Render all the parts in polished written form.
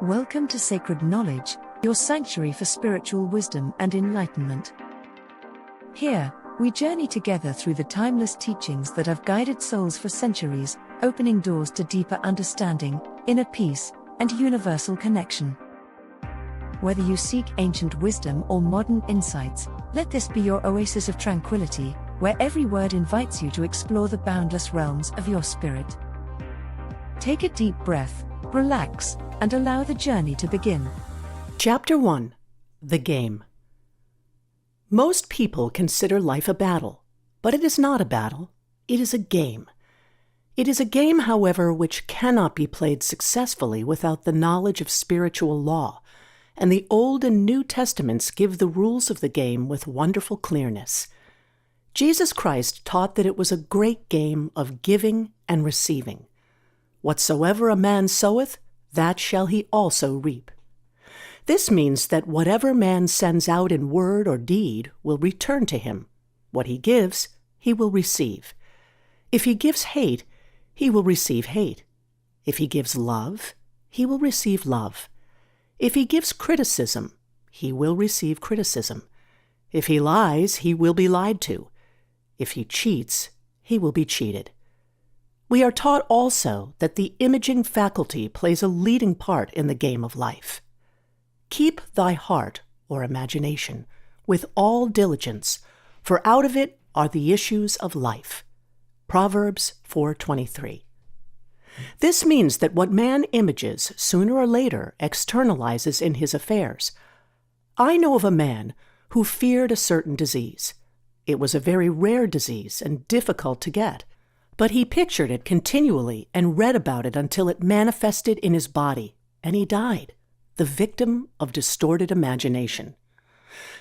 Welcome to Sacred Knowledge, your sanctuary for spiritual wisdom and enlightenment. Here, we journey together through the timeless teachings that have guided souls for centuries, opening doors to deeper understanding, inner peace, and universal connection. Whether you seek ancient wisdom or modern insights, let this be your oasis of tranquility, where every word invites you to explore the boundless realms of your spirit. Take a deep breath, relax, and allow the journey to begin. Chapter 1. The Game. Most people consider life a battle, but it is not a battle. It is a game. It is a game, however, which cannot be played successfully without the knowledge of spiritual law, and the Old and New Testaments give the rules of the game with wonderful clearness. Jesus Christ taught that it was a great game of giving and receiving. Whatsoever a man soweth, that shall he also reap. This means that whatever man sends out in word or deed will return to him. What he gives, he will receive. If he gives hate, he will receive hate. If he gives love, he will receive love. If he gives criticism, he will receive criticism. If he lies, he will be lied to. If he cheats, he will be cheated. We are taught also that the imaging faculty plays a leading part in the game of life. Keep thy heart, or imagination, with all diligence, for out of it are the issues of life. Proverbs 4:23. This means that what man images sooner or later externalizes in his affairs. I know of a man who feared a certain disease. It was a very rare disease and difficult to get. But he pictured it continually and read about it until it manifested in his body, and he died, the victim of distorted imagination.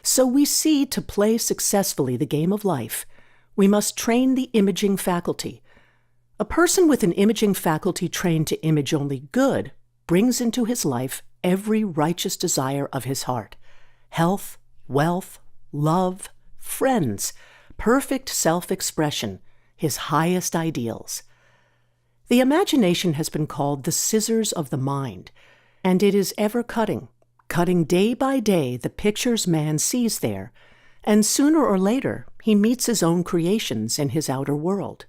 So we see, to play successfully the game of life, we must train the imaging faculty. A person with an imaging faculty trained to image only good brings into his life every righteous desire of his heart: health, wealth, love, friends, perfect self-expression, his highest ideals. The imagination has been called the scissors of the mind, and it is ever cutting day by day the pictures man sees there, and sooner or later he meets his own creations in his outer world.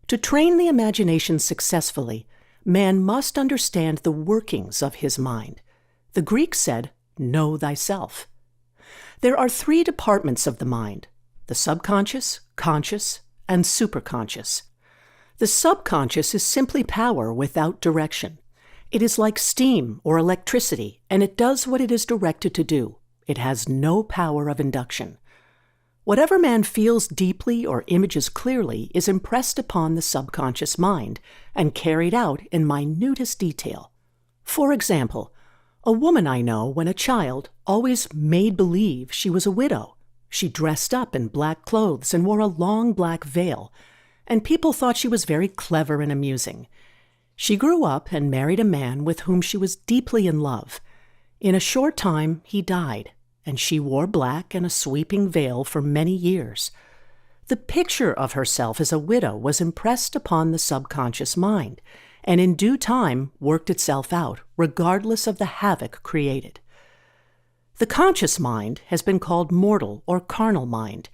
To train the imagination successfully, man must understand the workings of his mind. The Greeks said, "Know thyself." There are 3 departments of the mind: the subconscious, conscious, and superconscious. The subconscious is simply power without direction. It is like steam or electricity, and it does what it is directed to do. It has no power of induction. Whatever man feels deeply or images clearly is impressed upon the subconscious mind and carried out in minutest detail. For example, a woman I know, when a child, always made believe she was a widow. She dressed up in black clothes and wore a long black veil, and people thought she was very clever and amusing. She grew up and married a man with whom she was deeply in love. In a short time, he died, and she wore black and a sweeping veil for many years. The picture of herself as a widow was impressed upon the subconscious mind, and in due time worked itself out, regardless of the havoc created. The conscious mind has been called mortal or carnal mind.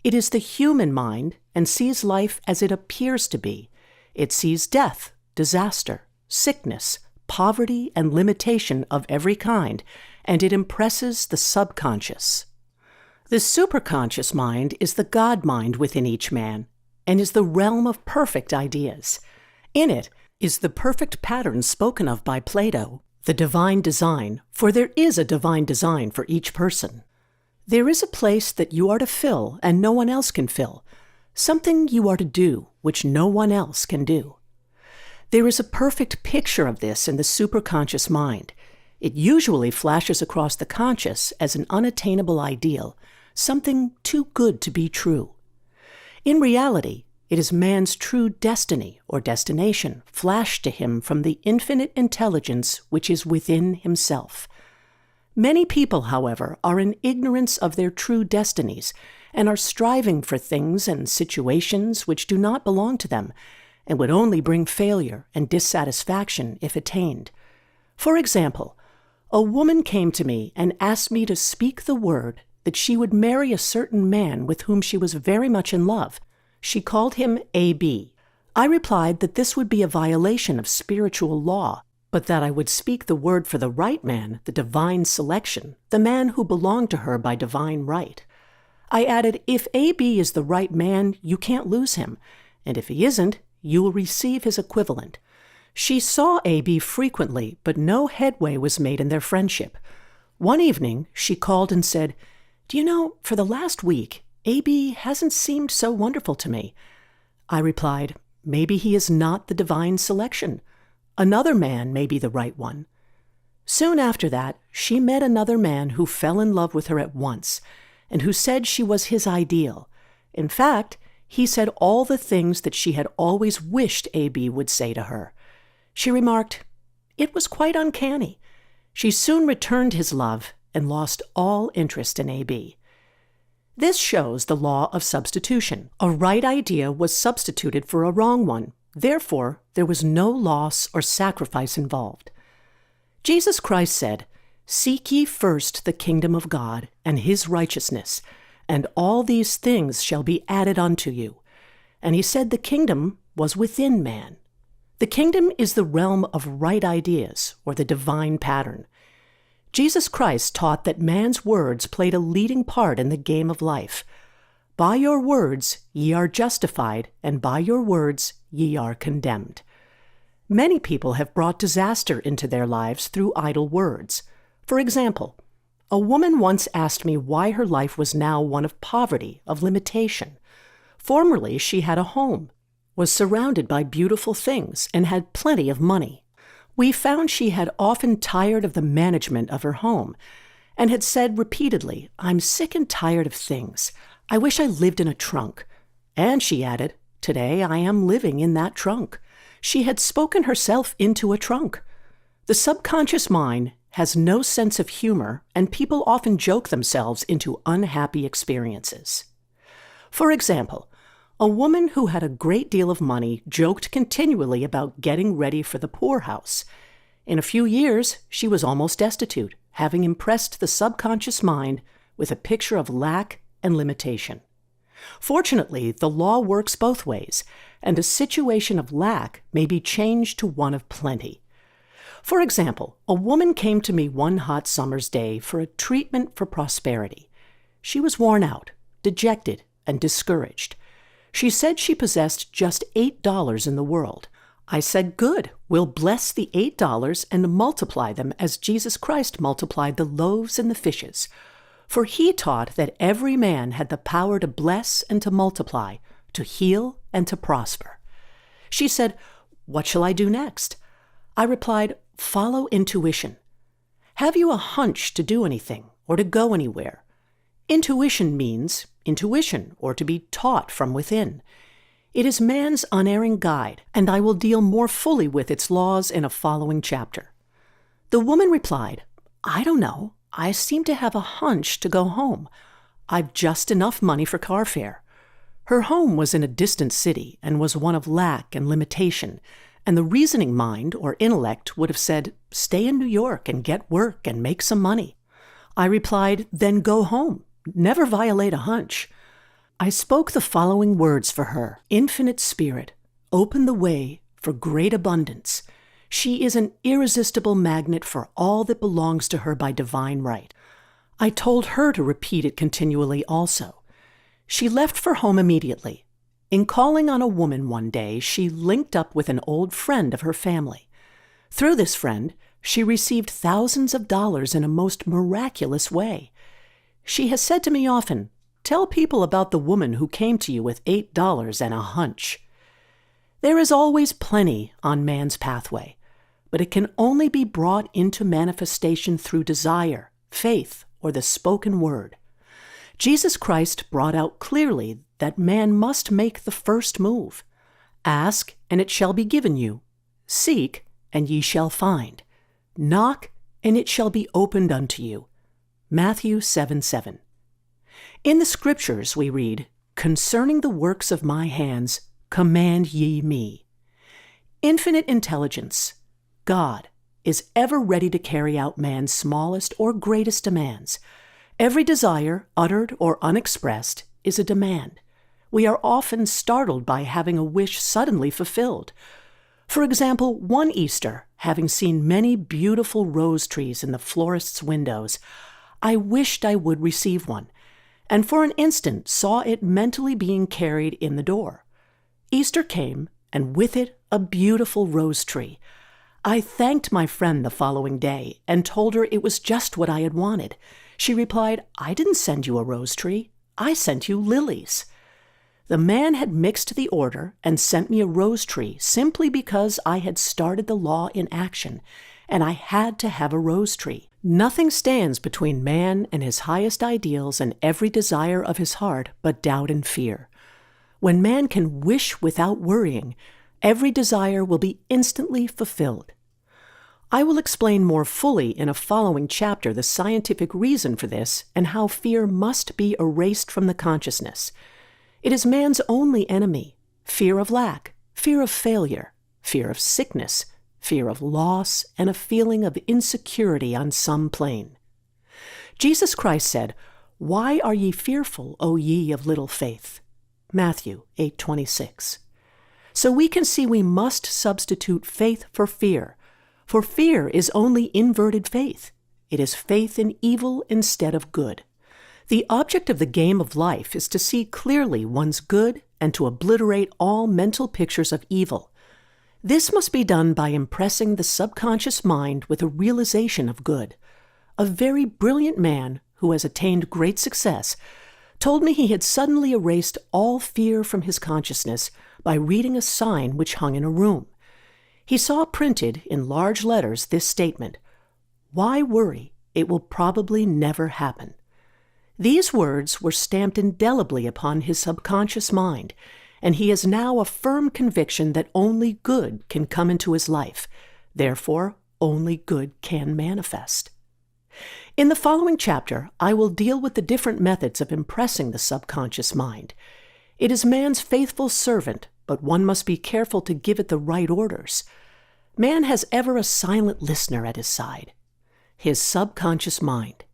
It is the human mind and sees life as it appears to be. It sees death, disaster, sickness, poverty, and limitation of every kind, and it impresses the subconscious. The superconscious mind is the God mind within each man, and is the realm of perfect ideas. In it is the perfect pattern spoken of by Plato, the divine design, for there is a divine design for each person. There is a place that you are to fill and no one else can fill, something you are to do which no one else can do. There is a perfect picture of this in the superconscious mind. It usually flashes across the conscious as an unattainable ideal, something too good to be true. In reality, it is man's true destiny or destination flashed to him from the infinite intelligence which is within himself. Many people, however, are in ignorance of their true destinies and are striving for things and situations which do not belong to them and would only bring failure and dissatisfaction if attained. For example, a woman came to me and asked me to speak the word that she would marry a certain man with whom she was very much in love. She called him A.B. I replied that this would be a violation of spiritual law, but that I would speak the word for the right man, the divine selection, the man who belonged to her by divine right. I added, if A.B. is the right man, you can't lose him, and if he isn't, you will receive his equivalent. She saw A.B. frequently, but no headway was made in their friendship. One evening, she called and said, "Do you know, for the last week, A.B. hasn't seemed so wonderful to me." I replied, "Maybe he is not the divine selection. Another man may be the right one." Soon after that, she met another man who fell in love with her at once, and who said she was his ideal. In fact, he said all the things that she had always wished A.B. would say to her. She remarked, "It was quite uncanny." She soon returned his love and lost all interest in A.B. This shows the law of substitution. A right idea was substituted for a wrong one. Therefore, there was no loss or sacrifice involved. Jesus Christ said, "Seek ye first the kingdom of God and his righteousness, and all these things shall be added unto you." And he said the kingdom was within man. The kingdom is the realm of right ideas, or the divine pattern. Jesus Christ taught that man's words played a leading part in the game of life. By your words ye are justified, and by your words ye are condemned. Many people have brought disaster into their lives through idle words. For example, a woman once asked me why her life was now one of poverty, of limitation. Formerly she had a home, was surrounded by beautiful things, and had plenty of money. We found she had often tired of the management of her home, and had said repeatedly, "I'm sick and tired of things. I wish I lived in a trunk." And she added, "Today I am living in that trunk." She had spoken herself into a trunk. The subconscious mind has no sense of humor, and people often joke themselves into unhappy experiences. For example, a woman who had a great deal of money joked continually about getting ready for the poorhouse. In a few years, she was almost destitute, having impressed the subconscious mind with a picture of lack and limitation. Fortunately, the law works both ways, and a situation of lack may be changed to one of plenty. For example, a woman came to me one hot summer's day for a treatment for prosperity. She was worn out, dejected, and discouraged. She said she possessed just $8 in the world. I said, "Good, we'll bless the $8 and multiply them as Jesus Christ multiplied the loaves and the fishes. For he taught that every man had the power to bless and to multiply, to heal and to prosper." She said, "What shall I do next?" I replied, "Follow intuition. Have you a hunch to do anything or to go anywhere? Intuition means intuition, or to be taught from within. It is man's unerring guide, and I will deal more fully with its laws in a following chapter. The woman replied, "I don't know. I seem to have a hunch to go home. I've just enough money for car fare." Her home was in a distant city and was one of lack and limitation, and the reasoning mind or intellect would have said, "Stay in New York and get work and make some money." I replied, "Then go home. Never violate a hunch." I spoke the following words for her. "Infinite Spirit, open the way for great abundance. She is an irresistible magnet for all that belongs to her by divine right." I told her to repeat it continually also. She left for home immediately. In calling on a woman one day, she linked up with an old friend of her family. Through this friend, she received thousands of dollars in a most miraculous way. She has said to me often, "Tell people about the woman who came to you with $8 and a hunch." There is always plenty on man's pathway, but it can only be brought into manifestation through desire, faith, or the spoken word. Jesus Christ brought out clearly that man must make the first move. "Ask, and it shall be given you. Seek, and ye shall find. Knock, and it shall be opened unto you." Matthew 7:7. In the Scriptures we read, "Concerning the works of my hands, command ye me." Infinite intelligence, God, is ever ready to carry out man's smallest or greatest demands. Every desire, uttered or unexpressed, is a demand. We are often startled by having a wish suddenly fulfilled. For example, one Easter, having seen many beautiful rose trees in the florist's windows, I wished I would receive one, and for an instant saw it mentally being carried in the door. Easter came, and with it a beautiful rose tree. I thanked my friend the following day and told her it was just what I had wanted. She replied, "I didn't send you a rose tree. I sent you lilies." The man had mixed the order and sent me a rose tree simply because I had started the law in action, and I had to have a rose tree. Nothing stands between man and his highest ideals and every desire of his heart but doubt and fear. When man can wish without worrying, every desire will be instantly fulfilled. I will explain more fully in a following chapter the scientific reason for this and how fear must be erased from the consciousness. It is man's only enemy: fear of lack, fear of failure, fear of sickness, fear of loss, and a feeling of insecurity on some plane. Jesus Christ said, "Why are ye fearful, O ye of little faith?" Matthew 8:26. So we can see we must substitute faith for fear is only inverted faith. It is faith in evil instead of good. The object of the game of life is to see clearly one's good and to obliterate all mental pictures of evil. This must be done by impressing the subconscious mind with a realization of good. A very brilliant man who has attained great success told me he had suddenly erased all fear from his consciousness by reading a sign which hung in a room. He saw printed in large letters this statement, "Why worry? It will probably never happen." These words were stamped indelibly upon his subconscious mind, and he has now a firm conviction that only good can come into his life. Therefore, only good can manifest. In the following chapter, I will deal with the different methods of impressing the subconscious mind. It is man's faithful servant, but one must be careful to give it the right orders. Man has ever a silent listener at his side, his subconscious mind.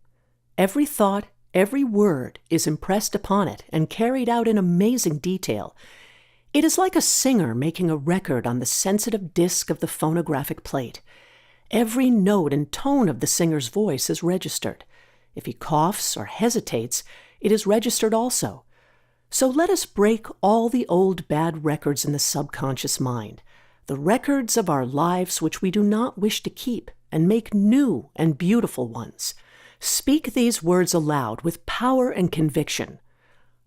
Every thought, every word is impressed upon it and carried out in amazing detail. It is like a singer making a record on the sensitive disc of the phonographic plate. Every note and tone of the singer's voice is registered. If he coughs or hesitates, it is registered also. So let us break all the old bad records in the subconscious mind, the records of our lives which we do not wish to keep, and make new and beautiful ones. Speak these words aloud with power and conviction.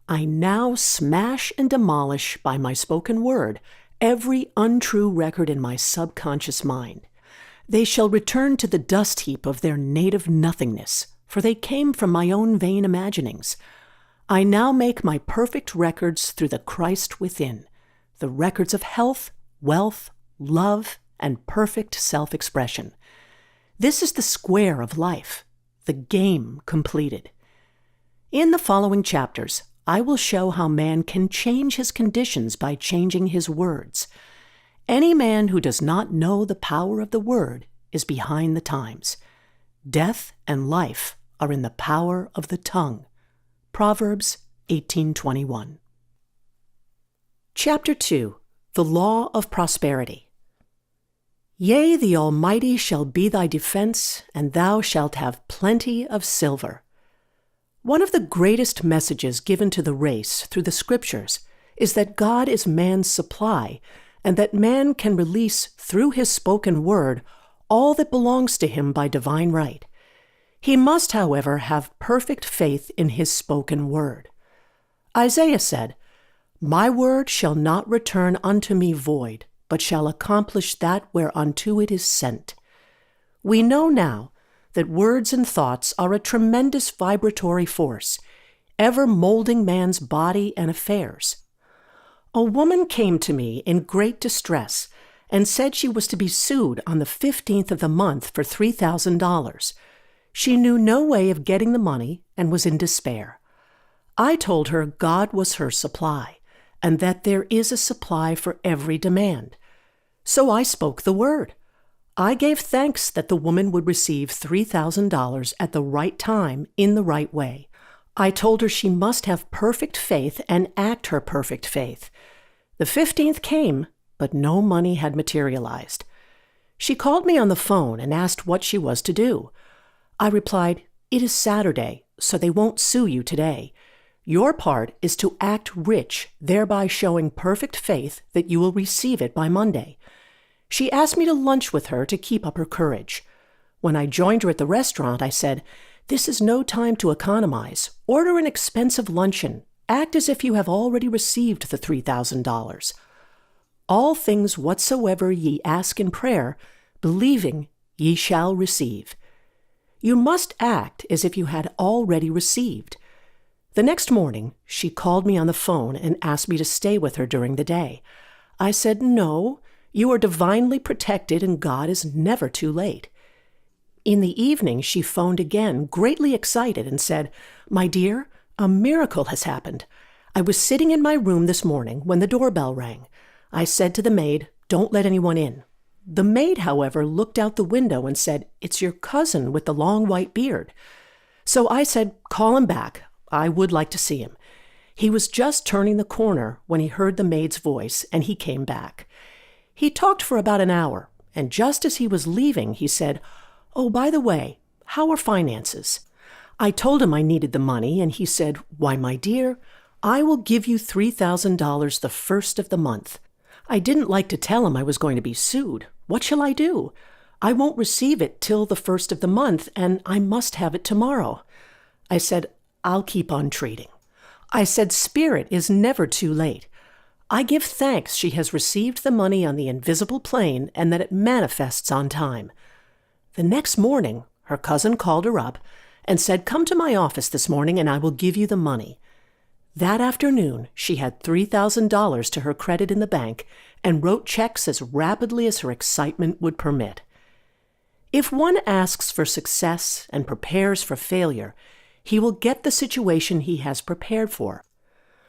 I now smash and demolish by my spoken word every untrue record in my subconscious mind. They shall return to the dust heap of their native nothingness, for they came from my own vain imaginings. I now make my perfect records through the Christ within, the records of health, wealth, love, and perfect self-expression. This is the square of life, the game completed. In the following chapters, I will show how man can change his conditions by changing his words. Any man who does not know the power of the word is behind the times. Death and life are in the power of the tongue. Proverbs 18:21. Chapter 2. The Law of Prosperity. Yea, the Almighty shall be thy defense, and thou shalt have plenty of silver. One of the greatest messages given to the race through the Scriptures is that God is man's supply, and that man can release through his spoken word all that belongs to him by divine right. He must, however, have perfect faith in his spoken word. Isaiah said, "My word shall not return unto me void, but shall accomplish that whereunto it is sent." We know now that words and thoughts are a tremendous vibratory force, ever molding man's body and affairs. A woman came to me in great distress and said she was to be sued on the 15th of the month for $3,000. She knew no way of getting the money and was in despair. I told her God was her supply, and that there is a supply for every demand. So I spoke the word. I gave thanks that the woman would receive $3,000 at the right time in the right way. I told her she must have perfect faith and act her perfect faith. The 15th came, but no money had materialized. She called me on the phone and asked what she was to do. I replied, "It is Saturday, so they won't sue you today. Your part is to act rich, thereby showing perfect faith that you will receive it by Monday." She asked me to lunch with her to keep up her courage. When I joined her at the restaurant, I said, "This is no time to economize. Order an expensive luncheon. Act as if you have already received the $3,000. All things whatsoever ye ask in prayer, believing, ye shall receive." You must act as if you had already received. The next morning, she called me on the phone and asked me to stay with her during the day. I said, "No, you are divinely protected and God is never too late." In the evening, she phoned again, greatly excited, and said, "My dear, a miracle has happened. I was sitting in my room this morning when the doorbell rang. I said to the maid, 'Don't let anyone in.' The maid, however, looked out the window and said, 'It's your cousin with the long white beard.' So I said, 'Call him back. I would like to see him.' He was just turning the corner when he heard the maid's voice, and he came back. He talked for about an hour, and just as he was leaving, he said, 'Oh, by the way, how are finances?' I told him I needed the money, and he said, 'Why, my dear, I will give you $3,000 the first of the month.' I didn't like to tell him I was going to be sued. What shall I do? I won't receive it till the first of the month, and I must have it tomorrow." I said, "I'll keep on treating." I said, "Spirit is never too late. I give thanks she has received the money on the invisible plane and that it manifests on time." The next morning, her cousin called her up and said, "Come to my office this morning and I will give you the money." That afternoon, she had $3,000 to her credit in the bank and wrote checks as rapidly as her excitement would permit. If one asks for success and prepares for failure, he will get the situation he has prepared for.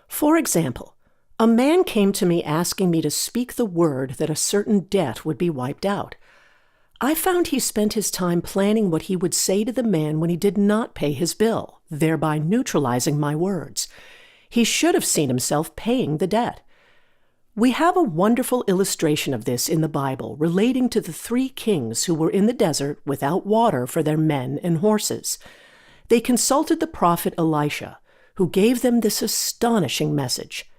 For example, a man came to me asking me to speak the word that a certain debt would be wiped out. I found he spent his time planning what he would say to the man when he did not pay his bill, thereby neutralizing my words. He should have seen himself paying the debt. We have a wonderful illustration of this in the Bible relating to the 3 kings who were in the desert without water for their men and horses. They consulted the prophet Elisha, who gave them this astonishing message.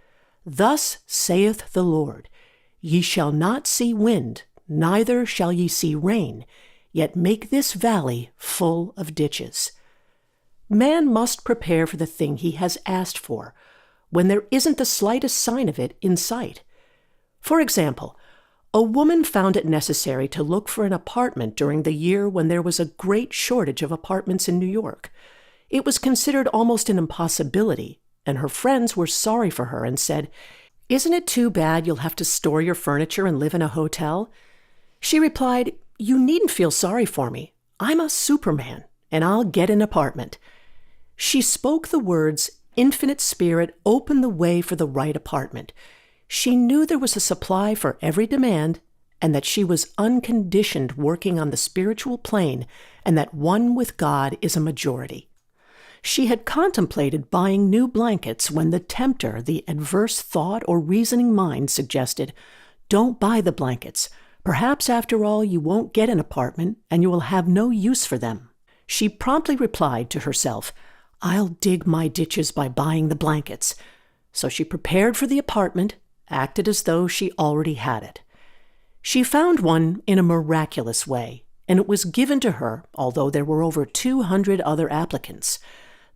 "Thus saith the Lord, Ye shall not see wind, neither shall ye see rain, yet make this valley full of ditches." Man must prepare for the thing he has asked for, when there isn't the slightest sign of it in sight. For example, a woman found it necessary to look for an apartment during the year when there was a great shortage of apartments in New York. It was considered almost an impossibility, and her friends were sorry for her and said, "Isn't it too bad you'll have to store your furniture and live in a hotel?" She replied, "You needn't feel sorry for me. I'm a Superman, and I'll get an apartment." She spoke the words, "Infinite Spirit, open the way for the right apartment." She knew there was a supply for every demand, and that she was unconditioned working on the spiritual plane, and that one with God is a majority. She had contemplated buying new blankets when the tempter, the adverse thought or reasoning mind, suggested, "Don't buy the blankets. Perhaps after all you won't get an apartment and you will have no use for them." She promptly replied to herself, "I'll dig my ditches by buying the blankets." So she prepared for the apartment, acted as though she already had it. She found one in a miraculous way, and it was given to her, although there were over 200 other applicants.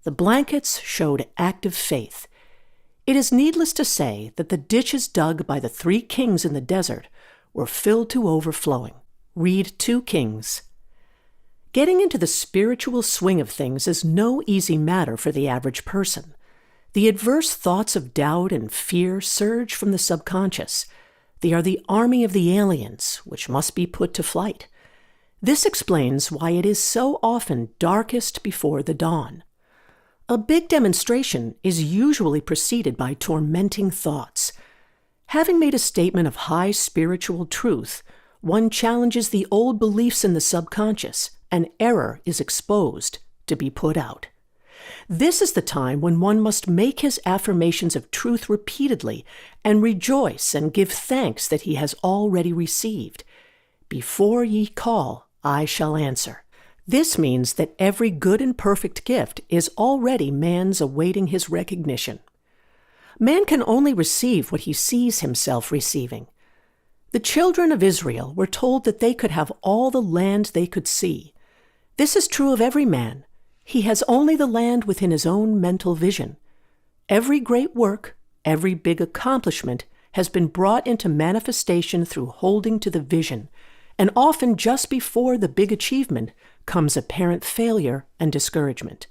The blankets showed active faith. It is needless to say that the ditches dug by the 3 kings in the desert were filled to overflowing. Read 2 Kings. Getting into the spiritual swing of things is no easy matter for the average person. The adverse thoughts of doubt and fear surge from the subconscious. They are the army of the aliens, which must be put to flight. This explains why it is so often darkest before the dawn. A big demonstration is usually preceded by tormenting thoughts. Having made a statement of high spiritual truth, one challenges the old beliefs in the subconscious, and error is exposed to be put out. This is the time when one must make his affirmations of truth repeatedly and rejoice and give thanks that he has already received. Before ye call, I shall answer. This means that every good and perfect gift is already man's awaiting his recognition. Man can only receive what he sees himself receiving. The children of Israel were told that they could have all the land they could see. This is true of every man. He has only the land within his own mental vision. Every great work, every big accomplishment has been brought into manifestation through holding to the vision, and often just before the big achievement comes apparent failure and discouragement.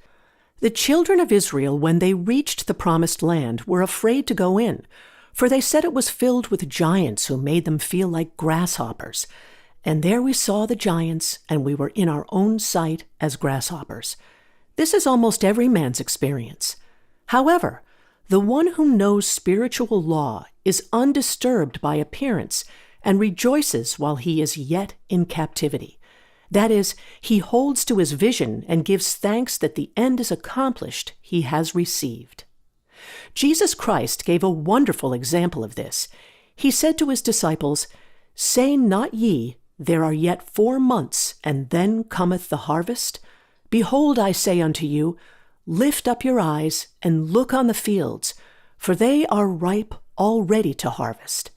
The children of Israel, when they reached the promised land, were afraid to go in, for they said it was filled with giants who made them feel like grasshoppers. And there we saw the giants, and we were in our own sight as grasshoppers. This is almost every man's experience. However, the one who knows spiritual law is undisturbed by appearance and rejoices while he is yet in captivity. That is, he holds to his vision and gives thanks that the end is accomplished he has received. Jesus Christ gave a wonderful example of this. He said to his disciples, "Say not ye, there are yet 4 months, and then cometh the harvest? Behold, I say unto you, lift up your eyes and look on the fields, for they are ripe already to harvest."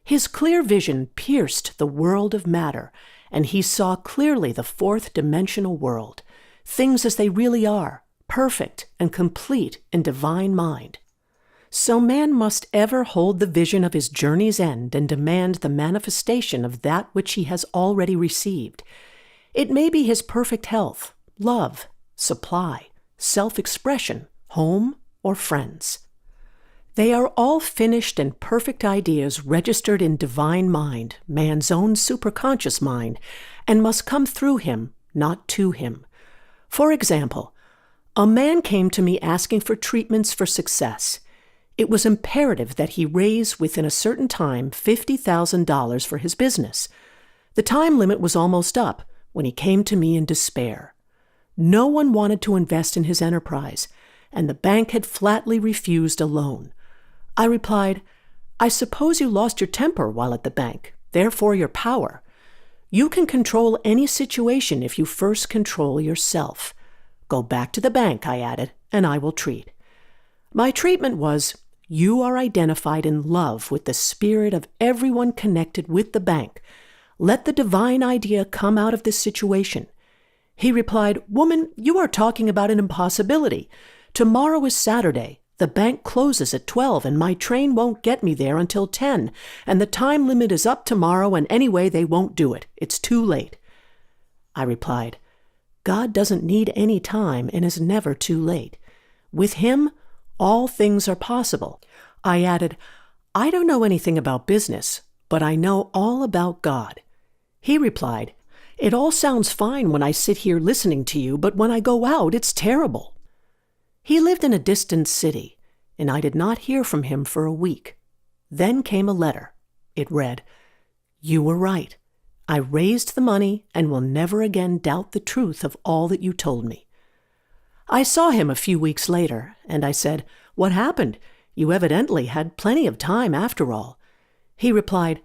His clear vision pierced the world of matter, and he saw clearly the fourth-dimensional world, things as they really are, perfect and complete in divine mind. So man must ever hold the vision of his journey's end and demand the manifestation of that which he has already received. It may be his perfect health, love, supply, self-expression, home, or friends. They are all finished and perfect ideas registered in divine mind, man's own superconscious mind, and must come through him, not to him. For example, a man came to me asking for treatments for success. It was imperative that he raise within a certain time $50,000 for his business. The time limit was almost up when he came to me in despair. No one wanted to invest in his enterprise, and the bank had flatly refused a loan. I replied, "I suppose you lost your temper while at the bank, therefore your power. You can control any situation if you first control yourself. Go back to the bank," I added, "and I will treat." My treatment was, "You are identified in love with the spirit of everyone connected with the bank. Let the divine idea come out of this situation." He replied, "Woman, you are talking about an impossibility. Tomorrow is Saturday. The bank closes at 12, and my train won't get me there until 10, and the time limit is up tomorrow, and anyway, they won't do it. It's too late." I replied, "God doesn't need any time and is never too late. With him, all things are possible." I added, "I don't know anything about business, but I know all about God." He replied, "It all sounds fine when I sit here listening to you, but when I go out, it's terrible." He lived in a distant city, and I did not hear from him for a week. Then came a letter. It read, "You were right. I raised the money and will never again doubt the truth of all that you told me." I saw him a few weeks later, and I said, "What happened? You evidently had plenty of time after all." He replied,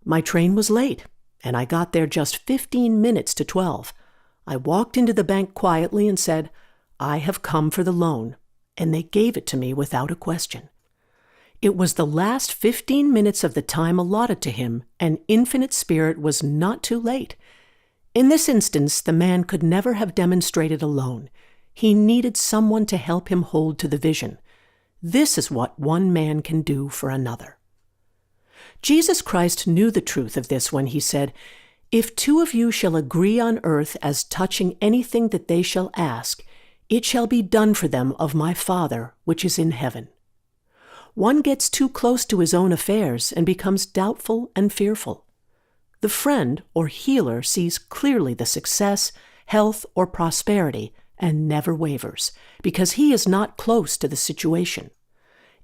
"My train was late, and I got there just 15 minutes to 12. I walked into the bank quietly and said, 'I have come for the loan,' and they gave it to me without a question." It was the last 15 minutes of the time allotted to him, and Infinite Spirit was not too late. In this instance, the man could never have demonstrated alone. He needed someone to help him hold to the vision. This is what one man can do for another. Jesus Christ knew the truth of this when he said, "If 2 of you shall agree on earth as touching anything that they shall ask, it shall be done for them of my Father which is in heaven." One gets too close to his own affairs and becomes doubtful and fearful. The friend or healer sees clearly the success, health, or prosperity and never wavers, because he is not close to the situation.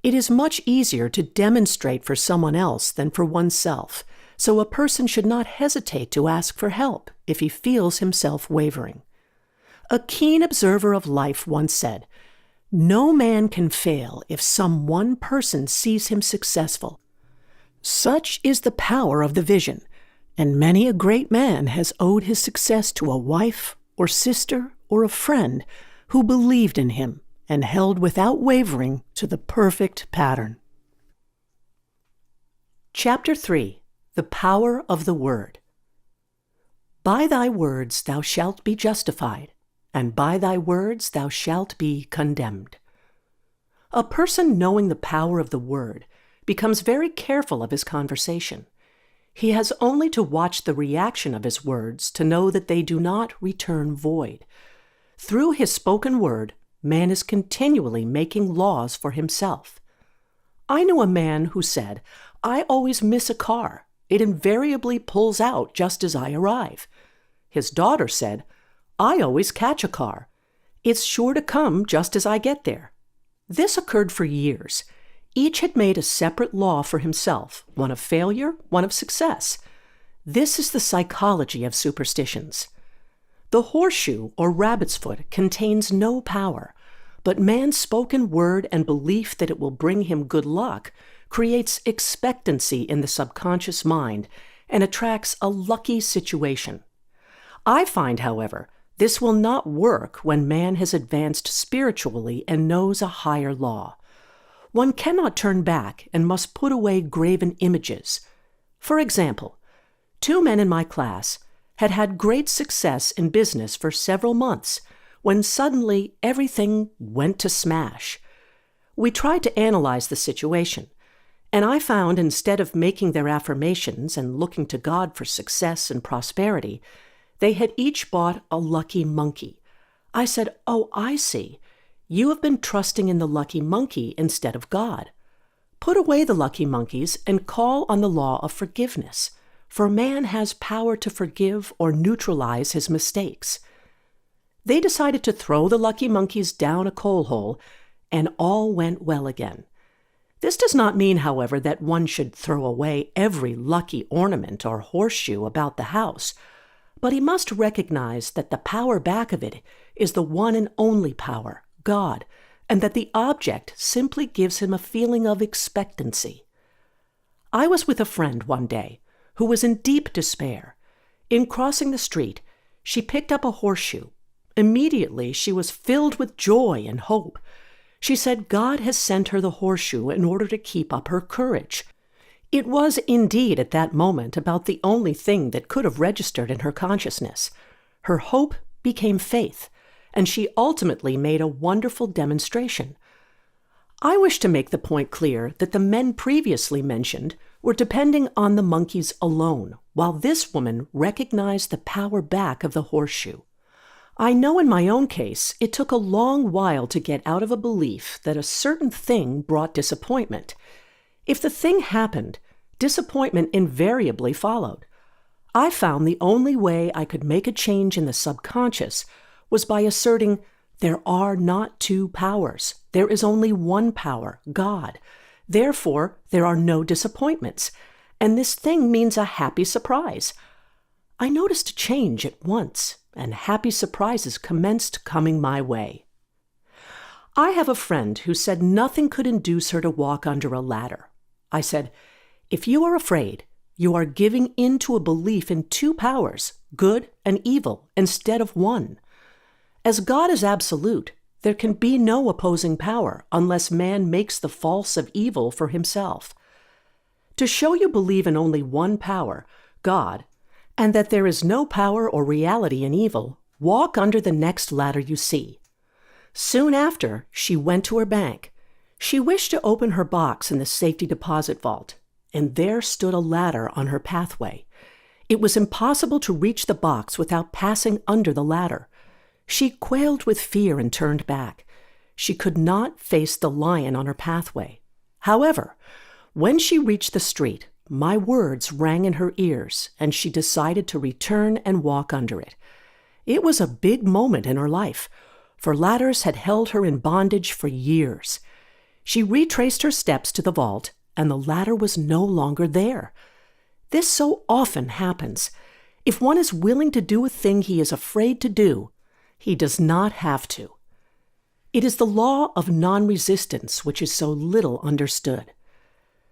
It is much easier to demonstrate for someone else than for oneself. so a person should not hesitate to ask for help if he feels himself wavering. A keen observer of life once said, "No man can fail if some one person sees him successful." Such is the power of the vision, and many a great man has owed his success to a wife or sister or a friend who believed in him and held without wavering to the perfect pattern. Chapter 3. The Power of the Word. By thy words thou shalt be justified, and by thy words thou shalt be condemned. A person knowing the power of the word becomes very careful of his conversation. He has only to watch the reaction of his words to know that they do not return void. Through his spoken word, man is continually making laws for himself. I knew a man who said, "I always miss a car. It invariably pulls out just as I arrive." His daughter said, "I always catch a car. It's sure to come just as I get there." This occurred for years. Each had made a separate law for himself, one of failure, one of success. This is the psychology of superstitions. The horseshoe or rabbit's foot contains no power, but man's spoken word and belief that it will bring him good luck creates expectancy in the subconscious mind and attracts a lucky situation. I find, however, this will not work when man has advanced spiritually and knows a higher law. One cannot turn back and must put away graven images. For example, 2 men in my class had had great success in business for several months when suddenly everything went to smash. We tried to analyze the situation, and I found instead of making their affirmations and looking to God for success and prosperity, they had each bought a lucky monkey. I said, "Oh, I see. You have been trusting in the lucky monkey instead of God. Put away the lucky monkeys and call on the law of forgiveness, for man has power to forgive or neutralize his mistakes." They decided to throw the lucky monkeys down a coal hole, and all went well again. This does not mean, however, that one should throw away every lucky ornament or horseshoe about the house, but he must recognize that the power back of it is the one and only power, God, and that the object simply gives him a feeling of expectancy. I was with a friend one day who was in deep despair. In crossing the street, she picked up a horseshoe. Immediately, she was filled with joy and hope. She said God has sent her the horseshoe in order to keep up her courage. It was indeed at that moment about the only thing that could have registered in her consciousness. Her hope became faith, and she ultimately made a wonderful demonstration. I wish to make the point clear that the men previously mentioned were depending on the monkeys alone, while this woman recognized the power back of the horseshoe. I know in my own case, it took a long while to get out of a belief that a certain thing brought disappointment. If the thing happened, disappointment invariably followed. I found the only way I could make a change in the subconscious was by asserting there are not 2 powers. There is only one power, God. Therefore, there are no disappointments, and this thing means a happy surprise. I noticed a change at once, and happy surprises commenced coming my way. I have a friend who said nothing could induce her to walk under a ladder. I said, "If you are afraid, you are giving in to a belief in 2 powers, good and evil, instead of one. As God is absolute, there can be no opposing power unless man makes the false of evil for himself. To show you believe in only one power, God, and that there is no power or reality in evil, walk under the next ladder you see." Soon after, she went to her bank. She wished to open her box in the safety deposit vault, and there stood a ladder on her pathway. It was impossible to reach the box without passing under the ladder. She quailed with fear and turned back. She could not face the lion on her pathway. However, when she reached the street, my words rang in her ears, and she decided to return and walk under it. It was a big moment in her life, for ladders had held her in bondage for years. She retraced her steps to the vault, and the ladder was no longer there. This so often happens. If one is willing to do a thing he is afraid to do, he does not have to. It is the law of nonresistance which is so little understood.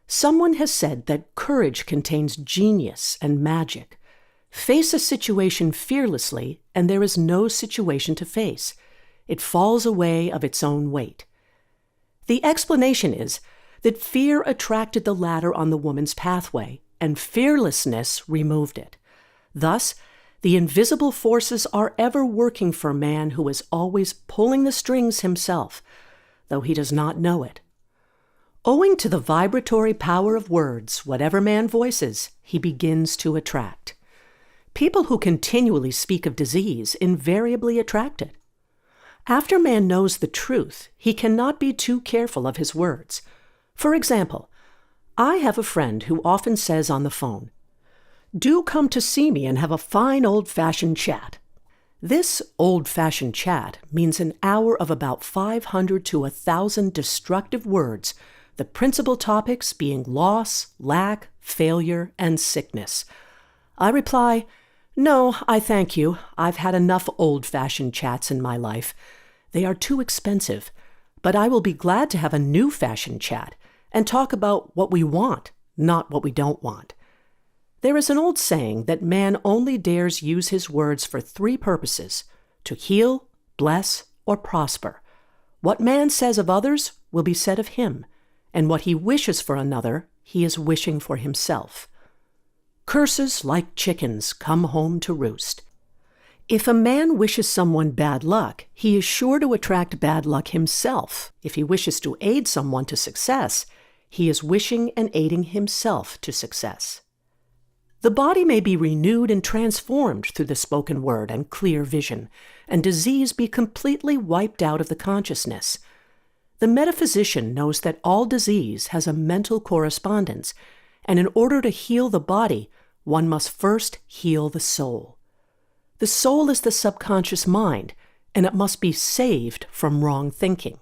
Someone has said that courage contains genius and magic. Face a situation fearlessly, and there is no situation to face. It falls away of its own weight. The explanation is that fear attracted the ladder on the woman's pathway, and fearlessness removed it. Thus, the invisible forces are ever working for man who is always pulling the strings himself, though he does not know it. Owing to the vibratory power of words, whatever man voices, he begins to attract. People who continually speak of disease invariably attract it. After man knows the truth, he cannot be too careful of his words. For example, I have a friend who often says on the phone, "Do come to see me and have a fine old-fashioned chat." This old-fashioned chat means an hour of about 500 to 1,000 destructive words, the principal topics being loss, lack, failure, and sickness. I reply, "No, I thank you. I've had enough old-fashioned chats in my life. They are too expensive, but I will be glad to have a new-fashioned chat and talk about what we want, not what we don't want." There is an old saying that man only dares use his words for 3 purposes: to heal, bless, or prosper. What man says of others will be said of him, and what he wishes for another, he is wishing for himself. Curses, like chickens, come home to roost. If a man wishes someone bad luck, he is sure to attract bad luck himself. If he wishes to aid someone to success, he is wishing and aiding himself to success. The body may be renewed and transformed through the spoken word and clear vision, and disease be completely wiped out of the consciousness. The metaphysician knows that all disease has a mental correspondence, and in order to heal the body, one must first heal the soul. The soul is the subconscious mind, and it must be saved from wrong thinking.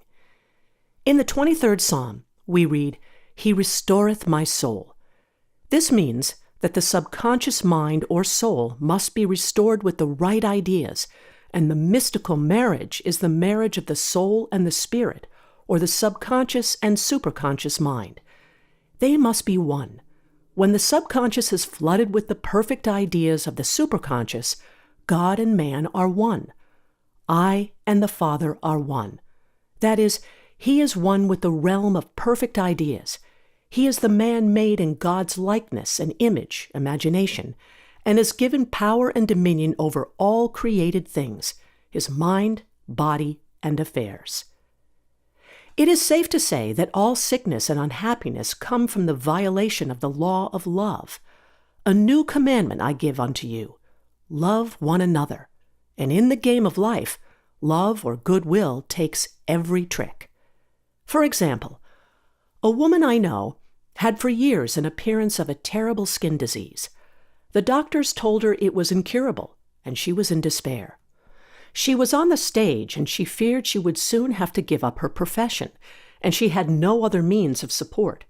In the 23rd Psalm, we read, "He restoreth my soul." This means that the subconscious mind or soul must be restored with the right ideas, and the mystical marriage is the marriage of the soul and the spirit, or the subconscious and superconscious mind. They must be one. When the subconscious is flooded with the perfect ideas of the superconscious, God and man are one. I and the Father are one. That is, he is one with the realm of perfect ideas. He is the man made in God's likeness and image, imagination, and is given power and dominion over all created things, his mind, body, and affairs. It is safe to say that all sickness and unhappiness come from the violation of the law of love. "A new commandment I give unto you, love one another." And in the game of life, love or goodwill takes every trick. For example, a woman I know had for years an appearance of a terrible skin disease. The doctors told her it was incurable, and she was in despair. She was on the stage, and she feared she would soon have to give up her profession, and she had no other means of support.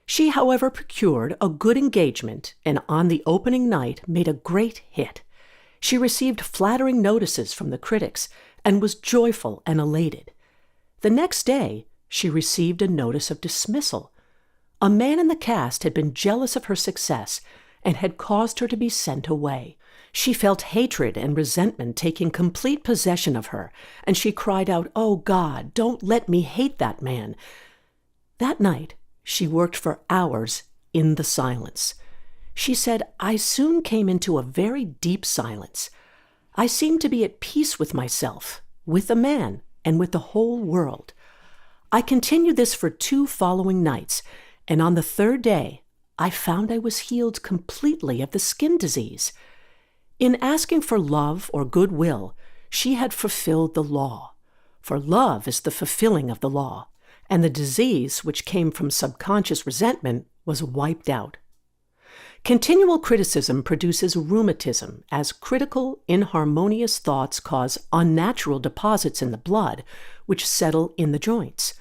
She, however, procured a good engagement, and on the opening night made a great hit. She received flattering notices from the critics, and was joyful and elated. The next day, she received a notice of dismissal. A man in the cast had been jealous of her success, and had caused her to be sent away. She felt hatred and resentment taking complete possession of her, and she cried out, "Oh God, don't let me hate that man." That night, she worked for hours in the silence. She said, "I soon came into a very deep silence. I seemed to be at peace with myself, with the man, and with the whole world. I continued this for 2 following nights, and on the 3rd day, I found I was healed completely of the skin disease." In asking for love or goodwill, she had fulfilled the law. For love is the fulfilling of the law, and the disease which came from subconscious resentment was wiped out. Continual criticism produces rheumatism, as critical, inharmonious thoughts cause unnatural deposits in the blood, which settle in the joints.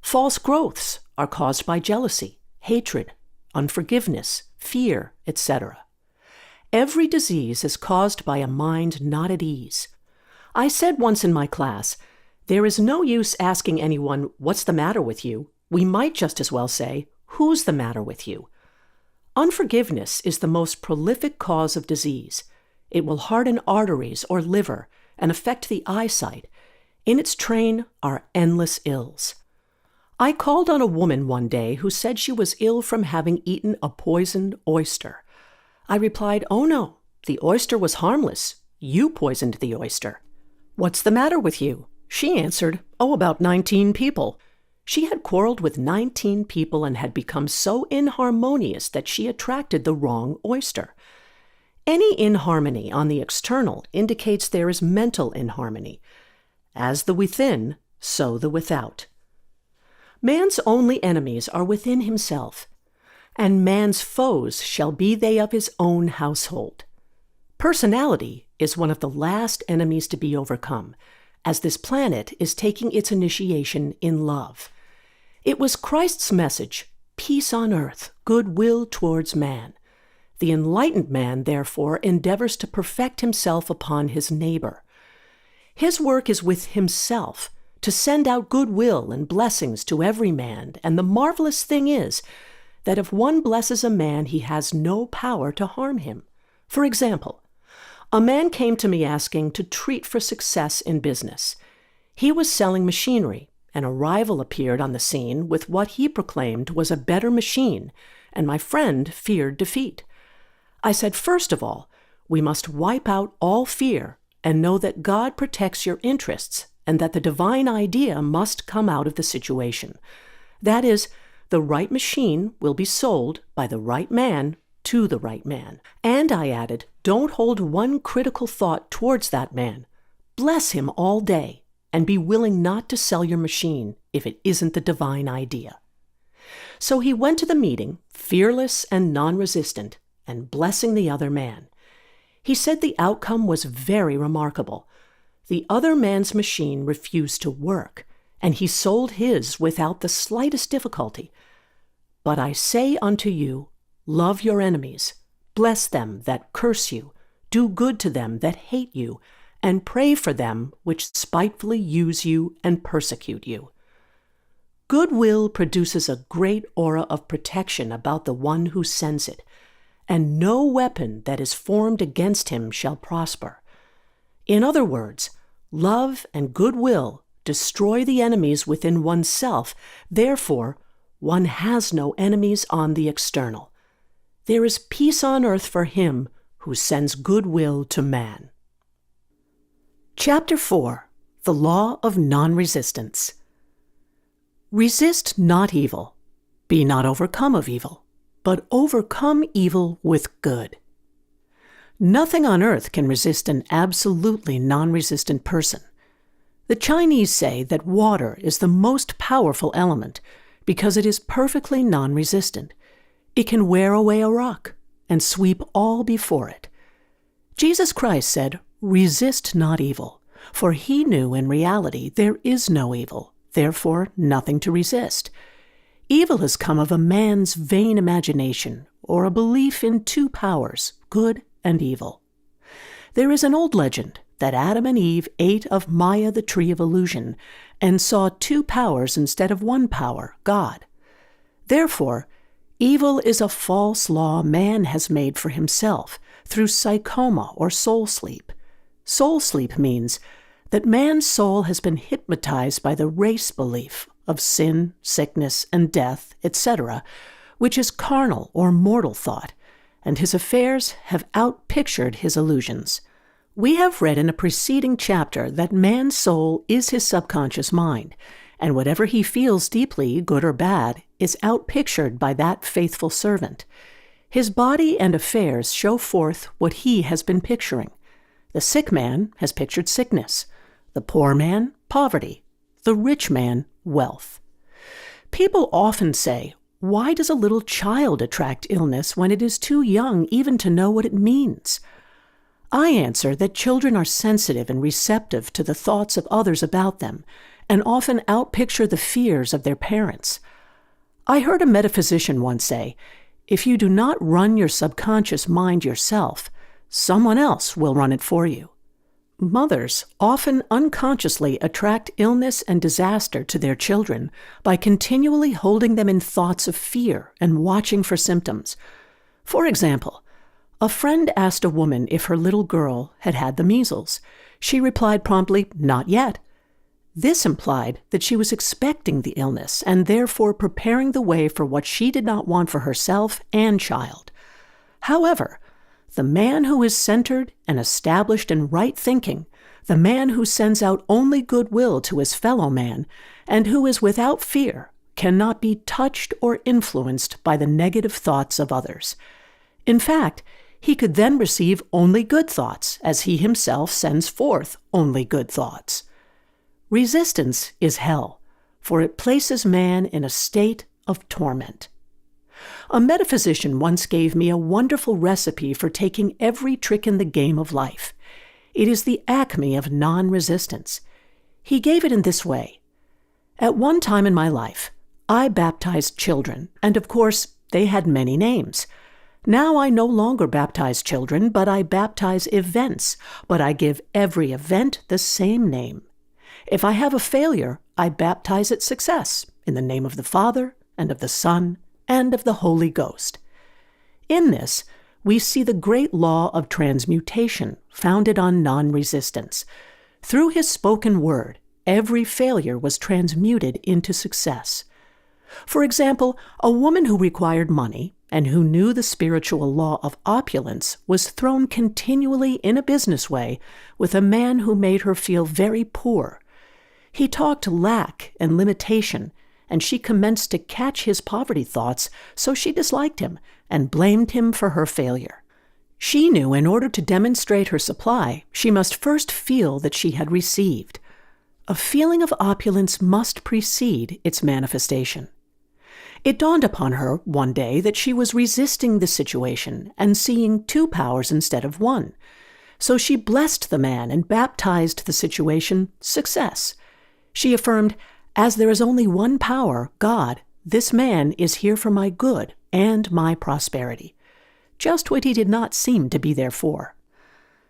False growths are caused by jealousy, hatred, unforgiveness, fear, etc. Every disease is caused by a mind not at ease. I said once in my class, there is no use asking anyone, what's the matter with you? We might just as well say, who's the matter with you? Unforgiveness is the most prolific cause of disease. It will harden arteries or liver and affect the eyesight. In its train are endless ills. I called on a woman one day who said she was ill from having eaten a poisoned oyster. I replied, "Oh no, the oyster was harmless. You poisoned the oyster." "What's the matter with you?" She answered, "Oh, about 19 people." She had quarreled with 19 people and had become so inharmonious that she attracted the wrong oyster. Any inharmony on the external indicates there is mental inharmony. As the within, so the without. Man's only enemies are within himself, and man's foes shall be they of his own household. Personality is one of the last enemies to be overcome, as this planet is taking its initiation in love. It was Christ's message, peace on earth, goodwill towards man. The enlightened man, therefore, endeavors to perfect himself upon his neighbor. His work is with himself, to send out goodwill and blessings to every man, and the marvelous thing is that if one blesses a man, he has no power to harm him. For example, a man came to me asking to treat for success in business. He was selling machinery, and a rival appeared on the scene with what he proclaimed was a better machine, and my friend feared defeat. I said, first of all, we must wipe out all fear and know that God protects your interests and that the divine idea must come out of the situation. That is, the right machine will be sold by the right man to the right man. And I added, don't hold one critical thought towards that man. Bless him all day and be willing not to sell your machine if it isn't the divine idea. So he went to the meeting, fearless and non-resistant, and blessing the other man. He said the outcome was very remarkable. The other man's machine refused to work, and he sold his without the slightest difficulty. But I say unto you, love your enemies, bless them that curse you, do good to them that hate you, and pray for them which spitefully use you and persecute you. Goodwill produces a great aura of protection about the one who sends it, and no weapon that is formed against him shall prosper. In other words, love and goodwill destroy the enemies within oneself. Therefore, one has no enemies on the external. There is peace on earth for him who sends goodwill to man. Chapter 4. The Law of Nonresistance. Resist not evil. Be not overcome of evil, but overcome evil with good. Nothing on earth can resist an absolutely non-resistant person. The Chinese say that water is the most powerful element because it is perfectly non-resistant. It can wear away a rock and sweep all before it. Jesus Christ said, resist not evil, for he knew in reality there is no evil, therefore nothing to resist. Evil has come of a man's vain imagination or a belief in two powers, good and evil. There is an old legend that Adam and Eve ate of Maya, the tree of illusion, and saw two powers instead of one power, God. Therefore, evil is a false law man has made for himself through psychoma or soul sleep. Soul sleep means that man's soul has been hypnotized by the race belief of sin, sickness, and death, etc., which is carnal or mortal thought, and his affairs have outpictured his illusions. We have read in a preceding chapter that man's soul is his subconscious mind, and whatever he feels deeply, good or bad, is outpictured by that faithful servant. His body and affairs show forth what he has been picturing. The sick man has pictured sickness, the poor man, poverty, the rich man, wealth. People often say, why does a little child attract illness when it is too young even to know what it means? I answer that children are sensitive and receptive to the thoughts of others about them, and often outpicture the fears of their parents. I heard a metaphysician once say, If you do not run your subconscious mind yourself, someone else will run it for you. Mothers often unconsciously attract illness and disaster to their children by continually holding them in thoughts of fear and watching for symptoms. For example, a friend asked a woman if her little girl had had the measles. She replied promptly, "Not yet." This implied that she was expecting the illness and therefore preparing the way for what she did not want for herself and child. However, the man who is centered and established in right thinking, the man who sends out only goodwill to his fellow man, and who is without fear, cannot be touched or influenced by the negative thoughts of others. In fact, he could then receive only good thoughts, as he himself sends forth only good thoughts. Resistance is hell, for it places man in a state of torment. A metaphysician once gave me a wonderful recipe for taking every trick in the game of life. It is the acme of non-resistance. He gave it in this way. At one time in my life, I baptized children, and of course, they had many names. Now I no longer baptize children, but I baptize events, but I give every event the same name. If I have a failure, I baptize it success, in the name of the Father, and of the Son, and of the Holy Ghost. In this, we see the great law of transmutation founded on non-resistance. Through his spoken word, every failure was transmuted into success. For example, a woman who required money and who knew the spiritual law of opulence was thrown continually in a business way with a man who made her feel very poor. He talked lack and limitation, and she commenced to catch his poverty thoughts, so she disliked him and blamed him for her failure. She knew in order to demonstrate her supply, she must first feel that she had received. A feeling of opulence must precede its manifestation. It dawned upon her one day that she was resisting the situation and seeing two powers instead of one. So she blessed the man and baptized the situation success. She affirmed, "As there is only one power, God, this man is here for my good and my prosperity." Just what he did not seem to be there for.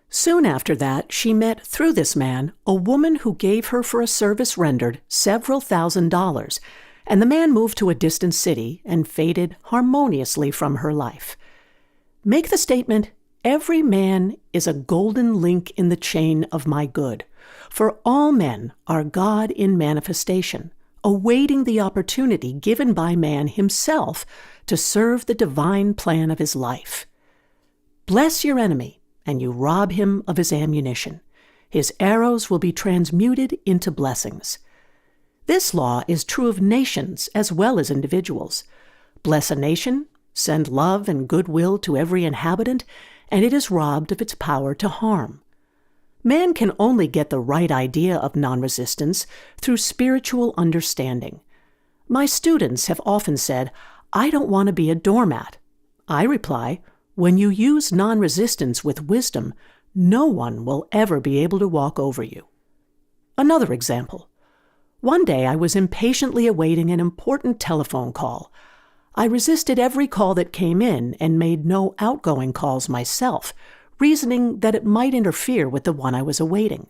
Soon after that, she met, through this man, a woman who gave her for a service rendered several $1,000s, and the man moved to a distant city and faded harmoniously from her life. Make the statement, "Every man is a golden link in the chain of my good, for all men are God in manifestation, awaiting the opportunity given by man himself to serve the divine plan of his life." Bless your enemy, and you rob him of his ammunition. His arrows will be transmuted into blessings. This law is true of nations as well as individuals. Bless a nation, send love and goodwill to every inhabitant, and it is robbed of its power to harm. Man can only get the right idea of non-resistance through spiritual understanding. My students have often said, "I don't want to be a doormat." I reply, when you use non-resistance with wisdom, no one will ever be able to walk over you. Another example. One day I was impatiently awaiting an important telephone call. I resisted every call that came in and made no outgoing calls myself, reasoning that it might interfere with the one I was awaiting.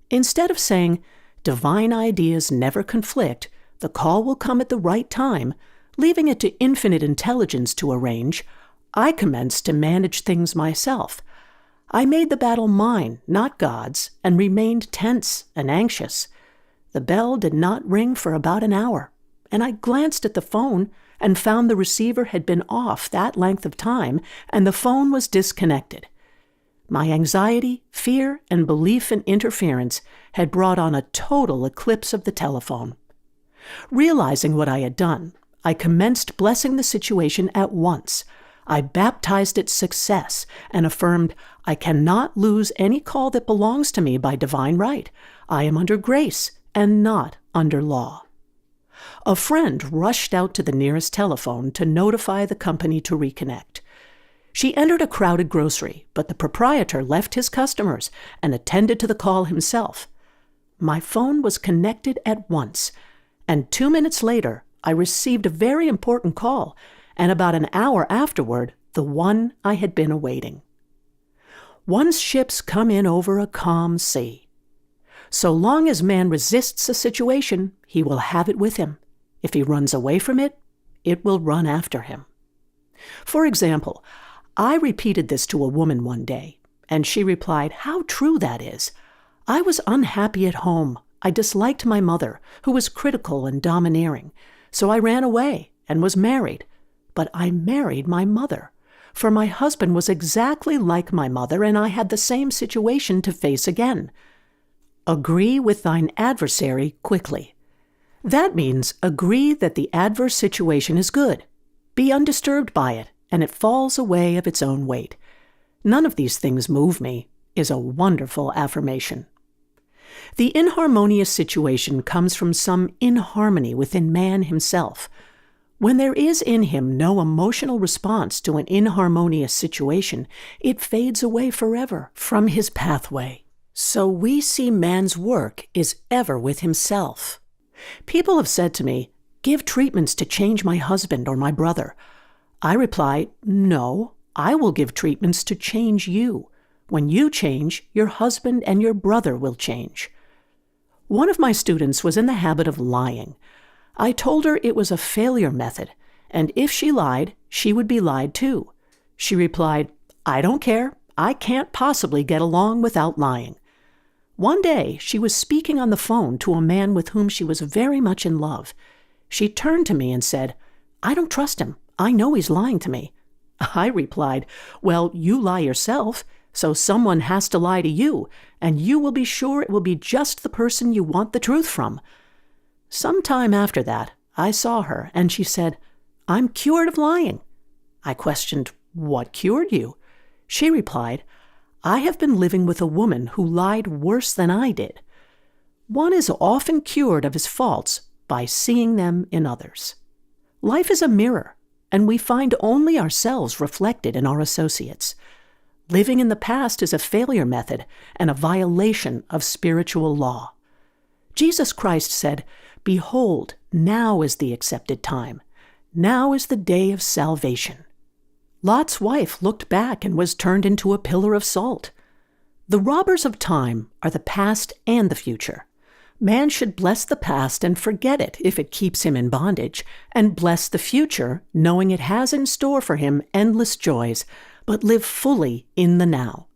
Instead of saying, "Divine ideas never conflict, the call will come at the right time," leaving it to infinite intelligence to arrange, I commenced to manage things myself. I made the battle mine, not God's, and remained tense and anxious. The bell did not ring for about an hour, and I glanced at the phone and found the receiver had been off that length of time and the phone was disconnected. My anxiety, fear, and belief in interference had brought on a total eclipse of the telephone. Realizing what I had done, I commenced blessing the situation at once. I baptized it success and affirmed, "I cannot lose any call that belongs to me by divine right. I am under grace and not under law." A friend rushed out to the nearest telephone to notify the company to reconnect. She entered a crowded grocery, but the proprietor left his customers and attended to the call himself. My phone was connected at once, and 2 minutes later, I received a very important call, and about an hour afterward, the one I had been awaiting. One's ships come in over a calm sea. So long as man resists a situation, he will have it with him. If he runs away from it, it will run after him. For example, I repeated this to a woman one day, and she replied, "How true that is. I was unhappy at home. I disliked my mother, who was critical and domineering. So I ran away and was married. But I married my mother, for my husband was exactly like my mother, and I had the same situation to face again. Agree with thine adversary quickly." That means agree that the adverse situation is good. Be undisturbed by it, and it falls away of its own weight. "None of these things move me" is a wonderful affirmation. The inharmonious situation comes from some inharmony within man himself. When there is in him no emotional response to an inharmonious situation, it fades away forever from his pathway. So we see man's work is ever with himself. People have said to me, "Give treatments to change my husband or my brother." I reply, "No, I will give treatments to change you. When you change, your husband and your brother will change." One of my students was in the habit of lying. I told her it was a failure method, and if she lied, she would be lied to. She replied, "I don't care. I can't possibly get along without lying." One day, she was speaking on the phone to a man with whom she was very much in love. She turned to me and said, "I don't trust him. I know he's lying to me." I replied, "Well, you lie yourself, so someone has to lie to you, and you will be sure it will be just the person you want the truth from." Some time after that, I saw her, and she said, "I'm cured of lying." I questioned, "What cured you?" She replied, "I have been living with a woman who lied worse than I did." One is often cured of his faults by seeing them in others. Life is a mirror, and we find only ourselves reflected in our associates. Living in the past is a failure method and a violation of spiritual law. Jesus Christ said, "Behold, now is the accepted time. Now is the day of salvation." Lot's wife looked back and was turned into a pillar of salt. The robbers of time are the past and the future. Man should bless the past and forget it if it keeps him in bondage, and bless the future, knowing it has in store for him endless joys, but live fully in the now.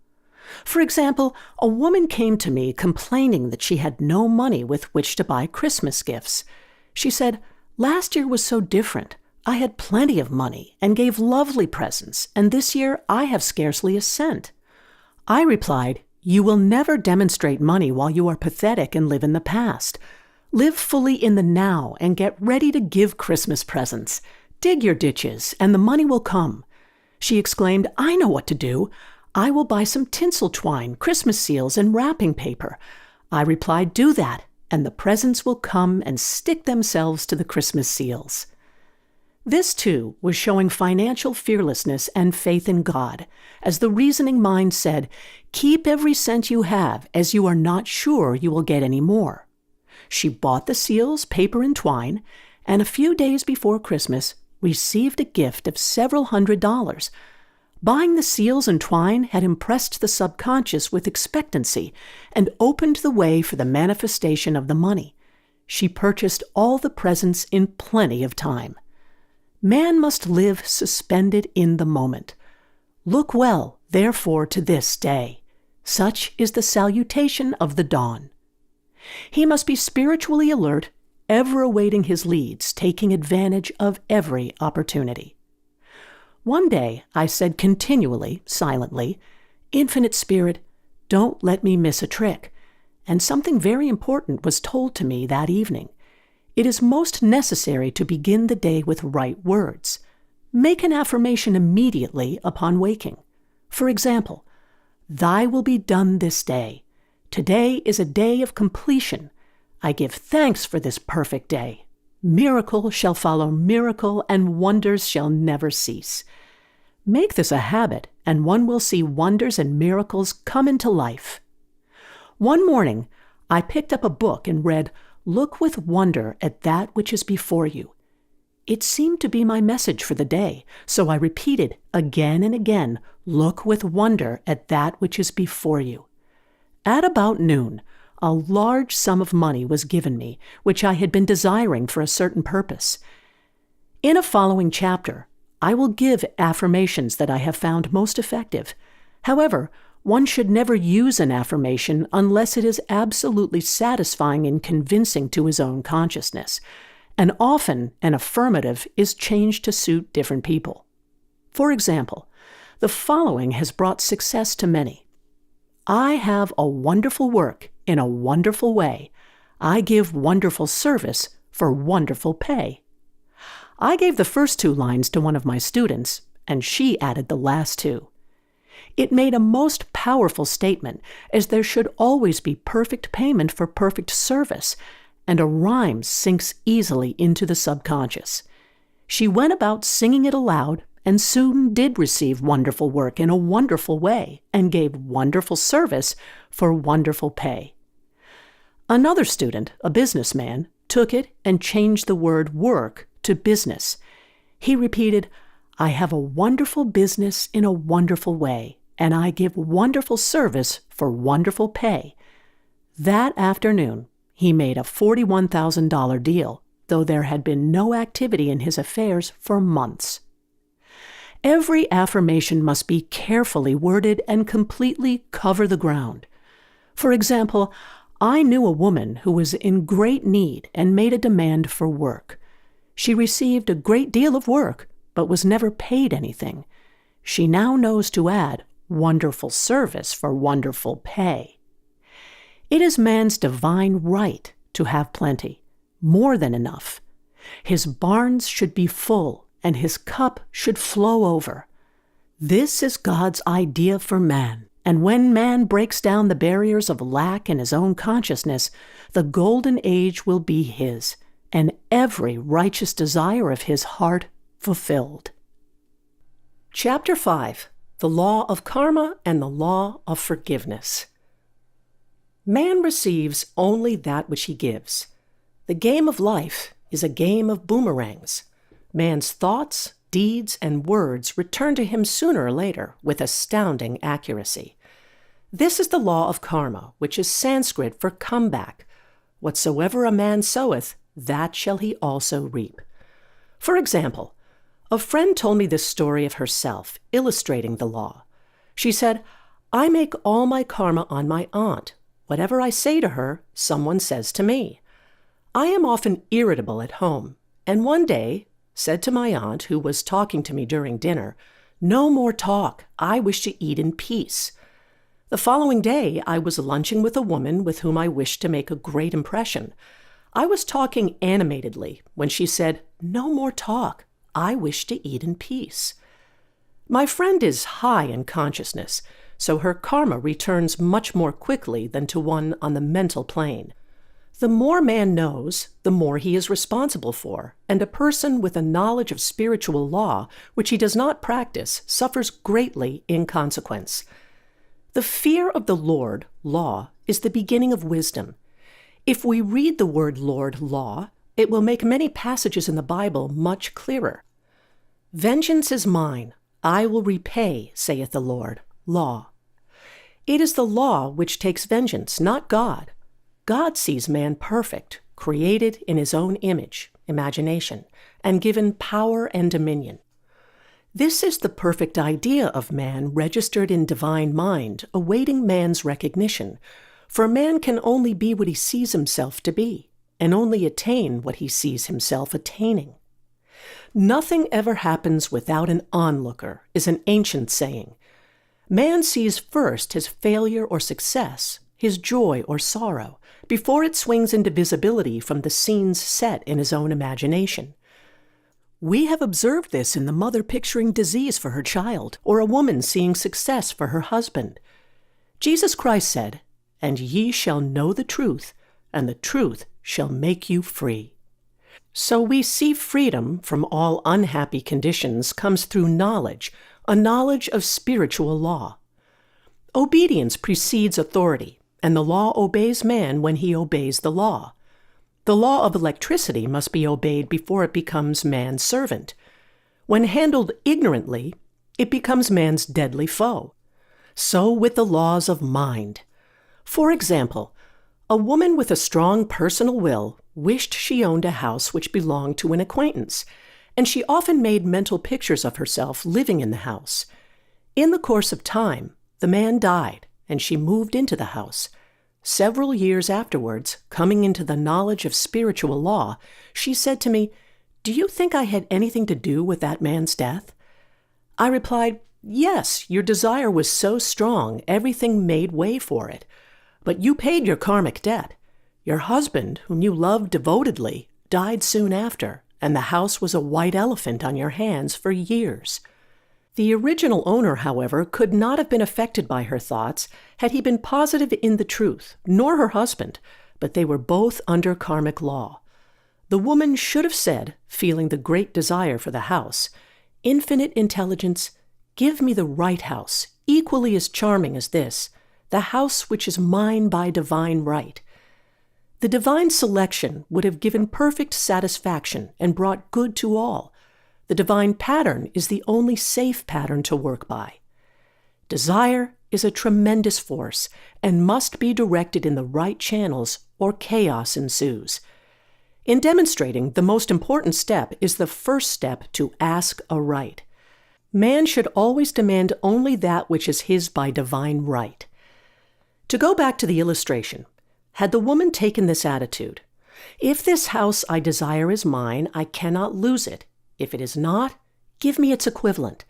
For example, a woman came to me complaining that she had no money with which to buy Christmas gifts. She said, "Last year was so different. I had plenty of money and gave lovely presents, and this year I have scarcely a cent." I replied, "You will never demonstrate money while you are pathetic and live in the past. Live fully in the now and get ready to give Christmas presents. Dig your ditches, and the money will come." She exclaimed, "I know what to do. I will buy some tinsel twine, Christmas seals, and wrapping paper." I replied, "Do that, and the presents will come and stick themselves to the Christmas seals." This, too, was showing financial fearlessness and faith in God, as the reasoning mind said, "Keep every cent you have, as you are not sure you will get any more." She bought the seals, paper, and twine, and a few days before Christmas received a gift of several $100s. Buying the seals and twine had impressed the subconscious with expectancy and opened the way for the manifestation of the money. She purchased all the presents in plenty of time. Man must live suspended in the moment. Look well, therefore, to this day. Such is the salutation of the dawn. He must be spiritually alert, ever awaiting his leads, taking advantage of every opportunity. One day I said continually, silently, "Infinite Spirit, don't let me miss a trick." And something very important was told to me that evening. It is most necessary to begin the day with right words. Make an affirmation immediately upon waking. For example, "Thy will be done this day. Today is a day of completion. I give thanks for this perfect day. Miracle shall follow miracle, and wonders shall never cease." Make this a habit, and one will see wonders and miracles come into life. One morning, I picked up a book and read, "Look with wonder at that which is before you." It seemed to be my message for the day, so I repeated again and again, "Look with wonder at that which is before you." At about noon, a large sum of money was given me, which I had been desiring for a certain purpose. In a following chapter, I will give affirmations that I have found most effective. However, one should never use an affirmation unless it is absolutely satisfying and convincing to his own consciousness, and often an affirmative is changed to suit different people. For example, the following has brought success to many. I have a wonderful work in a wonderful way. I give wonderful service for wonderful pay. I gave the first 2 lines to one of my students, and she added the last 2. It made a most powerful statement, as there should always be perfect payment for perfect service, and a rhyme sinks easily into the subconscious. She went about singing it aloud, and soon did receive wonderful work in a wonderful way, and gave wonderful service for wonderful pay. Another student, a businessman, took it and changed the word work to business. He repeated, "I have a wonderful business in a wonderful way, and I give wonderful service for wonderful pay." That afternoon, he made a $41,000 deal, though there had been no activity in his affairs for months. Every affirmation must be carefully worded and completely cover the ground. For example, I knew a woman who was in great need and made a demand for work. She received a great deal of work, but was never paid anything. She now knows to add wonderful service for wonderful pay. It is man's divine right to have plenty, more than enough. His barns should be full, and his cup should flow over. This is God's idea for man, and when man breaks down the barriers of lack in his own consciousness, the golden age will be his, and every righteous desire of his heart fulfilled. Chapter 5. The Law of Karma and the Law of Forgiveness. Man receives only that which he gives. The game of life is a game of boomerangs. Man's thoughts, deeds, and words return to him sooner or later with astounding accuracy. This is the law of karma, which is Sanskrit for comeback. Whatsoever a man soweth, that shall he also reap. For example, a friend told me this story of herself, illustrating the law. She said, "I make all my karma on my aunt. Whatever I say to her, someone says to me. I am often irritable at home, and one day said to my aunt, who was talking to me during dinner, 'No more talk. I wish to eat in peace.' The following day, I was lunching with a woman with whom I wished to make a great impression. I was talking animatedly when she said, 'No more talk. I wish to eat in peace.' My friend is high in consciousness, so her karma returns much more quickly than to one on the mental plane. The more man knows, the more he is responsible for, and a person with a knowledge of spiritual law, which he does not practice, suffers greatly in consequence. The fear of the Lord, law, is the beginning of wisdom. If we read the word Lord, law, it will make many passages in the Bible much clearer. 'Vengeance is mine, I will repay, saith the Lord,' law. It is the law which takes vengeance, not God. God sees man perfect, created in his own image, imagination, and given power and dominion. This is the perfect idea of man registered in divine mind, awaiting man's recognition, for man can only be what he sees himself to be, and only attain what he sees himself attaining. Nothing ever happens without an onlooker, is an ancient saying. Man sees first his failure or success, his joy or sorrow, before it swings into visibility from the scenes set in his own imagination. We have observed this in the mother picturing disease for her child, or a woman seeing success for her husband. Jesus Christ said, "And ye shall know the truth, and the truth shall make you free." So we see freedom from all unhappy conditions comes through knowledge, a knowledge of spiritual law. Obedience precedes authority, and the law obeys man when he obeys the law. The law of electricity must be obeyed before it becomes man's servant. When handled ignorantly, it becomes man's deadly foe. So with the laws of mind. For example, a woman with a strong personal will wished she owned a house which belonged to an acquaintance, and she often made mental pictures of herself living in the house. In the course of time, the man died, and she moved into the house. Several years afterwards, coming into the knowledge of spiritual law, she said to me, "Do you think I had anything to do with that man's death?" I replied, "Yes, your desire was so strong, everything made way for it. But you paid your karmic debt. Your husband, whom you loved devotedly, died soon after, and the house was a white elephant on your hands for years." The original owner, however, could not have been affected by her thoughts had he been positive in the truth, nor her husband, but they were both under karmic law. The woman should have said, feeling the great desire for the house, "Infinite intelligence, give me the right house, equally as charming as this, the house which is mine by divine right." The divine selection would have given perfect satisfaction and brought good to all. The divine pattern is the only safe pattern to work by. Desire is a tremendous force and must be directed in the right channels or chaos ensues. In demonstrating, the most important step is the first step to ask aright. Man should always demand only that which is his by divine right. To go back to the illustration, had the woman taken this attitude, "If this house I desire is mine, I cannot lose it. If it is not, give me its equivalent,"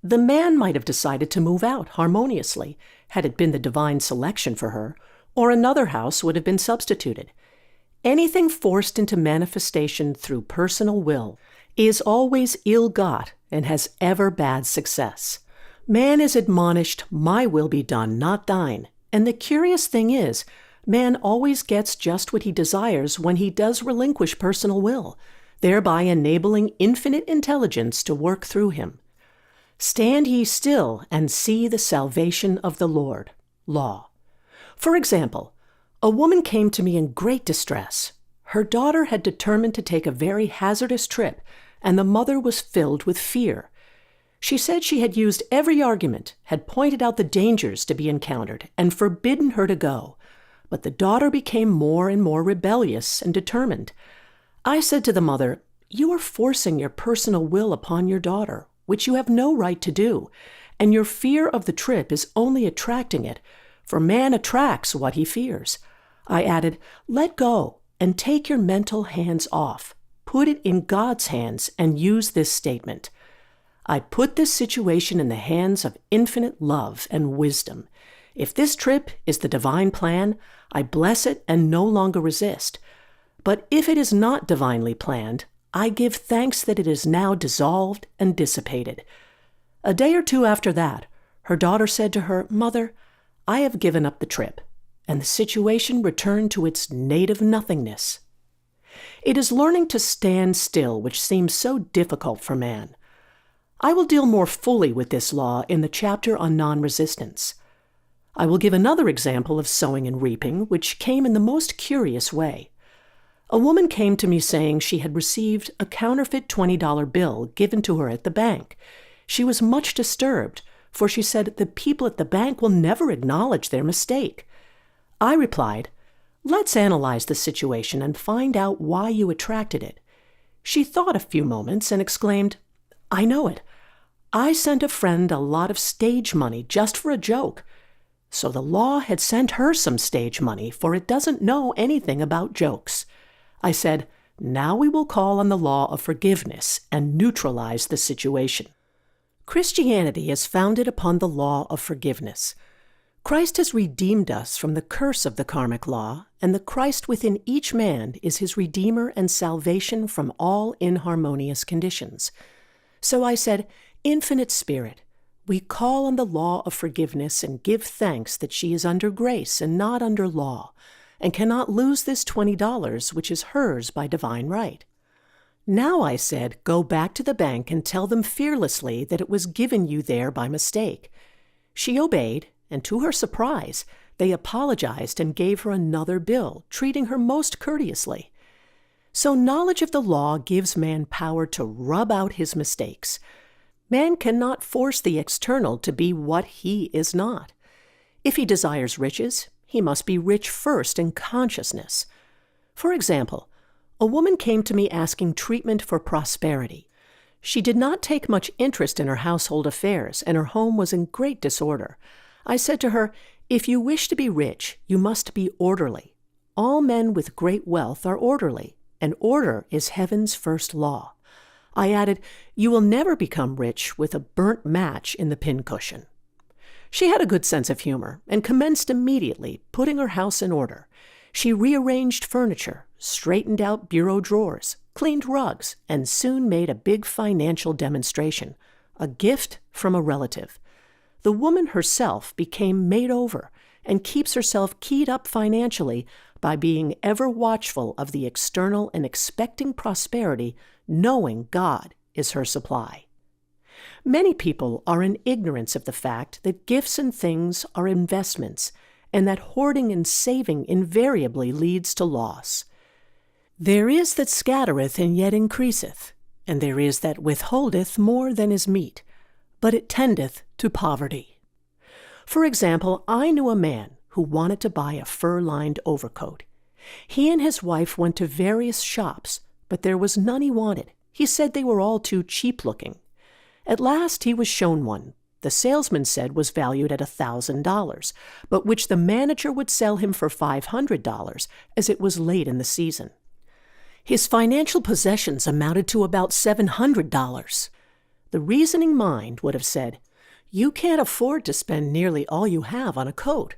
the man might have decided to move out harmoniously, had it been the divine selection for her, or another house would have been substituted. Anything forced into manifestation through personal will is always ill-got and has ever bad success. Man is admonished, "My will be done, not thine," and the curious thing is, man always gets just what he desires when he does relinquish personal will, thereby enabling infinite intelligence to work through him. "Stand ye still and see the salvation of the Lord." Law. For example, a woman came to me in great distress. Her daughter had determined to take a very hazardous trip, and the mother was filled with fear. She said she had used every argument, had pointed out the dangers to be encountered, and forbidden her to go. But the daughter became more and more rebellious and determined. I said to the mother, "You are forcing your personal will upon your daughter, which you have no right to do, and your fear of the trip is only attracting it, for man attracts what he fears." I added, "Let go and take your mental hands off. Put it in God's hands and use this statement. I put this situation in the hands of infinite love and wisdom. If this trip is the divine plan, I bless it and no longer resist. But if it is not divinely planned, I give thanks that it is now dissolved and dissipated." A day or two after that, her daughter said to her, "Mother, I have given up the trip," and the situation returned to its native nothingness. It is learning to stand still which seems so difficult for man. I will deal more fully with this law in the chapter on non-resistance. I will give another example of sowing and reaping, which came in the most curious way. A woman came to me saying she had received a counterfeit $20 bill given to her at the bank. She was much disturbed, for she said the people at the bank will never acknowledge their mistake. I replied, "Let's analyze the situation and find out why you attracted it." She thought a few moments and exclaimed, "I know it. I sent a friend a lot of stage money just for a joke." So the law had sent her some stage money, for it doesn't know anything about jokes. I said, "Now we will call on the law of forgiveness and neutralize the situation." Christianity is founded upon the law of forgiveness. Christ has redeemed us from the curse of the karmic law, and the Christ within each man is his redeemer and salvation from all inharmonious conditions. So I said, "Infinite Spirit, we call on the law of forgiveness and give thanks that she is under grace and not under law, and cannot lose this $20, which is hers by divine right. Now," I said, "go back to the bank and tell them fearlessly that it was given you there by mistake." She obeyed, and to her surprise, they apologized and gave her another bill, treating her most courteously. So knowledge of the law gives man power to rub out his mistakes. Man cannot force the external to be what he is not. If he desires riches, he must be rich first in consciousness. For example, a woman came to me asking treatment for prosperity. She did not take much interest in her household affairs, and her home was in great disorder. I said to her, "If you wish to be rich, you must be orderly. All men with great wealth are orderly, and order is heaven's first law." I added, "You will never become rich with a burnt match in the pincushion." She had a good sense of humor and commenced immediately putting her house in order. She rearranged furniture, straightened out bureau drawers, cleaned rugs, and soon made a big financial demonstration, a gift from a relative. The woman herself became made over and keeps herself keyed up financially by being ever watchful of the external and expecting prosperity, knowing God is her supply. Many people are in ignorance of the fact that gifts and things are investments, and that hoarding and saving invariably leads to loss. There is that scattereth and yet increaseth, and there is that withholdeth more than is meet, but it tendeth to poverty. For example, I knew a man who wanted to buy a fur-lined overcoat. He and his wife went to various shops, but there was none he wanted. He said they were all too cheap-looking. At last he was shown one. The salesman said was valued at $1,000, but which the manager would sell him for $500, as it was late in the season. His financial possessions amounted to about $700. The reasoning mind would have said, "You can't afford to spend nearly all you have on a coat."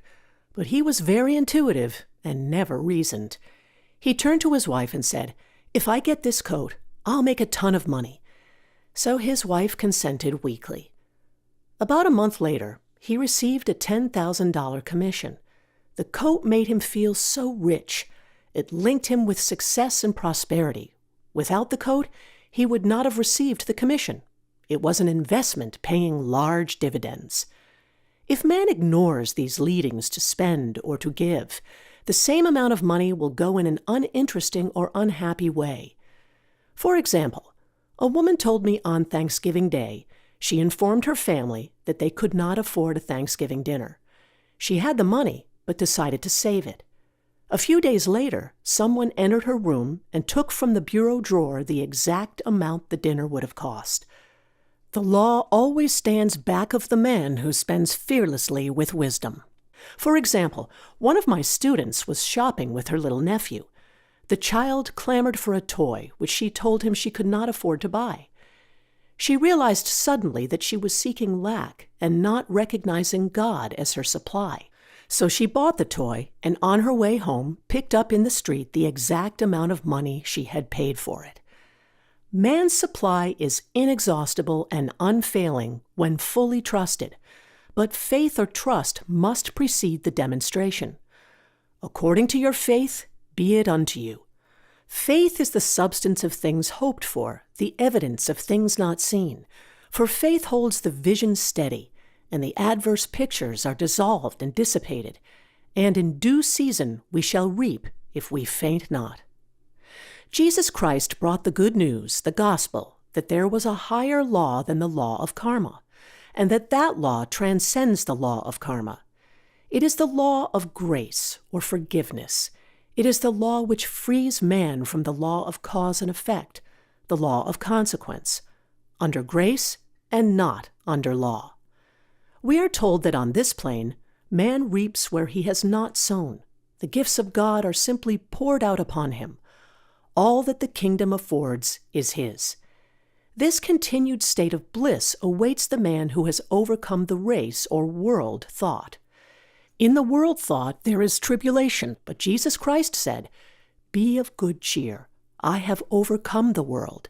But he was very intuitive and never reasoned. He turned to his wife and said, "If I get this coat, I'll make a ton of money." So his wife consented weakly. About a month later, he received a $10,000 commission. The coat made him feel so rich. It linked him with success and prosperity. Without the coat, he would not have received the commission. It was an investment paying large dividends. If man ignores these leadings to spend or to give, the same amount of money will go in an uninteresting or unhappy way. For example, a woman told me on Thanksgiving Day she informed her family that they could not afford a Thanksgiving dinner. She had the money, but decided to save it. A few days later, someone entered her room and took from the bureau drawer the exact amount the dinner would have cost. The law always stands back of the man who spends fearlessly with wisdom. For example, one of my students was shopping with her little nephew. The child clamored for a toy, which she told him she could not afford to buy. She realized suddenly that she was seeking lack and not recognizing God as her supply. So she bought the toy and on her way home picked up in the street the exact amount of money she had paid for it. Man's supply is inexhaustible and unfailing when fully trusted, but faith or trust must precede the demonstration. According to your faith, be it unto you. Faith is the substance of things hoped for, the evidence of things not seen. For faith holds the vision steady, and the adverse pictures are dissolved and dissipated, and in due season we shall reap if we faint not. Jesus Christ brought the good news, the gospel, that there was a higher law than the law of karma, and that law transcends the law of karma. It is the law of grace or forgiveness. It is the law which frees man from the law of cause and effect, the law of consequence, under grace and not under law. We are told that on this plane, man reaps where he has not sown. The gifts of God are simply poured out upon him. All that the kingdom affords is his. This continued state of bliss awaits the man who has overcome the race or world thought. In the world thought there is tribulation, but Jesus Christ said, "Be of good cheer. I have overcome the world."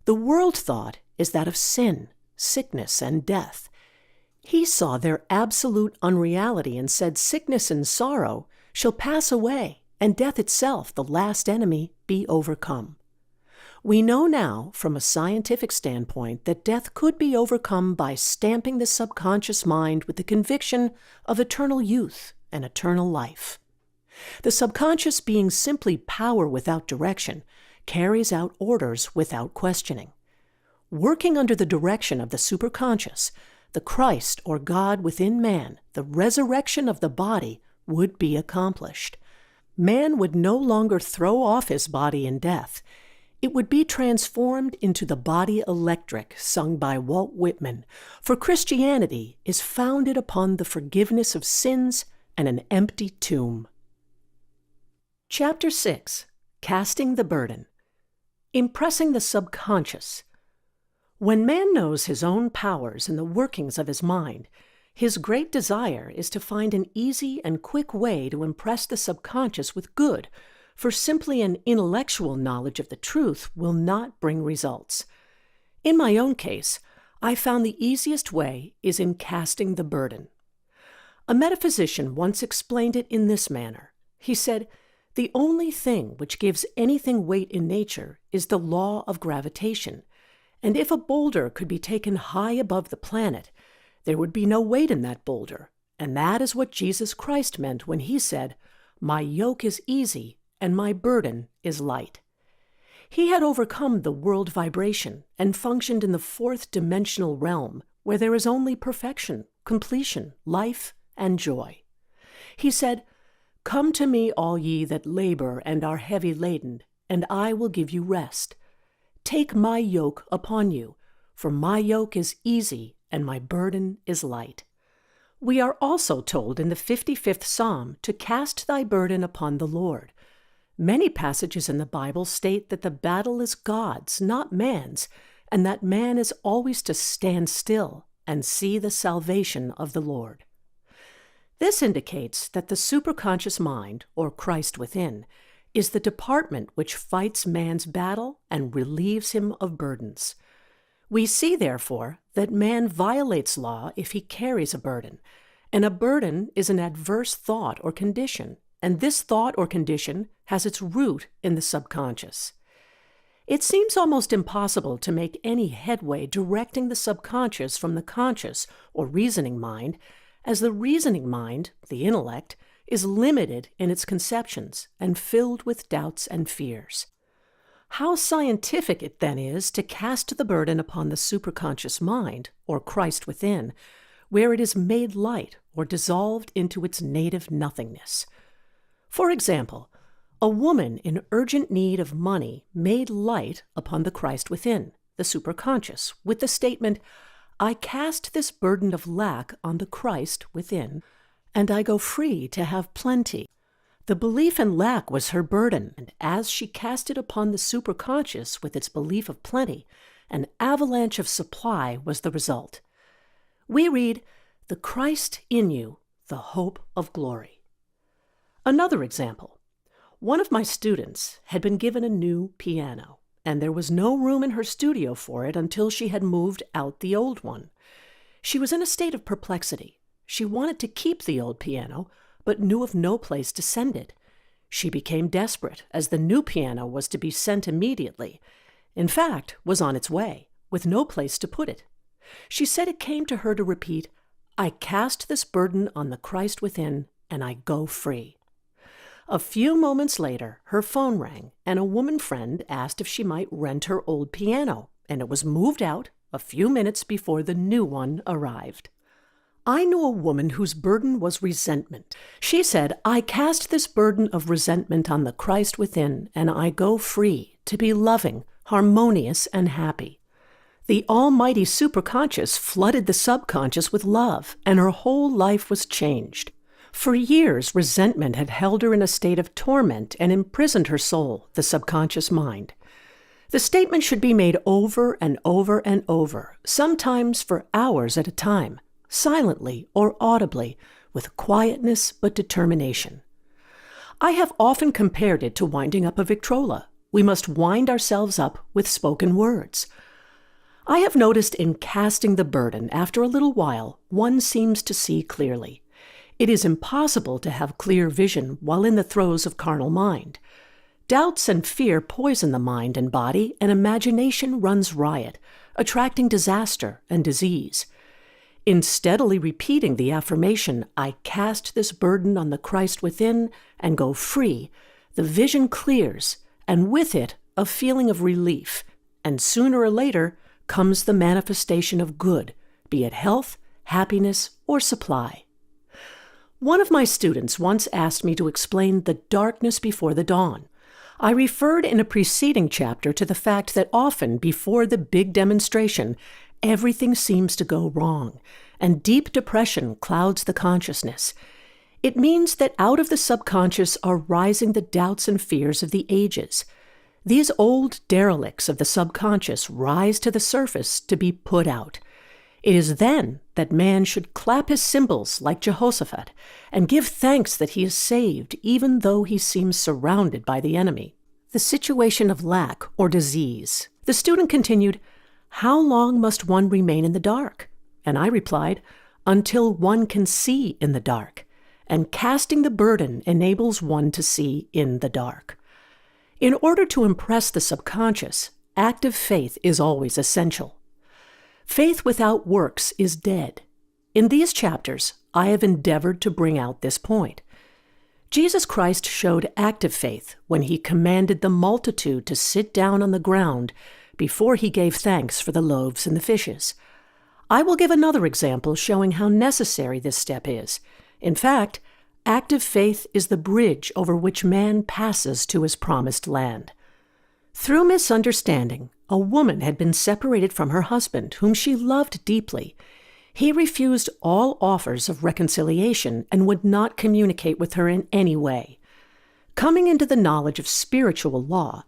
The world thought is that of sin, sickness, and death. He saw their absolute unreality and said sickness and sorrow shall pass away, and death itself, the last enemy, be overcome. We know now, from a scientific standpoint, that death could be overcome by stamping the subconscious mind with the conviction of eternal youth and eternal life. The subconscious, being simply power without direction, carries out orders without questioning. Working under the direction of the superconscious, the Christ or God within man, the resurrection of the body would be accomplished. Man would no longer throw off his body in death. It would be transformed into the body electric sung by Walt Whitman, for Christianity is founded upon the forgiveness of sins and an empty tomb. Chapter 6. Casting the Burden. Impressing the subconscious. When man knows his own powers and the workings of his mind, his great desire is to find an easy and quick way to impress the subconscious with good, for simply an intellectual knowledge of the truth will not bring results. In my own case, I found the easiest way is in casting the burden. A metaphysician once explained it in this manner. He said, "The only thing which gives anything weight in nature is the law of gravitation, and if a boulder could be taken high above the planet, there would be no weight in that boulder, and that is what Jesus Christ meant when he said, 'My yoke is easy and my burden is light.'" He had overcome the world vibration and functioned in the fourth dimensional realm where there is only perfection, completion, life, and joy. He said, "Come to me, all ye that labor and are heavy laden, and I will give you rest. Take my yoke upon you, for my yoke is easy and my burden is light." We are also told in the 55th Psalm to cast thy burden upon the Lord. Many passages in the Bible state that the battle is God's, not man's, and that man is always to stand still and see the salvation of the Lord. This indicates that the superconscious mind, or Christ within, is the department which fights man's battle and relieves him of burdens. We see, therefore, that man violates law if he carries a burden, and a burden is an adverse thought or condition, and this thought or condition has its root in the subconscious. It seems almost impossible to make any headway directing the subconscious from the conscious or reasoning mind, as the reasoning mind, the intellect, is limited in its conceptions and filled with doubts and fears. How scientific it then is to cast the burden upon the superconscious mind, or Christ within, where it is made light or dissolved into its native nothingness. For example, a woman in urgent need of money made light upon the Christ within, the superconscious, with the statement, "I cast this burden of lack on the Christ within, and I go free to have plenty." The belief in lack was her burden, and as she cast it upon the superconscious with its belief of plenty, an avalanche of supply was the result. We read, "The Christ in you, the hope of glory." Another example. One of my students had been given a new piano, and there was no room in her studio for it until she had moved out the old one. She was in a state of perplexity. She wanted to keep the old piano, but knew of no place to send it. She became desperate, as the new piano was to be sent immediately. In fact, was on its way, with no place to put it. She said it came to her to repeat, "I cast this burden on the Christ within, and I go free." A few moments later, her phone rang, and a woman friend asked if she might rent her old piano, and it was moved out a few minutes before the new one arrived. I knew a woman whose burden was resentment. She said, "I cast this burden of resentment on the Christ within, and I go free to be loving, harmonious, and happy." The almighty superconscious flooded the subconscious with love, and her whole life was changed. For years, resentment had held her in a state of torment and imprisoned her soul, the subconscious mind. The statement should be made over and over and over, sometimes for hours at a time, silently or audibly, with quietness but determination. I have often compared it to winding up a Victrola. We must wind ourselves up with spoken words. I have noticed in casting the burden, after a little while, one seems to see clearly. It is impossible to have clear vision while in the throes of carnal mind. Doubts and fear poison the mind and body, and imagination runs riot, attracting disaster and disease. In steadily repeating the affirmation, "I cast this burden on the Christ within and go free," the vision clears, and with it, a feeling of relief, and sooner or later comes the manifestation of good, be it health, happiness, or supply. One of my students once asked me to explain the darkness before the dawn. I referred in a preceding chapter to the fact that often before the big demonstration, everything seems to go wrong, and deep depression clouds the consciousness. It means that out of the subconscious are rising the doubts and fears of the ages. These old derelicts of the subconscious rise to the surface to be put out. It is then that man should clap his cymbals like Jehoshaphat and give thanks that he is saved even though he seems surrounded by the enemy. The situation of lack or disease. The student continued, "How long must one remain in the dark?" And I replied, "Until one can see in the dark. And casting the burden enables one to see in the dark." In order to impress the subconscious, active faith is always essential. Faith without works is dead. In these chapters, I have endeavored to bring out this point. Jesus Christ showed active faith when he commanded the multitude to sit down on the ground before he gave thanks for the loaves and the fishes. I will give another example showing how necessary this step is. In fact, active faith is the bridge over which man passes to his promised land. Through misunderstanding, a woman had been separated from her husband, whom she loved deeply. He refused all offers of reconciliation and would not communicate with her in any way. Coming into the knowledge of spiritual law,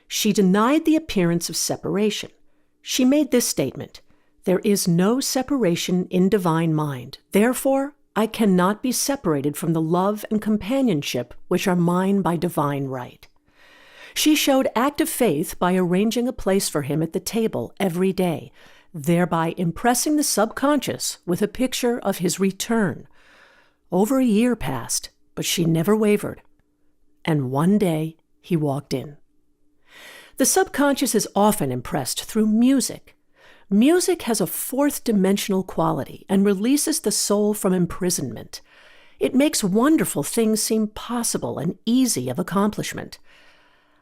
she denied the appearance of separation. She made this statement, "There is no separation in divine mind. Therefore, I cannot be separated from the love and companionship which are mine by divine right." She showed active faith by arranging a place for him at the table every day, thereby impressing the subconscious with a picture of his return. Over a year passed, but she never wavered. And one day he walked in. The subconscious is often impressed through music. Music has a fourth-dimensional quality and releases the soul from imprisonment. It makes wonderful things seem possible and easy of accomplishment.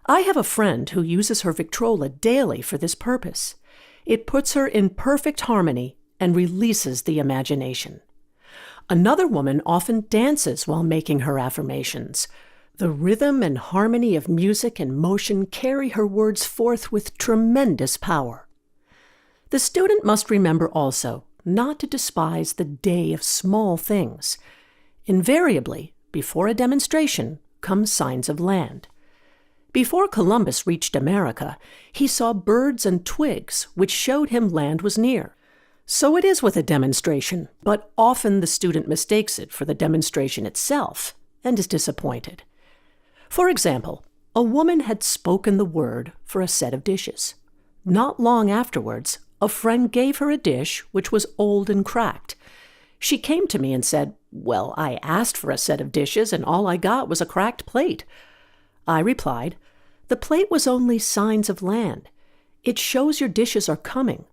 I have a friend who uses her Victrola daily for this purpose. It puts her in perfect harmony and releases the imagination. Another woman often dances while making her affirmations. The rhythm and harmony of music and motion carry her words forth with tremendous power. The student must remember also not to despise the day of small things. Invariably, before a demonstration, come signs of land. Before Columbus reached America, he saw birds and twigs which showed him land was near. So it is with a demonstration, but often the student mistakes it for the demonstration itself and is disappointed. For example, a woman had spoken the word for a set of dishes. Not long afterwards, a friend gave her a dish which was old and cracked. She came to me and said, "Well, I asked for a set of dishes and all I got was a cracked plate." I replied, "The plate was only signs of land. It shows your dishes are coming.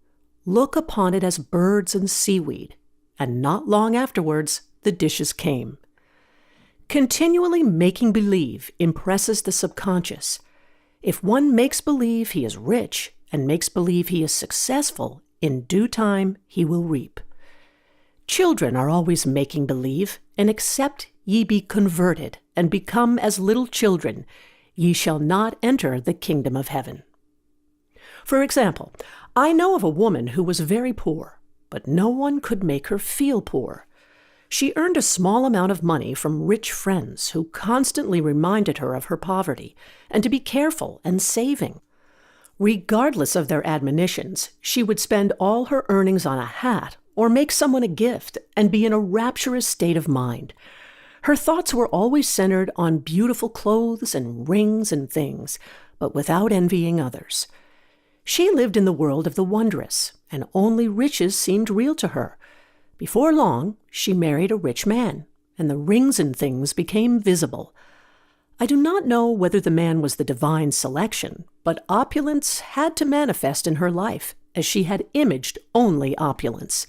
Look upon it as birds and seaweed." And not long afterwards, the dishes came. Continually making believe impresses the subconscious. If one makes believe he is rich and makes believe he is successful, in due time he will reap. Children are always making believe, and except ye be converted and become as little children, ye shall not enter the kingdom of heaven. For example, I know of a woman who was very poor, but no one could make her feel poor. She earned a small amount of money from rich friends who constantly reminded her of her poverty and to be careful and saving. Regardless of their admonitions, she would spend all her earnings on a hat or make someone a gift and be in a rapturous state of mind. Her thoughts were always centered on beautiful clothes and rings and things, but without envying others. She lived in the world of the wondrous, and only riches seemed real to her. Before long, she married a rich man, and the rings and things became visible. I do not know whether the man was the divine selection, but opulence had to manifest in her life, as she had imaged only opulence.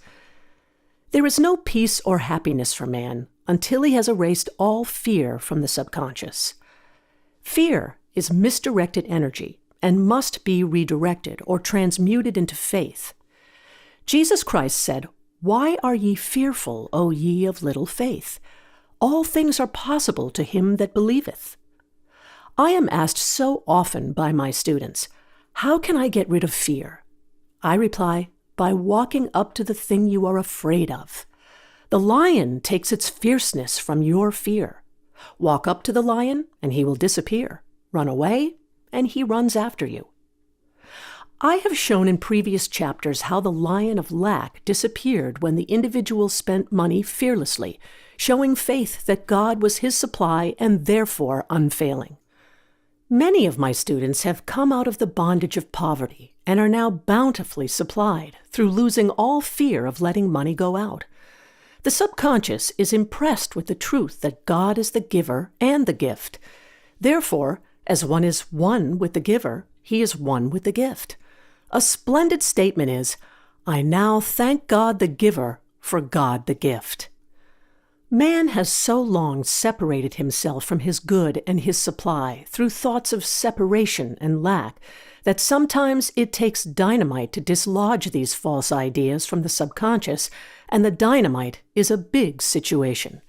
There is no peace or happiness for man until he has erased all fear from the subconscious. Fear is misdirected energy and must be redirected or transmuted into faith. Jesus Christ said, "Why are ye fearful, O ye of little faith? All things are possible to him that believeth." I am asked so often by my students, "How can I get rid of fear?" I reply, by walking up to the thing you are afraid of. The lion takes its fierceness from your fear. Walk up to the lion, and he will disappear. Run away, and he runs after you. I have shown in previous chapters how the lion of lack disappeared when the individual spent money fearlessly, showing faith that God was his supply and therefore unfailing. Many of my students have come out of the bondage of poverty and are now bountifully supplied through losing all fear of letting money go out. The subconscious is impressed with the truth that God is the giver and the gift. Therefore, as one is one with the giver, he is one with the gift. A splendid statement is, "I now thank God the giver for God the gift." Man has so long separated himself from his good and his supply through thoughts of separation and lack that sometimes it takes dynamite to dislodge these false ideas from the subconscious, and the dynamite is a big situation.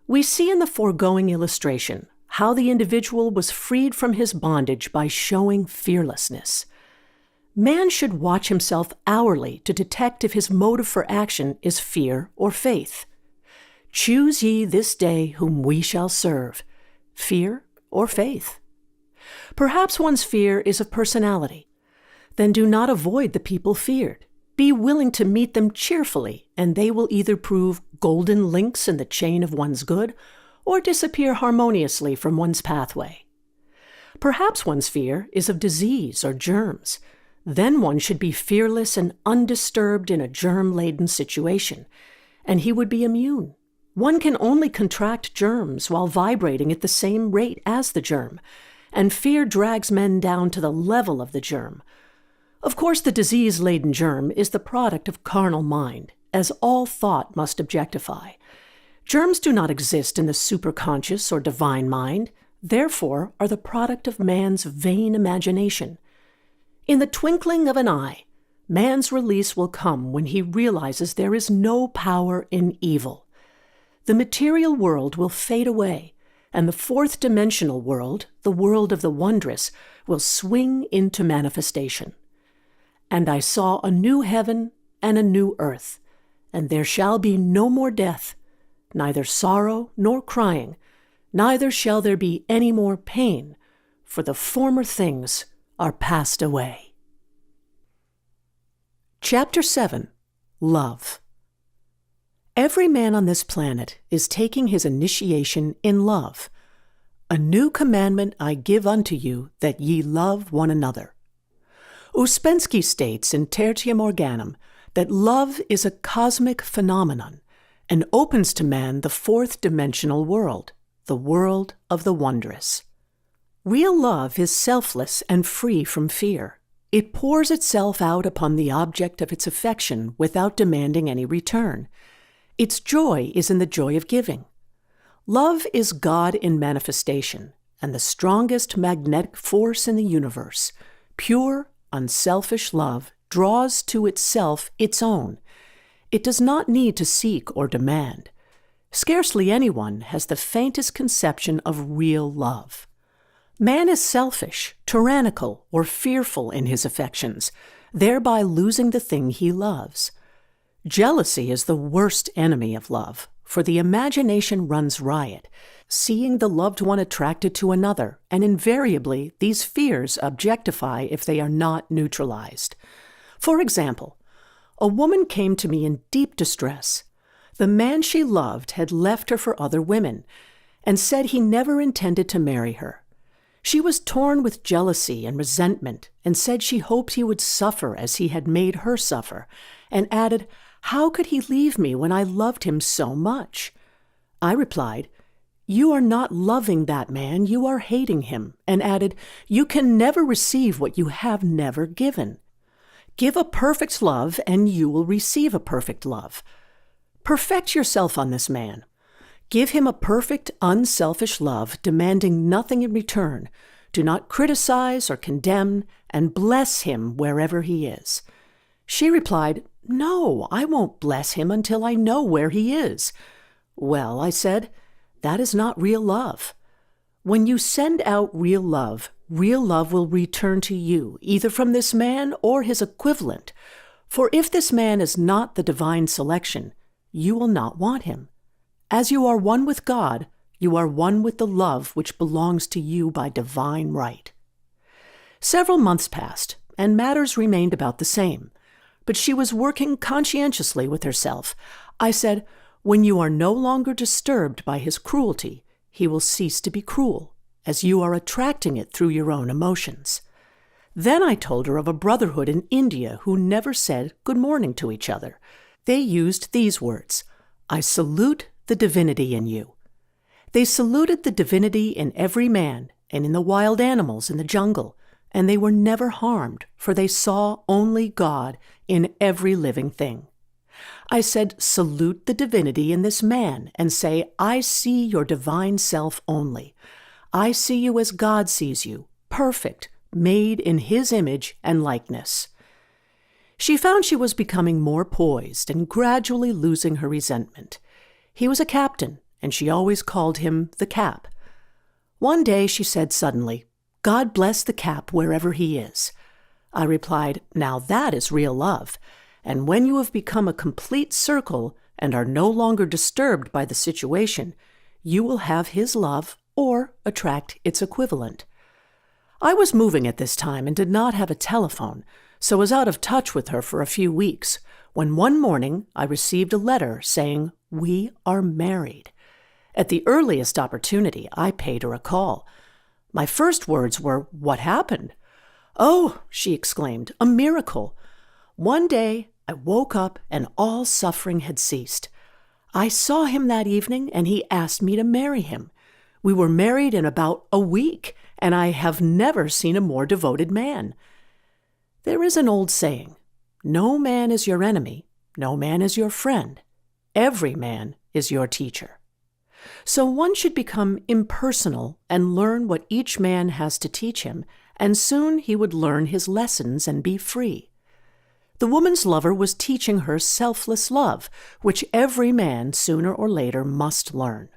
We see in the foregoing illustration how the individual was freed from his bondage by showing fearlessness. Man should watch himself hourly to detect if his motive for action is fear or faith. Choose ye this day whom we shall serve, fear or faith. Perhaps one's fear is of personality. Then do not avoid the people feared. Be willing to meet them cheerfully, and they will either prove golden links in the chain of one's good, or disappear harmoniously from one's pathway. Perhaps one's fear is of disease or germs. Then one should be fearless and undisturbed in a germ-laden situation, and he would be immune. One can only contract germs while vibrating at the same rate as the germ, and fear drags men down to the level of the germ. Of course, the disease-laden germ is the product of carnal mind, as all thought must objectify. Germs do not exist in the superconscious or divine mind, therefore are the product of man's vain imagination. In the twinkling of an eye, man's release will come when he realizes there is no power in evil. The material world will fade away, and the fourth-dimensional world, the world of the wondrous, will swing into manifestation. "And I saw a new heaven and a new earth, and there shall be no more death, neither sorrow nor crying, neither shall there be any more pain, for the former things are passed away." Chapter 7. Love. Every man on this planet is taking his initiation in love. "A new commandment I give unto you, that ye love one another." Ouspensky states in Tertium Organum that love is a cosmic phenomenon and opens to man the fourth-dimensional world, the world of the wondrous. Real love is selfless and free from fear. It pours itself out upon the object of its affection without demanding any return. Its joy is in the joy of giving. Love is God in manifestation and the strongest magnetic force in the universe. Pure, unselfish love draws to itself its own. It does not need to seek or demand. Scarcely anyone has the faintest conception of real love. Man is selfish, tyrannical, or fearful in his affections, thereby losing the thing he loves. Jealousy is the worst enemy of love, for the imagination runs riot, seeing the loved one attracted to another, and invariably these fears objectify if they are not neutralized. For example, a woman came to me in deep distress. The man she loved had left her for other women, and said he never intended to marry her. She was torn with jealousy and resentment, and said she hoped he would suffer as he had made her suffer, and added, "How could he leave me when I loved him so much?" I replied, "You are not loving that man, you are hating him," and added, "You can never receive what you have never given. Give a perfect love, and you will receive a perfect love. Perfect yourself on this man. Give him a perfect, unselfish love, demanding nothing in return. Do not criticize or condemn, and bless him wherever he is." She replied, "No, I won't bless him until I know where he is." "Well," I said, "that is not real love. When you send out real love will return to you, either from this man or his equivalent. For if this man is not the divine selection, you will not want him. As you are one with God, you are one with the love which belongs to you by divine right." Several months passed, and matters remained about the same. But she was working conscientiously with herself. I said, "When you are no longer disturbed by his cruelty, he will cease to be cruel, as you are attracting it through your own emotions." Then I told her of a brotherhood in India who never said good morning to each other. They used these words, "I salute the divinity in you." They saluted the divinity in every man and in the wild animals in the jungle, and they were never harmed, for they saw only God in every living thing. I said, "Salute the divinity in this man, and say, I see your divine self only. I see you as God sees you, perfect, made in his image and likeness." She found she was becoming more poised and gradually losing her resentment. He was a captain, and she always called him the Cap. One day she said suddenly, "God bless the Cap wherever he is." I replied, "Now that is real love, and when you have become a complete circle and are no longer disturbed by the situation, you will have his love or attract its equivalent." I was moving at this time and did not have a telephone, so was out of touch with her for a few weeks, when one morning I received a letter saying, "We are married." At the earliest opportunity, I paid her a call. My first words were, "What happened?" "Oh," she exclaimed, "a miracle. One day I woke up and all suffering had ceased. I saw him that evening and he asked me to marry him. We were married in about a week, and I have never seen a more devoted man." There is an old saying, "No man is your enemy, no man is your friend. Every man is your teacher." So one should become impersonal and learn what each man has to teach him, and soon he would learn his lessons and be free. The woman's lover was teaching her selfless love, which every man sooner or later must learn.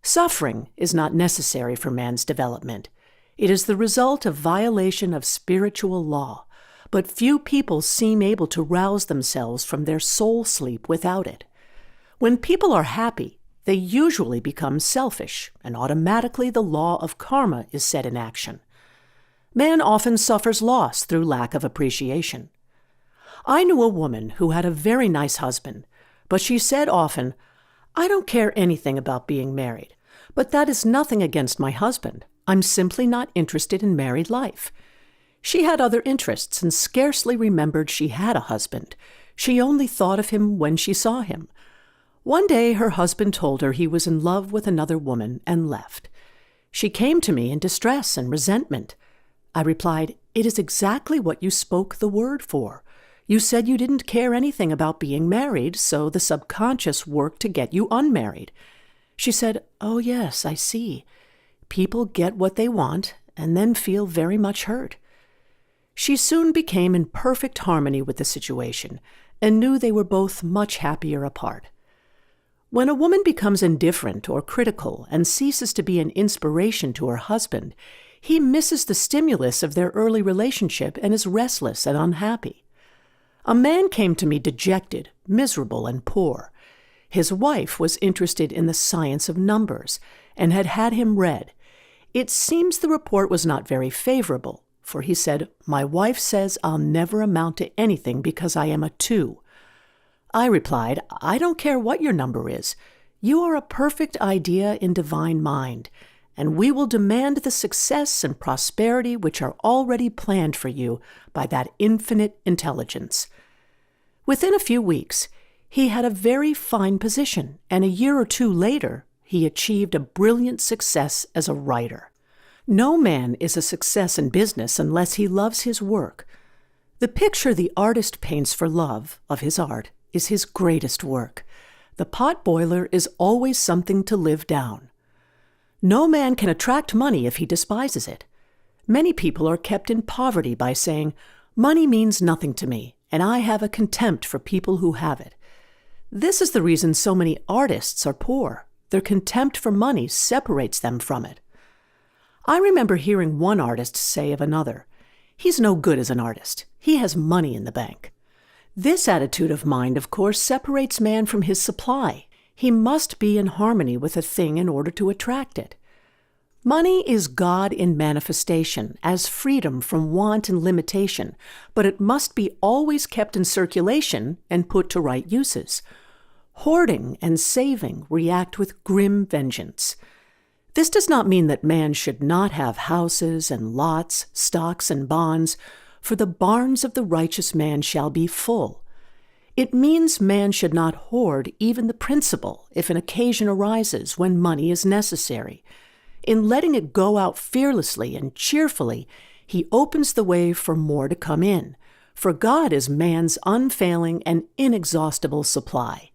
Suffering is not necessary for man's development. It is the result of violation of spiritual law, but few people seem able to rouse themselves from their soul sleep without it. When people are happy, they usually become selfish, and automatically the law of karma is set in action. Man often suffers loss through lack of appreciation. I knew a woman who had a very nice husband, but she said often, "I don't care anything about being married, but that is nothing against my husband. I'm simply not interested in married life." She had other interests and scarcely remembered she had a husband. She only thought of him when she saw him. One day her husband told her he was in love with another woman and left. She came to me in distress and resentment. I replied, "It is exactly what you spoke the word for. You said you didn't care anything about being married, so the subconscious worked to get you unmarried." She said, "Oh yes, I see. People get what they want and then feel very much hurt." She soon became in perfect harmony with the situation and knew they were both much happier apart. When a woman becomes indifferent or critical and ceases to be an inspiration to her husband, he misses the stimulus of their early relationship and is restless and unhappy. A man came to me dejected, miserable, and poor. His wife was interested in the science of numbers and had had him read. It seems the report was not very favorable, for he said, "My wife says I'll never amount to anything because I am a 2. I replied, "I don't care what your number is. You are a perfect idea in divine mind, and we will demand the success and prosperity which are already planned for you by that infinite intelligence." Within a few weeks, he had a very fine position, and a year or 2 later, he achieved a brilliant success as a writer. No man is a success in business unless he loves his work. The picture the artist paints for love of his art is his greatest work. The pot boiler is always something to live down. No man can attract money if he despises it. Many people are kept in poverty by saying, "Money means nothing to me, and I have a contempt for people who have it." This is the reason so many artists are poor. Their contempt for money separates them from it. I remember hearing one artist say of another, "He's no good as an artist. He has money in the bank." This attitude of mind, of course, separates man from his supply. He must be in harmony with a thing in order to attract it. Money is God in manifestation, as freedom from want and limitation, but it must be always kept in circulation and put to right uses. Hoarding and saving react with grim vengeance. This does not mean that man should not have houses and lots, stocks and bonds, for the barns of the righteous man shall be full. It means man should not hoard even the principal if an occasion arises when money is necessary. In letting it go out fearlessly and cheerfully, he opens the way for more to come in, for God is man's unfailing and inexhaustible supply.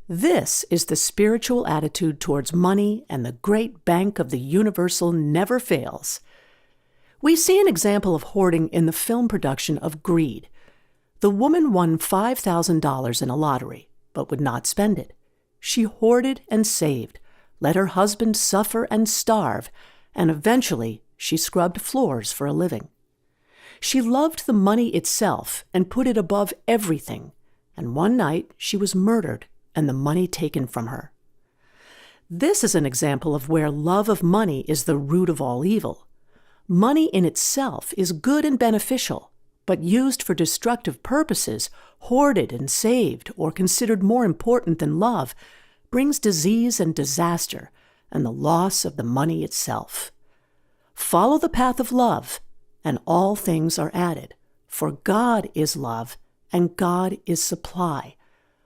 This is the spiritual attitude towards money, and the great bank of the universal never fails. We see an example of hoarding in the film production of Greed. The woman won $5,000 in a lottery, but would not spend it. She hoarded and saved, let her husband suffer and starve, and eventually she scrubbed floors for a living. She loved the money itself and put it above everything, and one night she was murdered and the money taken from her. This is an example of where love of money is the root of all evil. Money in itself is good and beneficial, but used for destructive purposes, hoarded and saved, or considered more important than love, brings disease and disaster and the loss of the money itself. Follow the path of love, and all things are added, for God is love, and God is supply.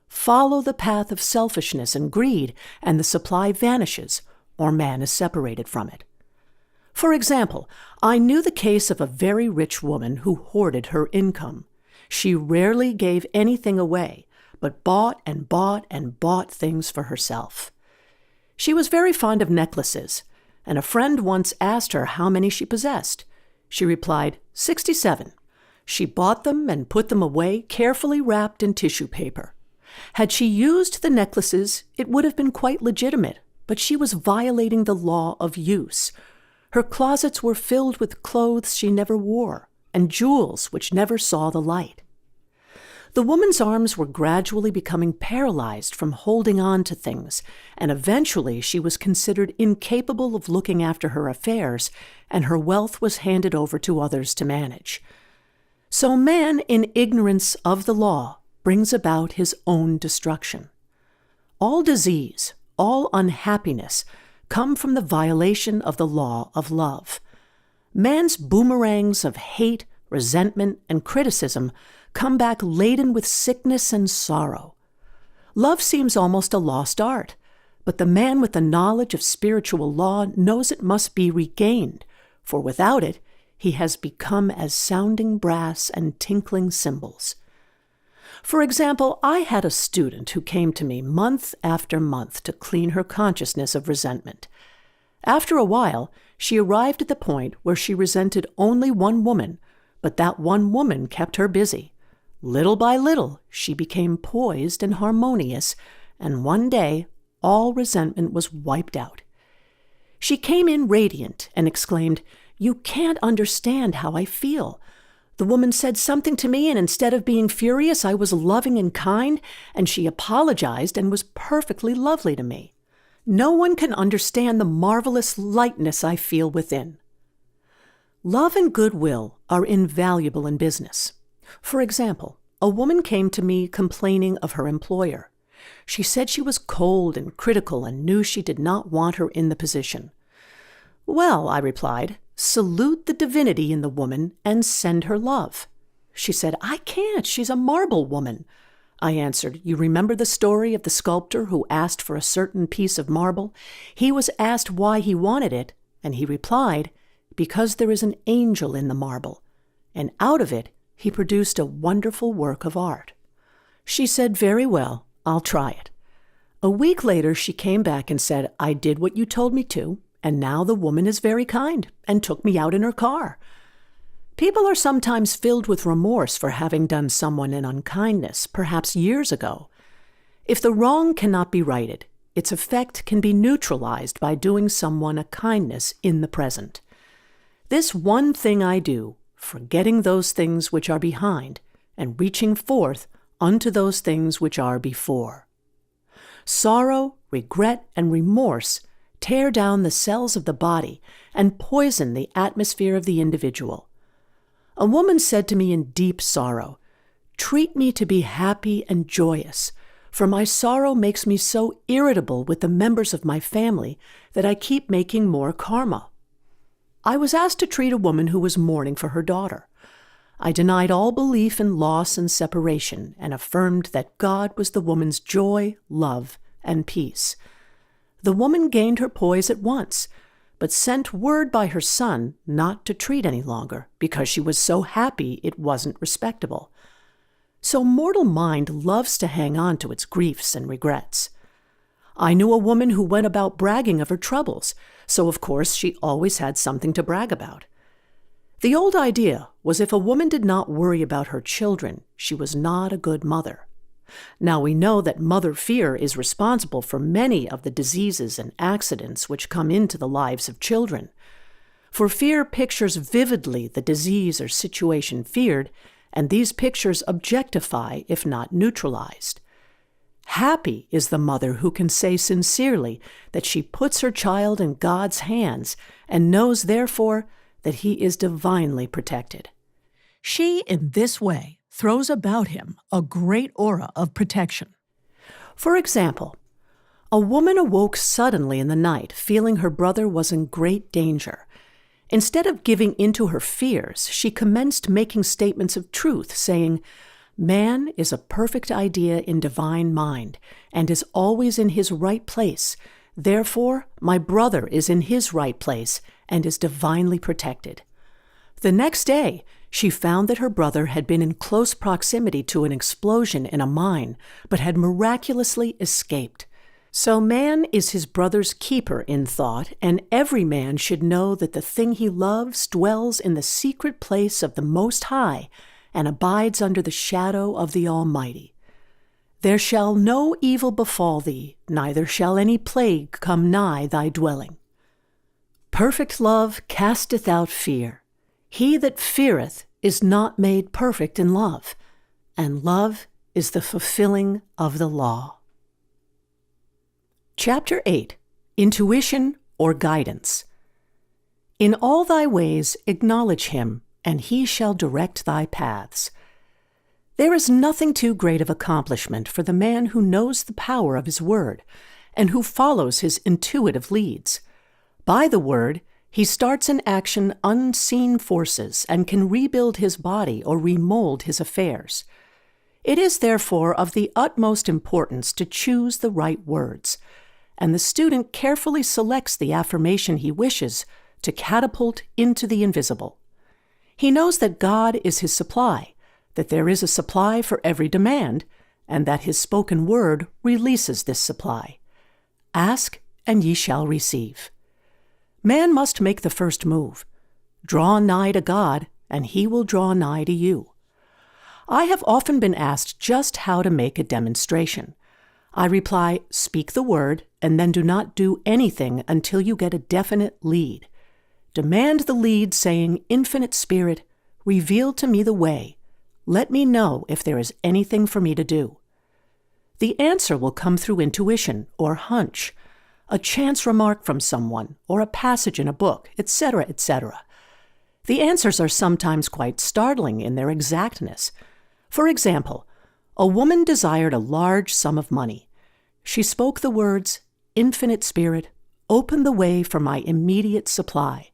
Follow the path of selfishness and greed, and the supply vanishes, or man is separated from it. For example, I knew the case of a very rich woman who hoarded her income. She rarely gave anything away, but bought and bought and bought things for herself. She was very fond of necklaces, and a friend once asked her how many she possessed. She replied, 67. She bought them and put them away, carefully wrapped in tissue paper. Had she used the necklaces, it would have been quite legitimate, but she was violating the law of use. Her closets were filled with clothes she never wore, and jewels which never saw the light. The woman's arms were gradually becoming paralyzed from holding on to things, and eventually she was considered incapable of looking after her affairs, and her wealth was handed over to others to manage. So man, in ignorance of the law, brings about his own destruction. All disease, all unhappiness, come from the violation of the law of love. Man's boomerangs of hate, resentment, and criticism come back laden with sickness and sorrow. Love seems almost a lost art, but the man with the knowledge of spiritual law knows it must be regained, for without it, he has become as sounding brass and tinkling cymbals. For example, I had a student who came to me month after month to clean her consciousness of resentment. After a while, she arrived at the point where she resented only one woman, but that one woman kept her busy. Little by little, she became poised and harmonious, and one day, all resentment was wiped out. She came in radiant and exclaimed, "You can't understand how I feel. The woman said something to me, and instead of being furious, I was loving and kind, and she apologized and was perfectly lovely to me. No one can understand the marvelous lightness I feel within." Love and goodwill are invaluable in business. For example, a woman came to me complaining of her employer. She said she was cold and critical and knew she did not want her in the position. "Well," I replied, "salute the divinity in the woman and send her love." She said, "I can't. She's a marble woman." I answered, "You remember the story of the sculptor who asked for a certain piece of marble? He was asked why he wanted it, and he replied, 'Because there is an angel in the marble.' And out of it, he produced a wonderful work of art." She said, "Very well, I'll try it." A week later, she came back and said, "I did what you told me to, and now the woman is very kind and took me out in her car." People are sometimes filled with remorse for having done someone an unkindness, perhaps years ago. If the wrong cannot be righted, its effect can be neutralized by doing someone a kindness in the present. This one thing I do, forgetting those things which are behind, and reaching forth unto those things which are before. Sorrow, regret, and remorse tear down the cells of the body and poison the atmosphere of the individual. A woman said to me in deep sorrow, "Treat me to be happy and joyous, for my sorrow makes me so irritable with the members of my family that I keep making more karma." I was asked to treat a woman who was mourning for her daughter. I denied all belief in loss and separation and affirmed that God was the woman's joy, love, and peace. The woman gained her poise at once, but sent word by her son not to treat any longer because she was so happy it wasn't respectable. So mortal mind loves to hang on to its griefs and regrets. I knew a woman who went about bragging of her troubles, so of course she always had something to brag about. The old idea was if a woman did not worry about her children, she was not a good mother. Now we know that mother fear is responsible for many of the diseases and accidents which come into the lives of children. For fear pictures vividly the disease or situation feared, and these pictures objectify if not neutralized. Happy is the mother who can say sincerely that she puts her child in God's hands and knows, therefore, that he is divinely protected. She, in this way, throws about him a great aura of protection. For example, a woman awoke suddenly in the night, feeling her brother was in great danger. Instead of giving into her fears, she commenced making statements of truth, saying, "Man is a perfect idea in divine mind, and is always in his right place. Therefore, my brother is in his right place, and is divinely protected." The next day, she found that her brother had been in close proximity to an explosion in a mine, but had miraculously escaped. So man is his brother's keeper in thought, and every man should know that the thing he loves dwells in the secret place of the Most High, and abides under the shadow of the Almighty. There shall no evil befall thee, neither shall any plague come nigh thy dwelling. Perfect love casteth out fear. He that feareth is not made perfect in love, and love is the fulfilling of the law. Chapter 8. Intuition or Guidance. In all thy ways acknowledge him, and he shall direct thy paths. There is nothing too great of accomplishment for the man who knows the power of his word, and who follows his intuitive leads. By the word, he starts in action unseen forces and can rebuild his body or remold his affairs. It is therefore of the utmost importance to choose the right words, and the student carefully selects the affirmation he wishes to catapult into the invisible. He knows that God is his supply, that there is a supply for every demand, and that his spoken word releases this supply. Ask, and ye shall receive. Man must make the first move. Draw nigh to God, and he will draw nigh to you. I have often been asked just how to make a demonstration. I reply, speak the word, and then do not do anything until you get a definite lead. Demand the lead, saying, "Infinite Spirit, reveal to me the way. Let me know if there is anything for me to do." The answer will come through intuition or hunch, a chance remark from someone, or a passage in a book, etc., etc. The answers are sometimes quite startling in their exactness. For example, a woman desired a large sum of money. She spoke the words, "Infinite Spirit, open the way for my immediate supply.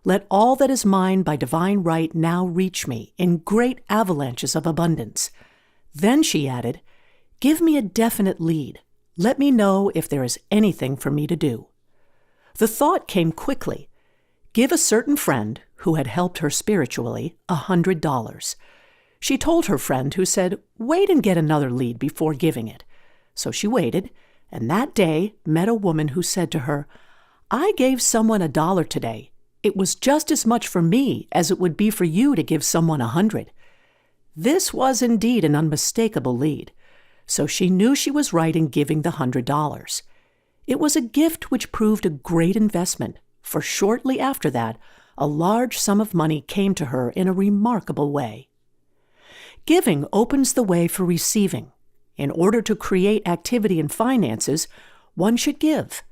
Let all that is mine by divine right now reach me in great avalanches of abundance." Then she added, "Give me a definite lead. Let me know if there is anything for me to do." The thought came quickly. Give a certain friend, who had helped her spiritually, $100. She told her friend, who said, "Wait and get another lead before giving it." So she waited, and that day met a woman who said to her, "I gave someone $1 today. It was just as much for me as it would be for you to give someone 100. This was indeed an unmistakable lead, so she knew she was right in giving the $100. It was a gift which proved a great investment, for shortly after that, a large sum of money came to her in a remarkable way. Giving opens the way for receiving. In order to create activity in finances, one should give.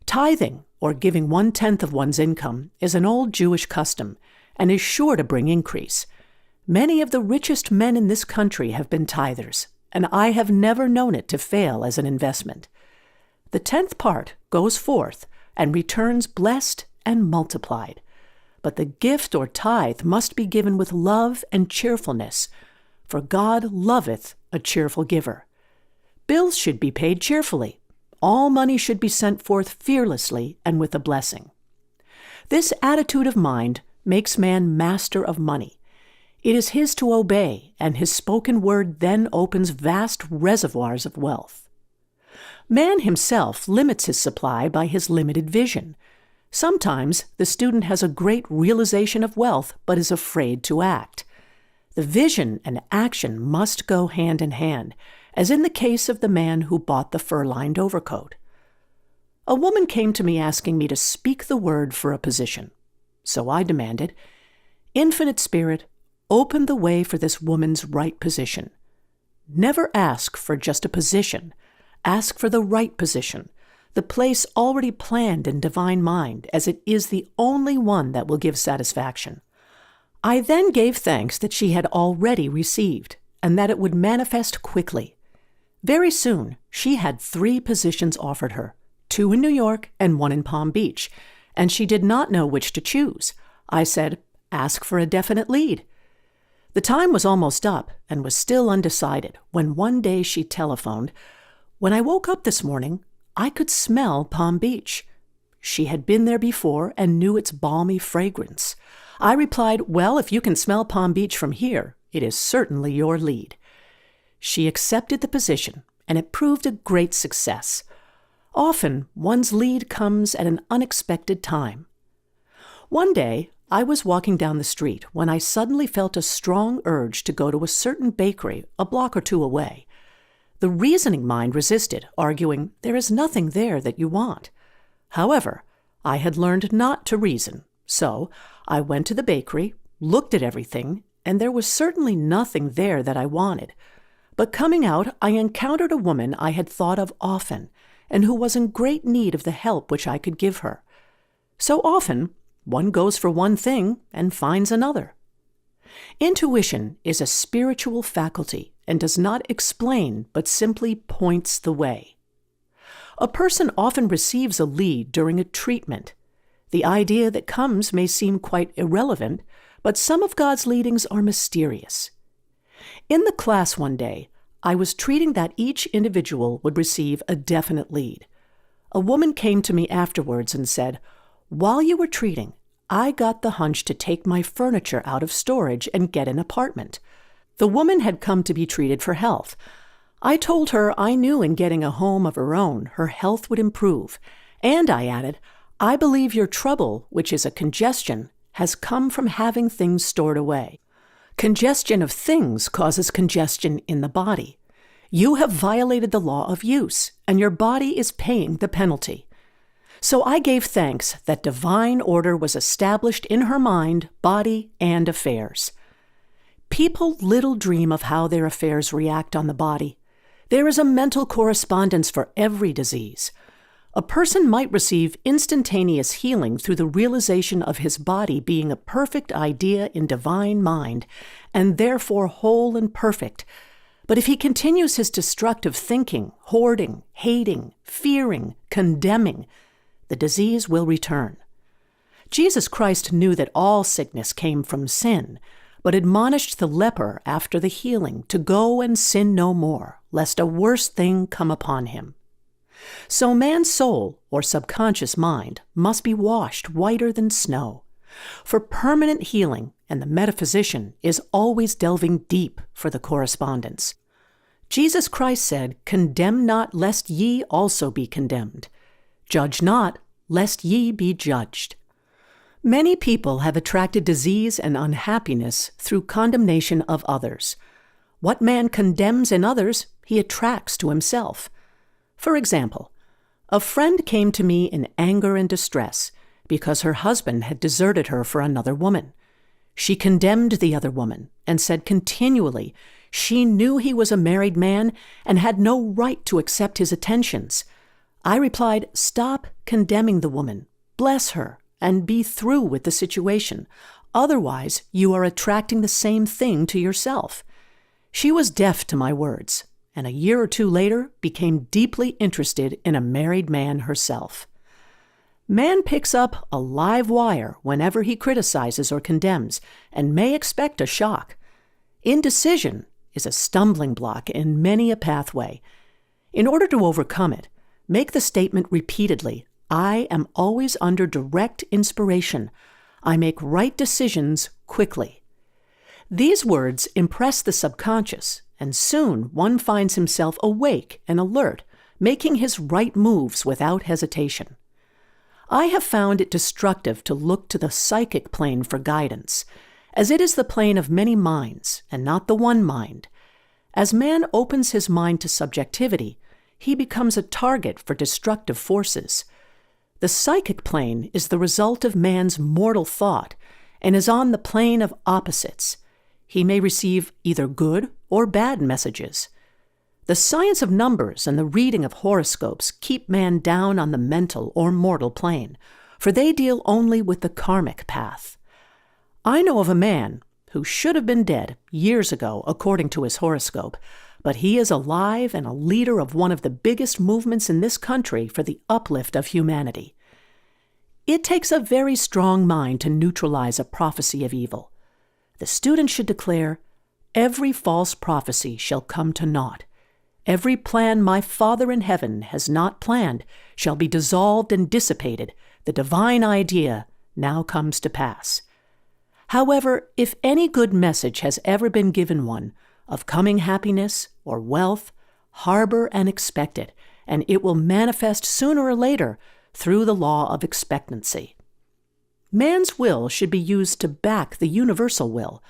Tithing, or giving 1/10 of one's income, is an old Jewish custom and is sure to bring increase. Many of the richest men in this country have been tithers, and I have never known it to fail as an investment. The 10th part goes forth and returns blessed and multiplied. But the gift or tithe must be given with love and cheerfulness, for God loveth a cheerful giver. Bills should be paid cheerfully. All money should be sent forth fearlessly and with a blessing. This attitude of mind makes man master of money. It is his to obey, and his spoken word then opens vast reservoirs of wealth. Man himself limits his supply by his limited vision. Sometimes the student has a great realization of wealth but is afraid to act. The vision and action must go hand in hand, as in the case of the man who bought the fur-lined overcoat. A woman came to me asking me to speak the word for a position. So I demanded, "Infinite Spirit, open the way for this woman's right position." Never ask for just a position. Ask for the right position, the place already planned in divine mind, as it is the only one that will give satisfaction. I then gave thanks that she had already received, and that it would manifest quickly. Very soon, she had 3 positions offered her, 2 in New York and 1 in Palm Beach, and she did not know which to choose. I said, "Ask for a definite lead." The time was almost up and was still undecided when one day she telephoned, "When I woke up this morning, I could smell Palm Beach." She had been there before and knew its balmy fragrance. I replied, "Well, if you can smell Palm Beach from here, it is certainly your lead." She accepted the position, and it proved a great success. Often, one's lead comes at an unexpected time. One day, I was walking down the street when I suddenly felt a strong urge to go to a certain bakery a block or 2 away. The reasoning mind resisted, arguing, "There is nothing there that you want." However, I had learned not to reason, so I went to the bakery, looked at everything, and there was certainly nothing there that I wanted. But coming out, I encountered a woman I had thought of often, and who was in great need of the help which I could give her. So often, one goes for one thing and finds another. Intuition is a spiritual faculty and does not explain but simply points the way. A person often receives a lead during a treatment. The idea that comes may seem quite irrelevant, but some of God's leadings are mysterious. In the class one day, I was treating that each individual would receive a definite lead. A woman came to me afterwards and said, "While you were treating, I got the hunch to take my furniture out of storage and get an apartment." The woman had come to be treated for health. I told her I knew in getting a home of her own, her health would improve. And I added, "I believe your trouble, which is a congestion, has come from having things stored away. Congestion of things causes congestion in the body. You have violated the law of use, and your body is paying the penalty." So I gave thanks that divine order was established in her mind, body, and affairs. People little dream of how their affairs react on the body. There is a mental correspondence for every disease. A person might receive instantaneous healing through the realization of his body being a perfect idea in divine mind, and therefore whole and perfect. But if he continues his destructive thinking, hoarding, hating, fearing, condemning, the disease will return. Jesus Christ knew that all sickness came from sin, but admonished the leper after the healing to go and sin no more, lest a worse thing come upon him. So man's soul, or subconscious mind, must be washed whiter than snow. For permanent healing, and the metaphysician is always delving deep for the correspondence. Jesus Christ said, "Condemn not, lest ye also be condemned. Judge not, lest ye be judged." Many people have attracted disease and unhappiness through condemnation of others. What man condemns in others, he attracts to himself. For example, a friend came to me in anger and distress because her husband had deserted her for another woman. She condemned the other woman and said continually she knew he was a married man and had no right to accept his attentions. I replied, "Stop condemning the woman, bless her, and be through with the situation. Otherwise, you are attracting the same thing to yourself." She was deaf to my words, and a year or two later became deeply interested in a married man herself. Man picks up a live wire whenever he criticizes or condemns, and may expect a shock. Indecision is a stumbling block in many a pathway. In order to overcome it, make the statement repeatedly, "I am always under direct inspiration. I make right decisions quickly." These words impress the subconscious, and soon one finds himself awake and alert, making his right moves without hesitation. I have found it destructive to look to the psychic plane for guidance, as it is the plane of many minds and not the one mind. As man opens his mind to subjectivity, he becomes a target for destructive forces. The psychic plane is the result of man's mortal thought and is on the plane of opposites. He may receive either good or bad messages. The science of numbers and the reading of horoscopes keep man down on the mental or mortal plane, for they deal only with the karmic path. I know of a man who should have been dead years ago according to his horoscope, but he is alive and a leader of one of the biggest movements in this country for the uplift of humanity. It takes a very strong mind to neutralize a prophecy of evil. The student should declare, "Every false prophecy shall come to naught. Every plan my Father in heaven has not planned shall be dissolved and dissipated. The divine idea now comes to pass." However, if any good message has ever been given one, of coming happiness or wealth, harbor and expect it, and it will manifest sooner or later through the law of expectancy. Man's will should be used to back the universal will.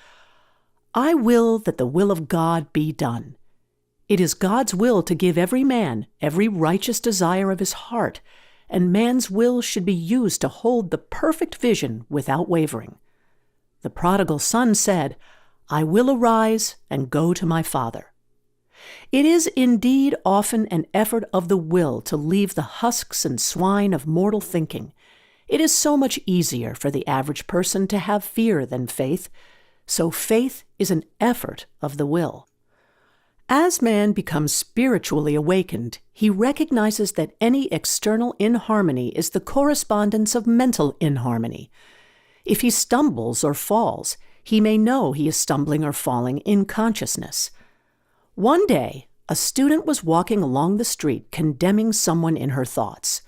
I will that the will of God be done. It is God's will to give every man every righteous desire of his heart, and man's will should be used to hold the perfect vision without wavering. The prodigal son said, "I will arise and go to my father." It is indeed often an effort of the will to leave the husks and swine of mortal thinking. It is so much easier for the average person to have fear than faith, so faith is an effort of the will. As man becomes spiritually awakened, he recognizes that any external inharmony is the correspondence of mental inharmony. If he stumbles or falls, he may know he is stumbling or falling in consciousness. One day, a student was walking along the street condemning someone in her thoughts.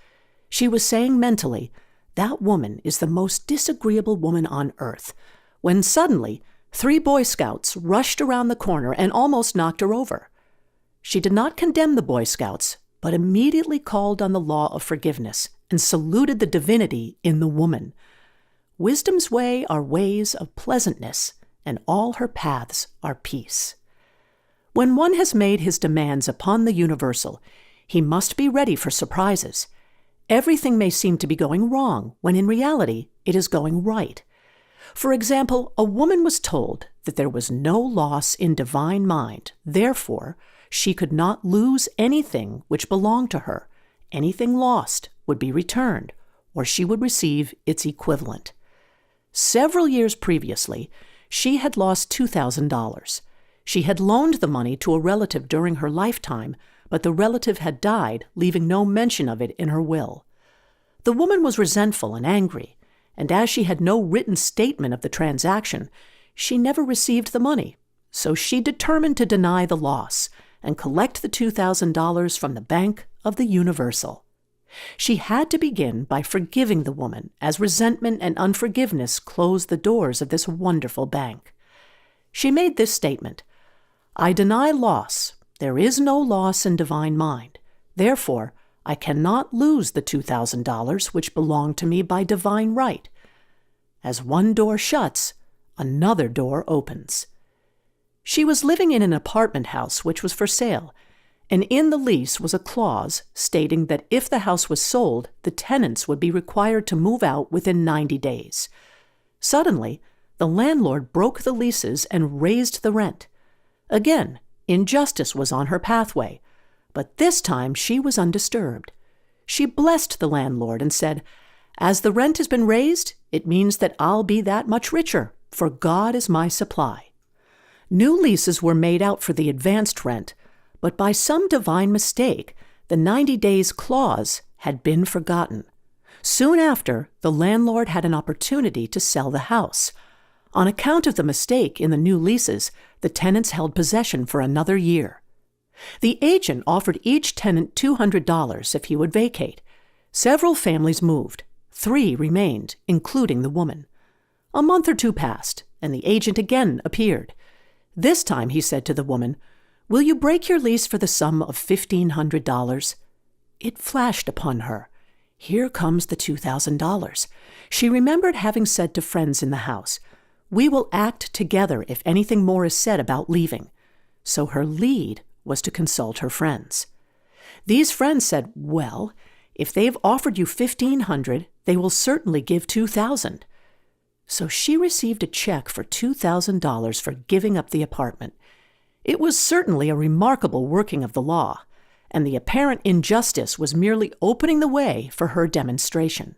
She was saying mentally, "That woman is the most disagreeable woman on earth," when suddenly 3 Boy Scouts rushed around the corner and almost knocked her over. She did not condemn the Boy Scouts, but immediately called on the law of forgiveness and saluted the divinity in the woman. Wisdom's way are ways of pleasantness, and all her paths are peace. When one has made his demands upon the universal, he must be ready for surprises. Everything may seem to be going wrong, when in reality it is going right. For example, a woman was told that there was no loss in divine mind, therefore she could not lose anything which belonged to her. Anything lost would be returned, or she would receive its equivalent. Several years previously, she had lost $2,000. She had loaned the money to a relative during her lifetime, but the relative had died, leaving no mention of it in her will. The woman was resentful and angry, and as she had no written statement of the transaction, she never received the money. So she determined to deny the loss and collect the $2,000 from the Bank of the Universal. She had to begin by forgiving the woman, as resentment and unforgiveness closed the doors of this wonderful bank. She made this statement: "I deny loss. There is no loss in divine mind. Therefore, I cannot lose the $2,000 which belong to me by divine right. As one door shuts, another door opens." She was living in an apartment house which was for sale, and in the lease was a clause stating that if the house was sold, the tenants would be required to move out within 90 days. Suddenly, the landlord broke the leases and raised the rent. Again, injustice was on her pathway, but this time she was undisturbed. She blessed the landlord and said, "As the rent has been raised, it means that I'll be that much richer, for God is my supply." New leases were made out for the advanced rent, but by some divine mistake, the 90 days clause had been forgotten. Soon after, the landlord had an opportunity to sell the house. On account of the mistake in the new leases, the tenants held possession for another year. The agent offered each tenant $200 if he would vacate. Several families moved. 3 remained, including the woman. A month or 2 passed, and the agent again appeared. This time he said to the woman, "Will you break your lease for the sum of $1,500? It flashed upon her. Here comes the $2,000. She remembered having said to friends in the house, "We will act together if anything more is said about leaving." So her lead was to consult her friends. These friends said, "Well, if they've offered you $1,500, they will certainly give $2,000. So she received a check for $2,000 for giving up the apartment. It was certainly a remarkable working of the law, and the apparent injustice was merely opening the way for her demonstration.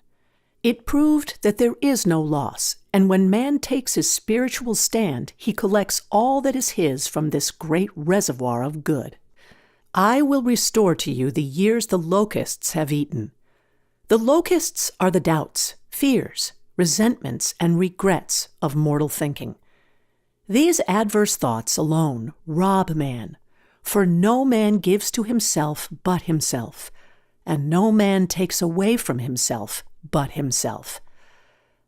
It proved that there is no loss, and when man takes his spiritual stand, he collects all that is his from this great reservoir of good. "I will restore to you the years the locusts have eaten." The locusts are the doubts, fears, resentments, and regrets of mortal thinking. These adverse thoughts alone rob man, for no man gives to himself but himself, and no man takes away from himself but himself.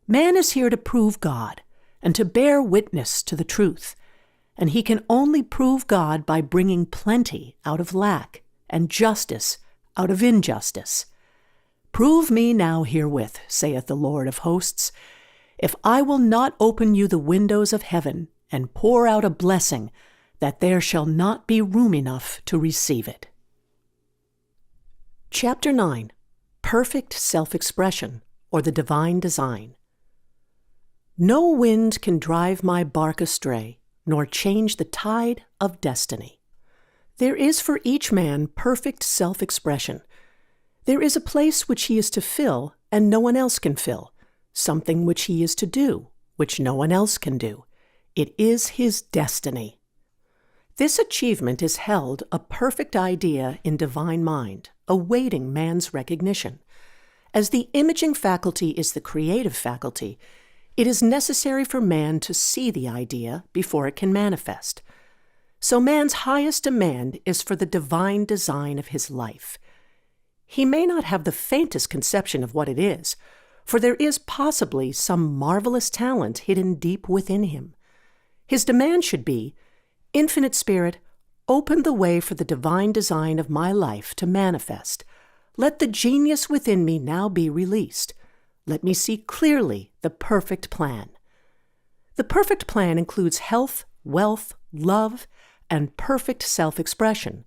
Man is here to prove God and to bear witness to the truth, and he can only prove God by bringing plenty out of lack and justice out of injustice. "Prove me now herewith, saith the Lord of hosts, if I will not open you the windows of heaven and pour out a blessing, that there shall not be room enough to receive it." Chapter 9. Perfect Self-Expression, or the Divine Design. No wind can drive my bark astray, nor change the tide of destiny. There is for each man perfect self-expression. There is a place which he is to fill, and no one else can fill, something which he is to do, which no one else can do. It is his destiny. This achievement is held a perfect idea in divine mind, awaiting man's recognition. As the imaging faculty is the creative faculty, it is necessary for man to see the idea before it can manifest. So man's highest demand is for the divine design of his life. He may not have the faintest conception of what it is, for there is possibly some marvelous talent hidden deep within him. His demand should be, "Infinite Spirit, open the way for the divine design of my life to manifest. Let the genius within me now be released. Let me see clearly the perfect plan." The perfect plan includes health, wealth, love, and perfect self-expression.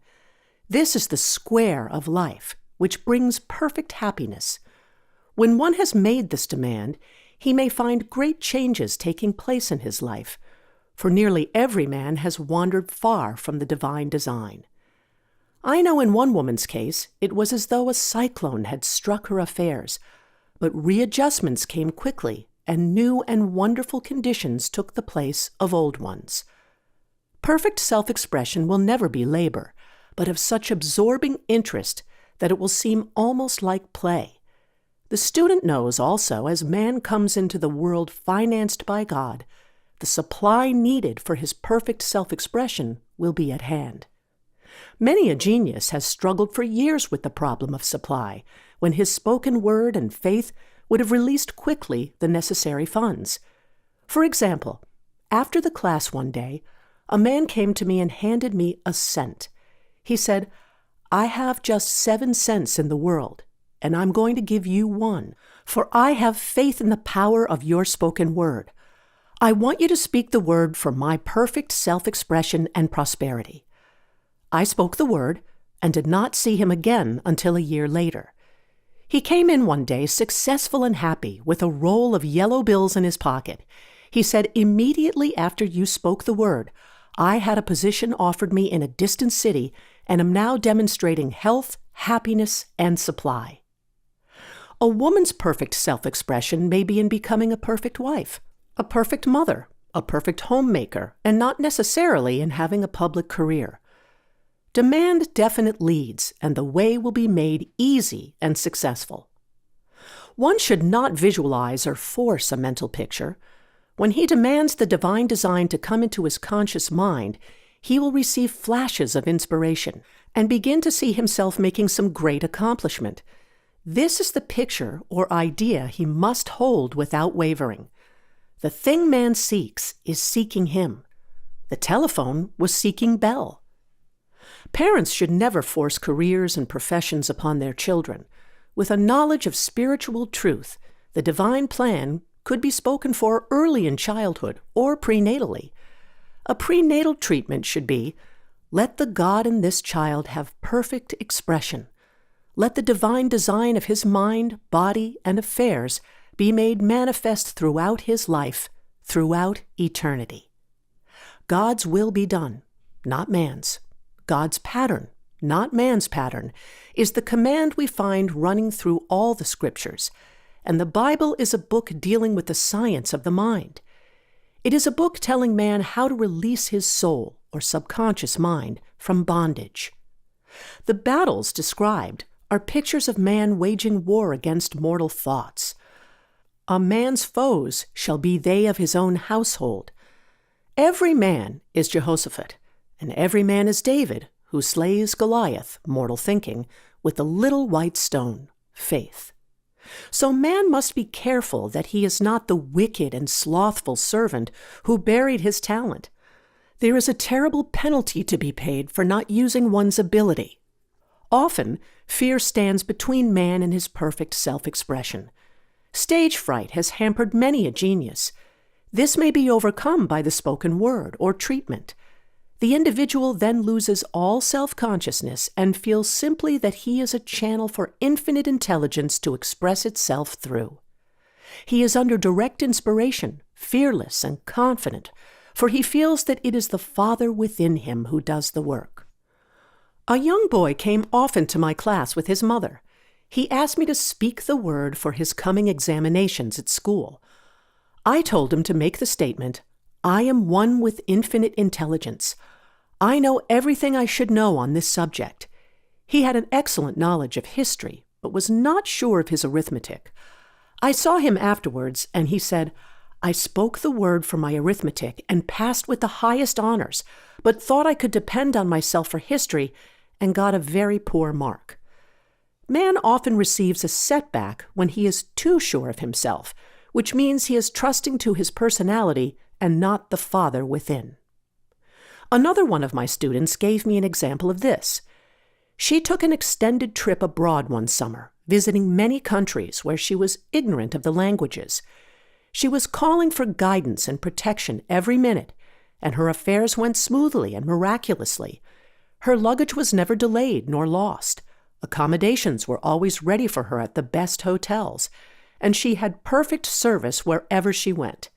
This is the square of life, which brings perfect happiness. When one has made this demand, he may find great changes taking place in his life, for nearly every man has wandered far from the divine design. I know in one woman's case, it was as though a cyclone had struck her affairs, but readjustments came quickly, and new and wonderful conditions took the place of old ones. Perfect self-expression will never be labor, but of such absorbing interest that it will seem almost like play. The student knows also, as man comes into the world financed by God, the supply needed for his perfect self-expression will be at hand. Many a genius has struggled for years with the problem of supply, when his spoken word and faith would have released quickly the necessary funds. For example, after the class one day, a man came to me and handed me a cent. He said, "I have just 7 cents in the world, and I'm going to give you 1, for I have faith in the power of your spoken word. I want you to speak the word for my perfect self-expression and prosperity." I spoke the word and did not see him again until a year later. He came in one day successful and happy with a roll of yellow bills in his pocket. He said, "Immediately after you spoke the word, I had a position offered me in a distant city and am now demonstrating health, happiness, and supply." A woman's perfect self-expression may be in becoming a perfect wife, a perfect mother, a perfect homemaker, and not necessarily in having a public career. Demand definite leads, and the way will be made easy and successful. One should not visualize or force a mental picture. When he demands the divine design to come into his conscious mind, he will receive flashes of inspiration and begin to see himself making some great accomplishment. This is the picture or idea he must hold without wavering. The thing man seeks is seeking him. The telephone was seeking Bell. Parents should never force careers and professions upon their children. With a knowledge of spiritual truth, the divine plan could be spoken for early in childhood or prenatally. A prenatal treatment should be, let the God in this child have perfect expression. Let the divine design of his mind, body, and affairs be made manifest throughout his life, throughout eternity. God's will be done, not man's. God's pattern, not man's pattern, is the command we find running through all the scriptures, and the Bible is a book dealing with the science of the mind. It is a book telling man how to release his soul, or subconscious mind, from bondage. The battles described are pictures of man waging war against mortal thoughts. A man's foes shall be they of his own household. Every man is Jehoshaphat, and every man is David, who slays Goliath, mortal thinking, with the little white stone, faith. So man must be careful that he is not the wicked and slothful servant who buried his talent. There is a terrible penalty to be paid for not using one's ability. Often, fear stands between man and his perfect self-expression. Stage fright has hampered many a genius. This may be overcome by the spoken word or treatment. The individual then loses all self-consciousness and feels simply that he is a channel for infinite intelligence to express itself through. He is under direct inspiration, fearless and confident, for he feels that it is the Father within him who does the work. A young boy came often to my class with his mother. He asked me to speak the word for his coming examinations at school. I told him to make the statement, "I am one with infinite intelligence. I know everything I should know on this subject." He had an excellent knowledge of history, but was not sure of his arithmetic. I saw him afterwards, and he said, "I spoke the word for my arithmetic and passed with the highest honors, but thought I could depend on myself for history and got a very poor mark." Man often receives a setback when he is too sure of himself, which means he is trusting to his personality and not the Father within. Another one of my students gave me an example of this. She took an extended trip abroad one summer, visiting many countries where she was ignorant of the languages. She was calling for guidance and protection every minute, and her affairs went smoothly and miraculously. Her luggage was never delayed nor lost. Accommodations were always ready for her at the best hotels, and she had perfect service wherever she went.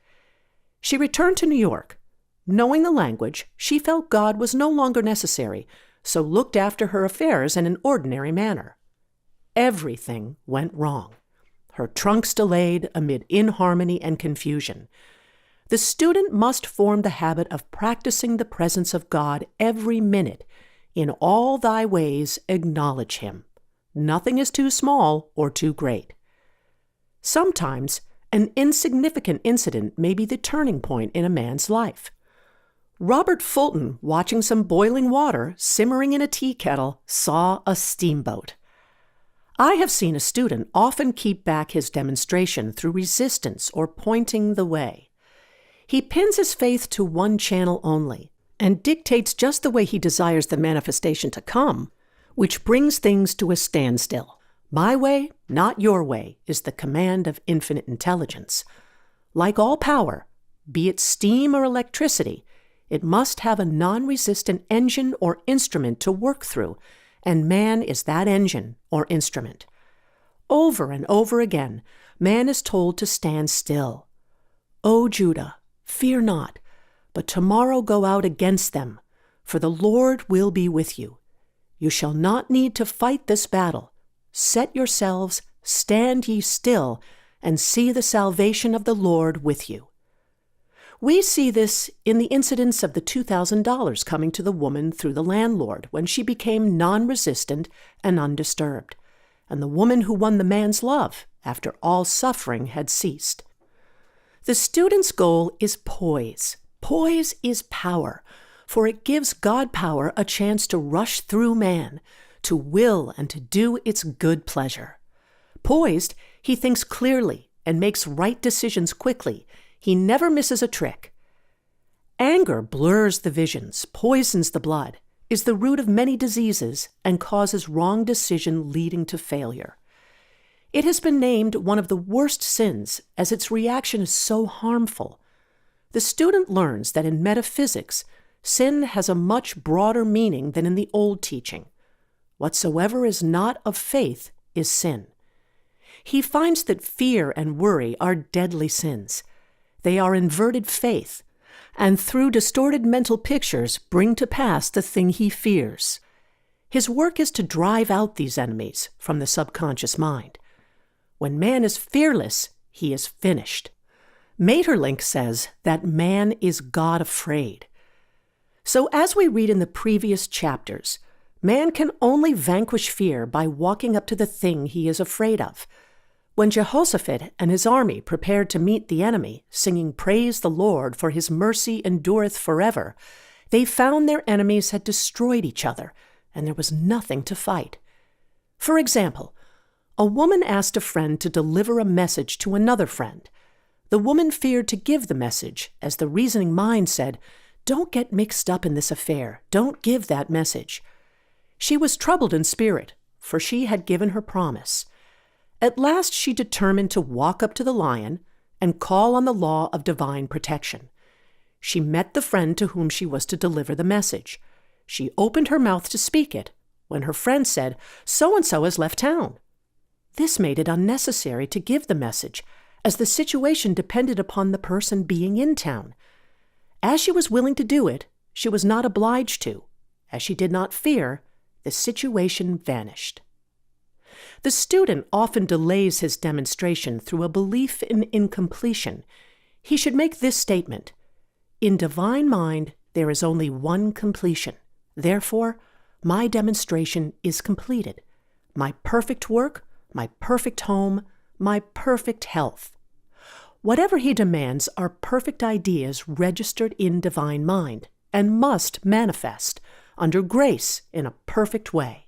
She returned to New York. Knowing the language, she felt God was no longer necessary, so looked after her affairs in an ordinary manner. Everything went wrong. Her trunks delayed amid inharmony and confusion. The student must form the habit of practicing the presence of God every minute. In all thy ways acknowledge him. Nothing is too small or too great. Sometimes, an insignificant incident may be the turning point in a man's life. Robert Fulton, watching some boiling water simmering in a tea kettle, saw a steamboat. I have seen a student often keep back his demonstration through resistance or pointing the way. He pins his faith to one channel only and dictates just the way he desires the manifestation to come, which brings things to a standstill. My way, not your way, is the command of infinite intelligence. Like all power, be it steam or electricity, it must have a non-resistant engine or instrument to work through, and man is that engine or instrument. Over and over again, man is told to stand still. O Judah, fear not, but tomorrow go out against them, for the Lord will be with you. You shall not need to fight this battle. Set yourselves, stand ye still, and see the salvation of the Lord with you. We see this in the incidents of the $2,000 coming to the woman through the landlord when she became non-resistant and undisturbed, and the woman who won the man's love after all suffering had ceased. The student's goal is poise. Poise is power, for it gives God power a chance to rush through man, to will and to do its good pleasure. Poised, he thinks clearly and makes right decisions quickly. He never misses a trick. Anger blurs the visions, poisons the blood, is the root of many diseases, and causes wrong decision leading to failure. It has been named one of the worst sins as its reaction is so harmful. The student learns that in metaphysics, sin has a much broader meaning than in the old teaching. Whatsoever is not of faith is sin. He finds that fear and worry are deadly sins. They are inverted faith, and through distorted mental pictures bring to pass the thing he fears. His work is to drive out these enemies from the subconscious mind. When man is fearless, he is finished. Maeterlinck says that man is God-afraid. So as we read in the previous chapters, man can only vanquish fear by walking up to the thing he is afraid of. When Jehoshaphat and his army prepared to meet the enemy, singing Praise the Lord, for his mercy endureth forever, they found their enemies had destroyed each other, and there was nothing to fight. For example, a woman asked a friend to deliver a message to another friend. The woman feared to give the message, as the reasoning mind said, "Don't get mixed up in this affair. Don't give that message." She was troubled in spirit, for she had given her promise. At last she determined to walk up to the lion and call on the law of divine protection. She met the friend to whom she was to deliver the message. She opened her mouth to speak it, when her friend said, "So-and-so has left town." This made it unnecessary to give the message, as the situation depended upon the person being in town. As she was willing to do it, she was not obliged to. As she did not fear, the situation vanished. The student often delays his demonstration through a belief in incompletion. He should make this statement: in divine mind, there is only one completion. Therefore, my demonstration is completed. My perfect work, my perfect home, my perfect health. Whatever he demands are perfect ideas registered in divine mind and must manifest under grace in a perfect way.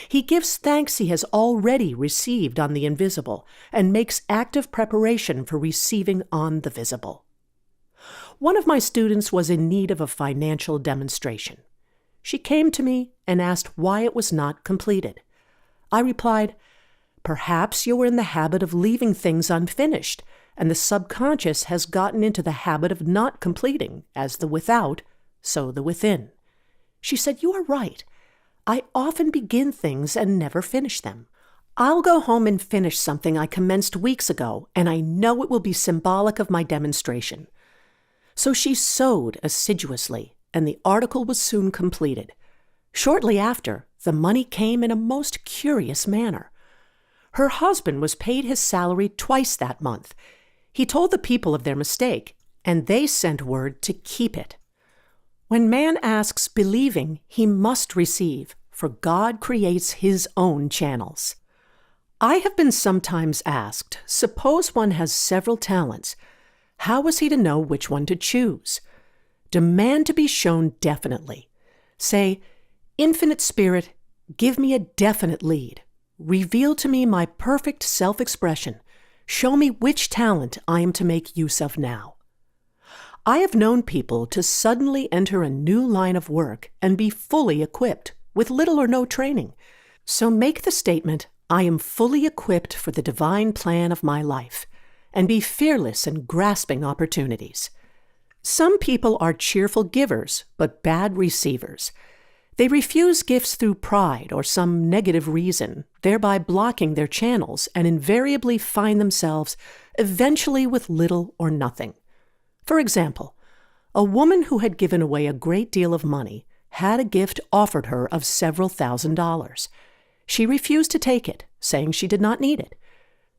He gives thanks he has already received on the invisible and makes active preparation for receiving on the visible. One of my students was in need of a financial demonstration. She came to me and asked why it was not completed. I replied, "Perhaps you were in the habit of leaving things unfinished, and the subconscious has gotten into the habit of not completing, as the without, so the within." She said, "You are right. I often begin things and never finish them. I'll go home and finish something I commenced weeks ago, and I know it will be symbolic of my demonstration." So she sewed assiduously, and the article was soon completed. Shortly after, the money came in a most curious manner. Her husband was paid his salary twice that month. He told the people of their mistake, and they sent word to keep it. When man asks believing, he must receive, for God creates his own channels. I have been sometimes asked, suppose one has several talents, how is he to know which one to choose? Demand to be shown definitely. Say, "Infinite Spirit, give me a definite lead," reveal to me my perfect self-expression. Show me which talent I am to make use of now. I have known people to suddenly enter a new line of work and be fully equipped, with little or no training. So make the statement, I am fully equipped for the divine plan of my life, and be fearless in grasping opportunities. Some people are cheerful givers, but bad receivers. They refuse gifts through pride or some negative reason, thereby blocking their channels, and invariably find themselves eventually with little or nothing. For example, a woman who had given away a great deal of money had a gift offered her of several $1,000s. She refused to take it, saying she did not need it.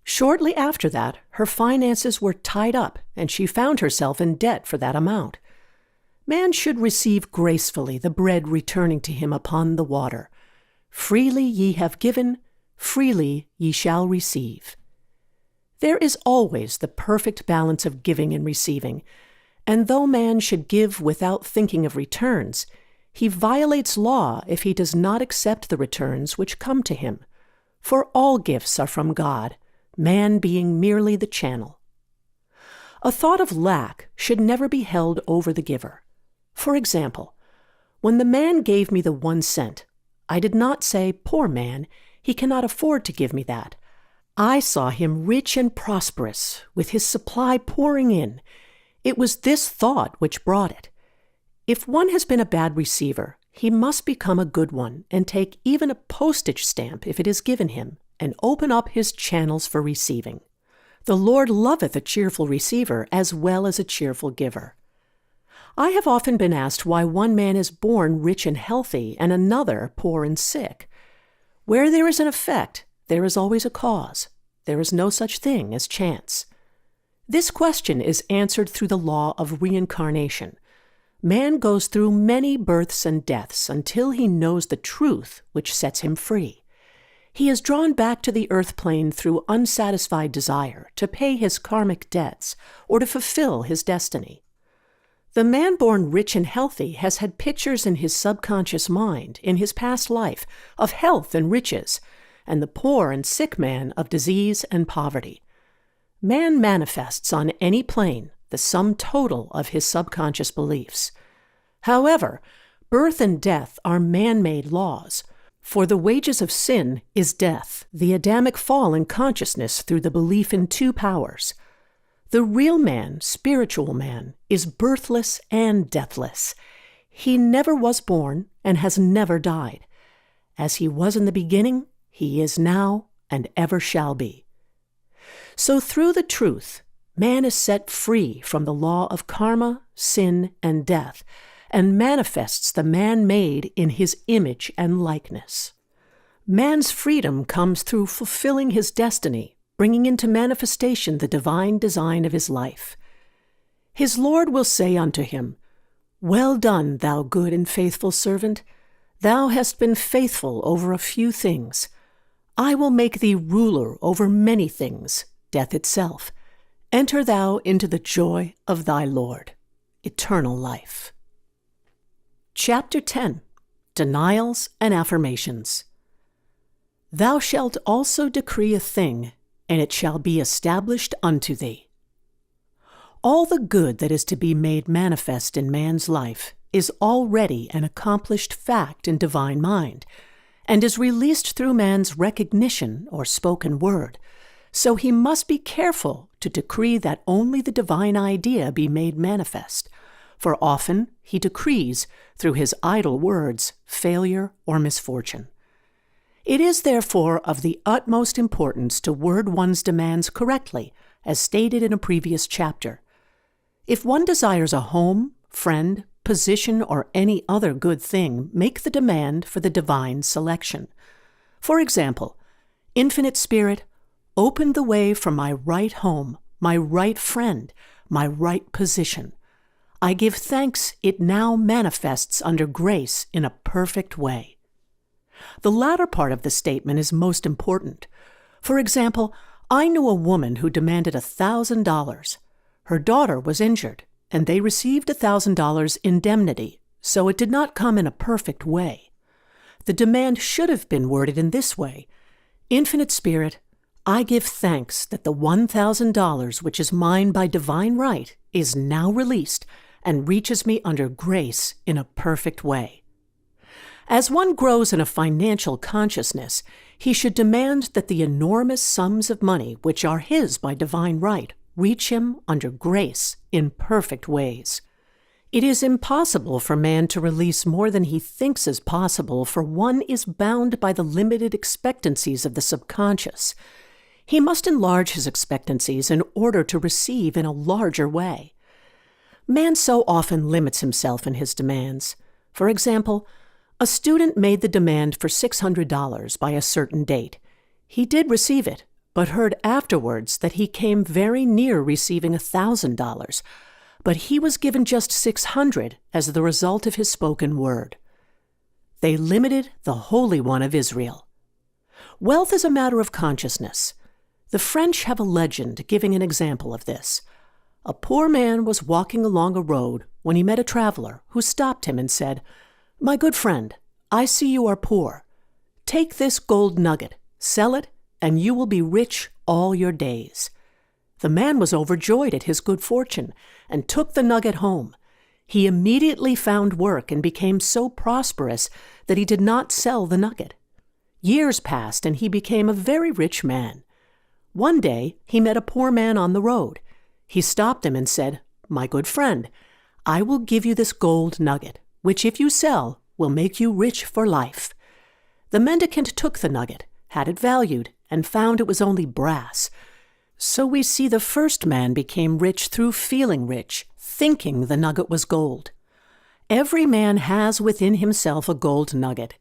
Shortly after that, her finances were tied up, and she found herself in debt for that amount. Man should receive gracefully the bread returning to him upon the water. Freely ye have given, freely ye shall receive. There is always the perfect balance of giving and receiving, and though man should give without thinking of returns, he violates law if he does not accept the returns which come to him. For all gifts are from God, man being merely the channel. A thought of lack should never be held over the giver. For example, when the man gave me the 1 cent, I did not say, poor man, he cannot afford to give me that. I saw him rich and prosperous, with his supply pouring in. It was this thought which brought it. If one has been a bad receiver, he must become a good one and take even a postage stamp if it is given him, and open up his channels for receiving. The Lord loveth a cheerful receiver as well as a cheerful giver. I have often been asked why one man is born rich and healthy and another poor and sick. Where there is an effect, there is always a cause. There is no such thing as chance. This question is answered through the law of reincarnation. Man goes through many births and deaths until he knows the truth which sets him free. He is drawn back to the earth plane through unsatisfied desire to pay his karmic debts or to fulfill his destiny. The man born rich and healthy has had pictures in his subconscious mind in his past life of health and riches, and the poor and sick man of disease and poverty. Man manifests on any plane the sum total of his subconscious beliefs. However, birth and death are man-made laws, for the wages of sin is death, the Adamic fall in consciousness through the belief in 2 powers. The real man, spiritual man, is birthless and deathless. He never was born and has never died. As he was in the beginning, he is now and ever shall be. So through the truth, man is set free from the law of karma, sin, and death, and manifests the man made in his image and likeness. Man's freedom comes through fulfilling his destiny, bringing into manifestation the divine design of his life. His Lord will say unto him, Well done, thou good and faithful servant. Thou hast been faithful over a few things. I will make thee ruler over many things, death itself. Enter thou into the joy of thy Lord, eternal life. Chapter 10. Denials and Affirmations. Thou shalt also decree a thing, and it shall be established unto thee. All the good that is to be made manifest in man's life is already an accomplished fact in divine mind, and is released through man's recognition or spoken word, so he must be careful to decree that only the divine idea be made manifest, for often he decrees, through his idle words, failure or misfortune. It is therefore of the utmost importance to word one's demands correctly, as stated in a previous chapter. If one desires a home, friend, position, or any other good thing, make the demand for the divine selection. For example, Infinite Spirit, open the way for my right home, my right friend, my right position. I give thanks it now manifests under grace in a perfect way. The latter part of the statement is most important. For example, I knew a woman who demanded $1,000. Her daughter was injured, and they received $1,000 indemnity, so it did not come in a perfect way. The demand should have been worded in this way: Infinite Spirit, I give thanks that the $1,000 which is mine by divine right is now released and reaches me under grace in a perfect way. As one grows in a financial consciousness, he should demand that the enormous sums of money which are his by divine right reach him under grace in perfect ways. It is impossible for man to release more than he thinks is possible, for one is bound by the limited expectancies of the subconscious. He must enlarge his expectancies in order to receive in a larger way. Man so often limits himself in his demands. For example, a student made the demand for $600 by a certain date. He did receive it, but heard afterwards that he came very near receiving $1,000, but he was given just $600 as the result of his spoken word. They limited the Holy One of Israel. Wealth is a matter of consciousness. The French have a legend giving an example of this. A poor man was walking along a road when he met a traveler who stopped him and said, "My good friend, I see you are poor. Take this gold nugget, sell it, and you will be rich all your days." The man was overjoyed at his good fortune and took the nugget home. He immediately found work and became so prosperous that he did not sell the nugget. Years passed and he became a very rich man. One day he met a poor man on the road. He stopped him and said, "My good friend, I will give you this gold nugget, which if you sell will make you rich for life." The mendicant took the nugget, had it valued, and found it was only brass. So we see the first man became rich through feeling rich, thinking the nugget was gold. Every man has within himself a gold nugget.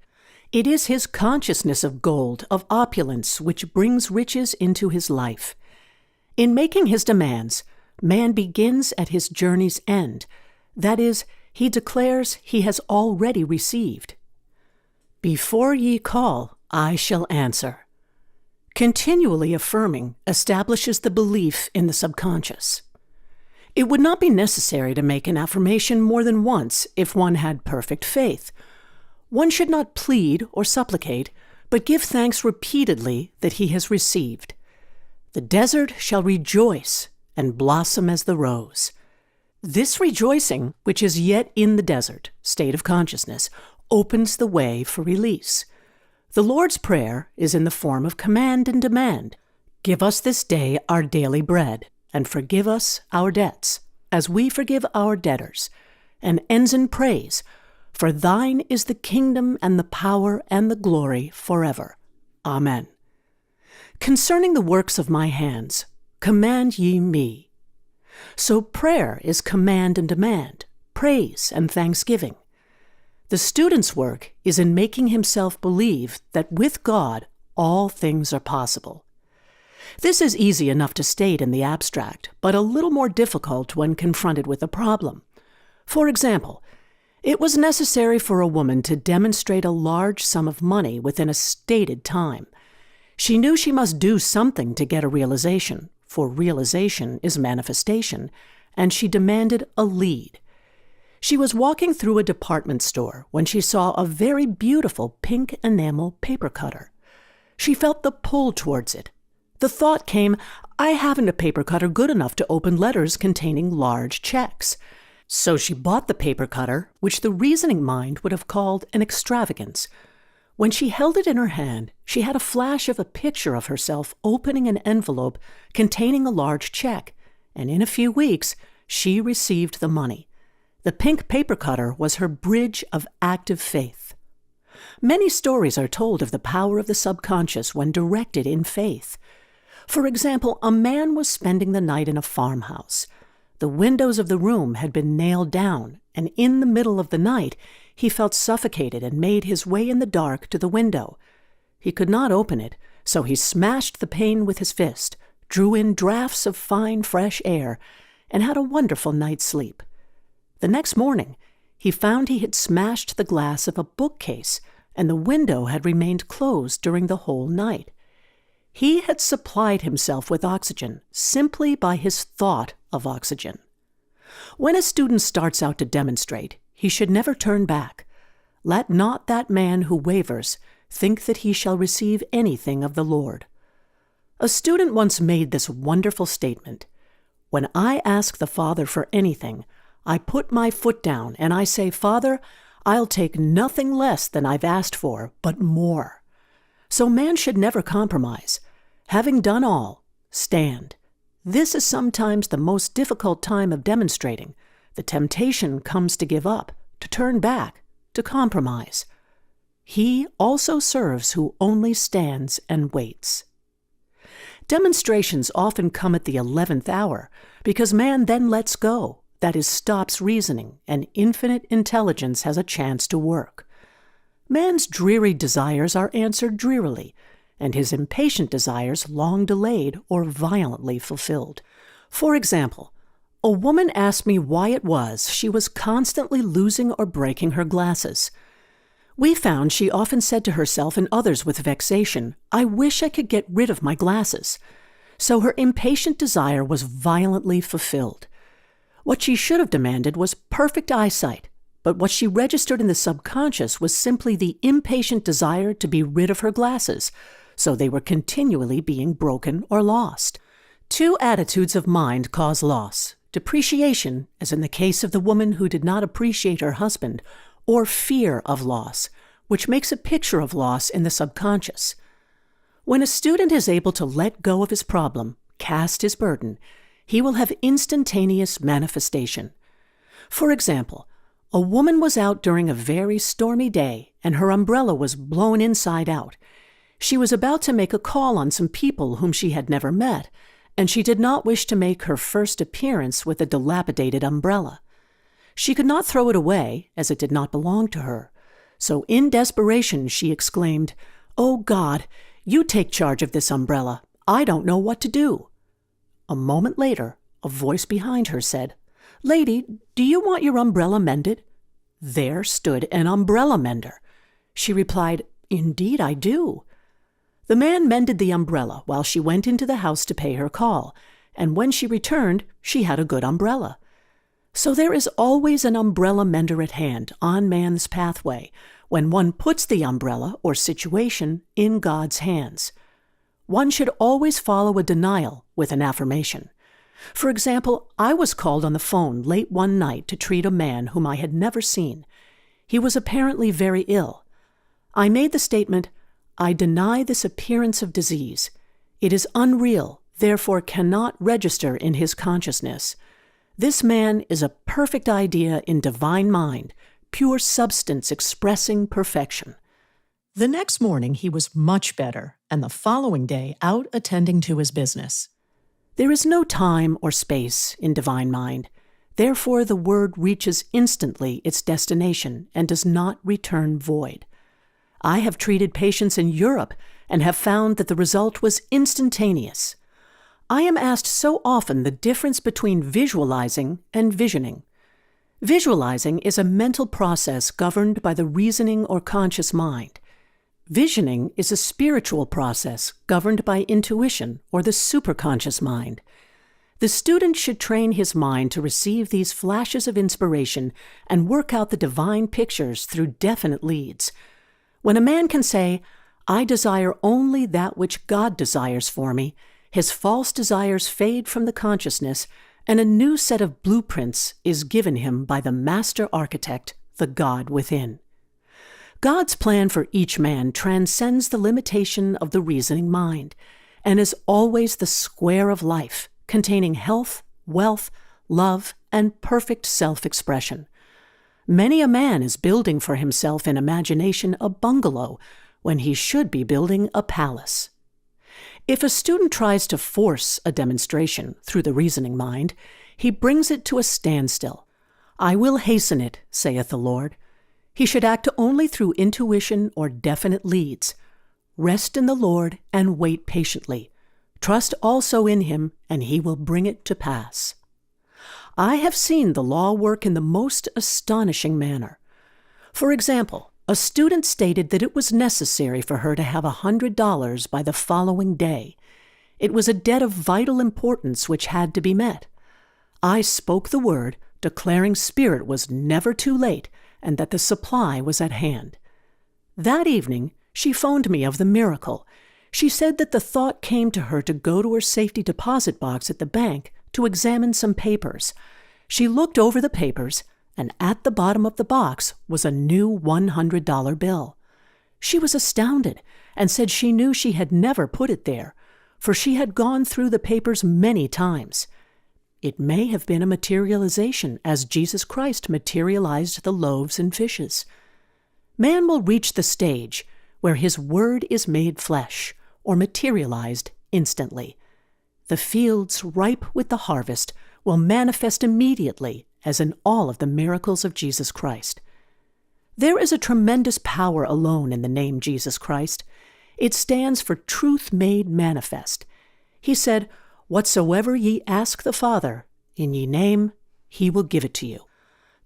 It is his consciousness of gold, of opulence, which brings riches into his life. In making his demands, man begins at his journey's end. That is, he declares he has already received. "Before ye call, I shall answer." Continually affirming establishes the belief in the subconscious. It would not be necessary to make an affirmation more than once if one had perfect faith. One should not plead or supplicate, but give thanks repeatedly that he has received. The desert shall rejoice and blossom as the rose. This rejoicing, which is yet in the desert state of consciousness, opens the way for release. The Lord's Prayer is in the form of command and demand. Give us this day our daily bread, and forgive us our debts, as we forgive our debtors, and ends in praise, for thine is the kingdom and the power and the glory forever. Amen. Concerning the works of my hands, command ye me. So prayer is command and demand, praise and thanksgiving. The student's work is in making himself believe that with God all things are possible. This is easy enough to state in the abstract, but a little more difficult when confronted with a problem. For example, it was necessary for a woman to demonstrate a large sum of money within a stated time. She knew she must do something to get a realization, for realization is manifestation, and she demanded a lead. She was walking through a department store when she saw a very beautiful pink enamel paper cutter. She felt the pull towards it. The thought came, I haven't a paper cutter good enough to open letters containing large checks. So she bought the paper cutter, which the reasoning mind would have called an extravagance. When she held it in her hand, she had a flash of a picture of herself opening an envelope containing a large check, and in a few weeks, she received the money. The pink paper cutter was her bridge of active faith. Many stories are told of the power of the subconscious when directed in faith. For example, a man was spending the night in a farmhouse. The windows of the room had been nailed down, and in the middle of the night, he felt suffocated and made his way in the dark to the window. He could not open it, so he smashed the pane with his fist, drew in draughts of fine, fresh air, and had a wonderful night's sleep. The next morning, he found he had smashed the glass of a bookcase, and the window had remained closed during the whole night. He had supplied himself with oxygen simply by his thought of oxygen. When a student starts out to demonstrate, he should never turn back. Let not that man who wavers think that he shall receive anything of the Lord. A student once made this wonderful statement: "When I ask the Father for anything, I put my foot down and I say, 'Father, I'll take nothing less than I've asked for, but more.'" So man should never compromise. Having done all, stand. This is sometimes the most difficult time of demonstrating. The temptation comes to give up, to turn back, to compromise. He also serves who only stands and waits. Demonstrations often come at the 11th hour because man then lets go, that is, stops reasoning, and infinite intelligence has a chance to work. Man's dreary desires are answered drearily, and his impatient desires long delayed or violently fulfilled. For example, a woman asked me why it was she was constantly losing or breaking her glasses. We found she often said to herself and others with vexation, "I wish I could get rid of my glasses." So her impatient desire was violently fulfilled. What she should have demanded was perfect eyesight, but what she registered in the subconscious was simply the impatient desire to be rid of her glasses, so they were continually being broken or lost. Two attitudes of mind cause loss: depreciation, as in the case of the woman who did not appreciate her husband, or fear of loss, which makes a picture of loss in the subconscious. When a student is able to let go of his problem, cast his burden, he will have instantaneous manifestation. For example, a woman was out during a very stormy day and her umbrella was blown inside out. She was about to make a call on some people whom she had never met, and she did not wish to make her first appearance with a dilapidated umbrella. She could not throw it away, as it did not belong to her. So in desperation she exclaimed, "Oh God, you take charge of this umbrella. I don't know what to do." A moment later, a voice behind her said, "Lady, do you want your umbrella mended?" There stood an umbrella mender. She replied, "Indeed I do." The man mended the umbrella while she went into the house to pay her call, and when she returned, she had a good umbrella. So there is always an umbrella mender at hand on man's pathway when one puts the umbrella or situation in God's hands. One should always follow a denial with an affirmation. For example, I was called on the phone late one night to treat a man whom I had never seen. He was apparently very ill. I made the statement, "I deny this appearance of disease. It is unreal, therefore cannot register in his consciousness. This man is a perfect idea in divine mind, pure substance expressing perfection." The next morning he was much better, and the following day out attending to his business. There is no time or space in divine mind. Therefore the word reaches instantly its destination and does not return void. I have treated patients in Europe and have found that the result was instantaneous. I am asked so often the difference between visualizing and visioning. Visualizing is a mental process governed by the reasoning or conscious mind. Visioning is a spiritual process governed by intuition or the superconscious mind. The student should train his mind to receive these flashes of inspiration and work out the divine pictures through definite leads. When a man can say, "I desire only that which God desires for me," his false desires fade from the consciousness, and a new set of blueprints is given him by the master architect, the God within. God's plan for each man transcends the limitation of the reasoning mind, and is always the square of life, containing health, wealth, love, and perfect self-expression. Many a man is building for himself in imagination a bungalow when he should be building a palace. If a student tries to force a demonstration through the reasoning mind, he brings it to a standstill. "I will hasten it, saith the Lord." He should act only through intuition or definite leads. Rest in the Lord and wait patiently. Trust also in him, and he will bring it to pass. I have seen the law work in the most astonishing manner. For example, a student stated that it was necessary for her to have $100 by the following day. It was a debt of vital importance which had to be met. I spoke the word, declaring Spirit was never too late and that the supply was at hand. That evening, She phoned me of the miracle. She said that the thought came to her to go to her safety deposit box at the bank to examine some papers. She looked over the papers, and at the bottom of the box was a new $100 bill. She was astounded and said she knew she had never put it there, for she had gone through the papers many times. It may have been a materialization as Jesus Christ materialized the loaves and fishes. Man will reach the stage where his word is made flesh or materialized instantly. The fields ripe with the harvest will manifest immediately as in all of the miracles of Jesus Christ. There is a tremendous power alone in the name Jesus Christ. It stands for truth made manifest. He said, "Whatsoever ye ask the Father in ye name, he will give it to you."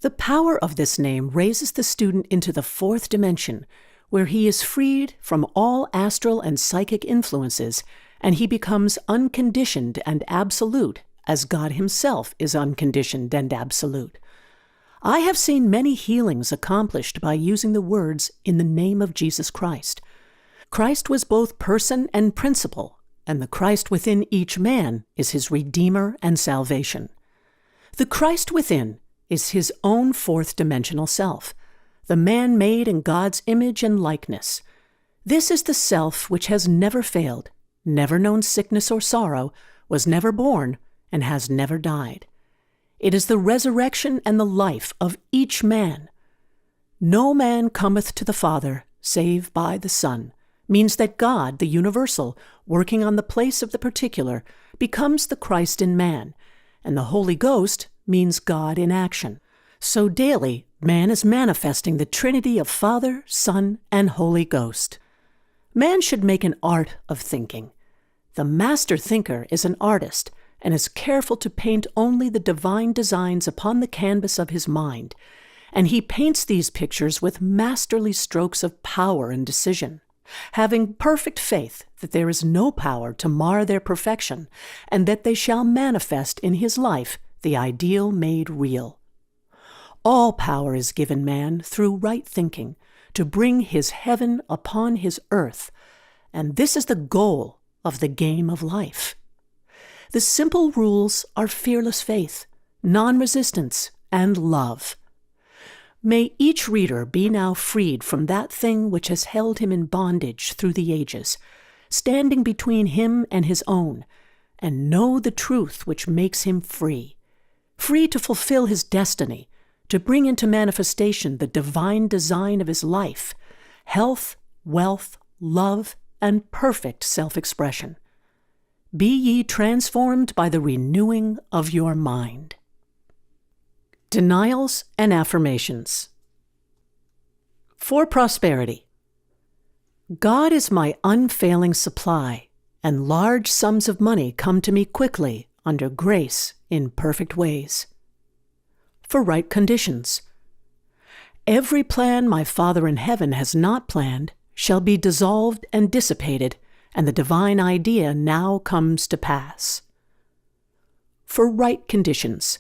The power of this name raises the student into the fourth dimension, where he is freed from all astral and psychic influences, and he becomes unconditioned and absolute, as God himself is unconditioned and absolute. I have seen many healings accomplished by using the words in the name of Jesus Christ. Christ was both person and principle, and the Christ within each man is his Redeemer and salvation. The Christ within is his own fourth-dimensional self, the man made in God's image and likeness. This is the self which has never failed, never known sickness or sorrow, was never born, and has never died. It is the resurrection and the life of each man. No man cometh to the Father save by the Son, means that God, the universal, working on the place of the particular, becomes the Christ in man, and the Holy Ghost means God in action. So daily, man is manifesting the Trinity of Father, Son, and Holy Ghost. Man should make an art of thinking. The master thinker is an artist, and is careful to paint only the divine designs upon the canvas of his mind, and he paints these pictures with masterly strokes of power and decision, having perfect faith that there is no power to mar their perfection, and that they shall manifest in his life the ideal made real. All power is given man through right thinking to bring his heaven upon his earth, and this is the goal of the game of life. The simple rules are fearless faith, non-resistance, and love. May each reader be now freed from that thing which has held him in bondage through the ages, standing between him and his own, and know the truth which makes him free, free to fulfill his destiny, to bring into manifestation the divine design of his life, health, wealth, love, and perfect self-expression. Be ye transformed by the renewing of your mind. Denials and affirmations. For prosperity. God is my unfailing supply, and large sums of money come to me quickly under grace in perfect ways. For right conditions. Every plan my Father in heaven has not planned shall be dissolved and dissipated, and the divine idea now comes to pass. For right conditions.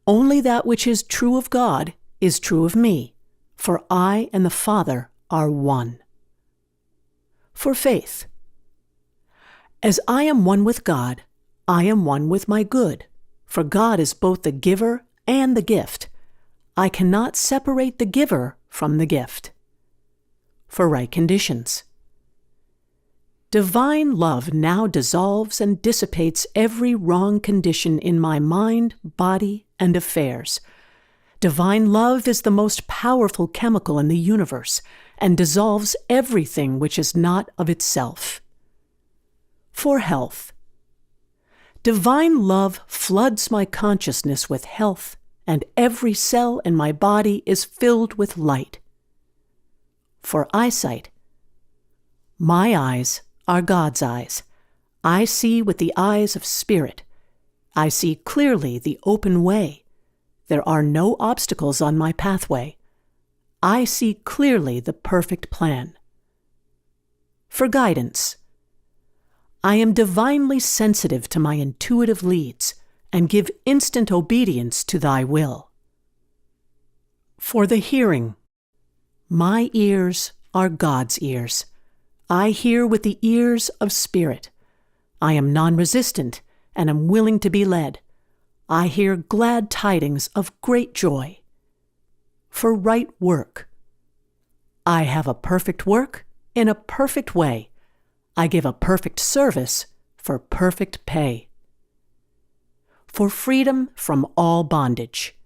Only that which is true of God is true of me, for I and the Father are one. For faith. As I am one with God, I am one with my good, for God is both the giver and the gift. I cannot separate the giver from the gift. For right conditions. Divine love now dissolves and dissipates every wrong condition in my mind, body, and affairs. Divine love is the most powerful chemical in the universe and dissolves everything which is not of itself. For health. Divine love floods my consciousness with health, and every cell in my body is filled with light. For eyesight. My eyes are God's eyes. I see with the eyes of spirit. I see clearly the open way. There are no obstacles on my pathway. I see clearly the perfect plan. For guidance. I am divinely sensitive to my intuitive leads and give instant obedience to thy will. For the hearing. My ears are God's ears. I hear with the ears of spirit. I am non-resistant and am willing to be led. I hear glad tidings of great joy. For right work. I have a perfect work in a perfect way. I give a perfect service for perfect pay. For freedom from all bondage.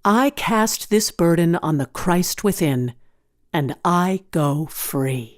I cast this burden on the Christ within, and I go free.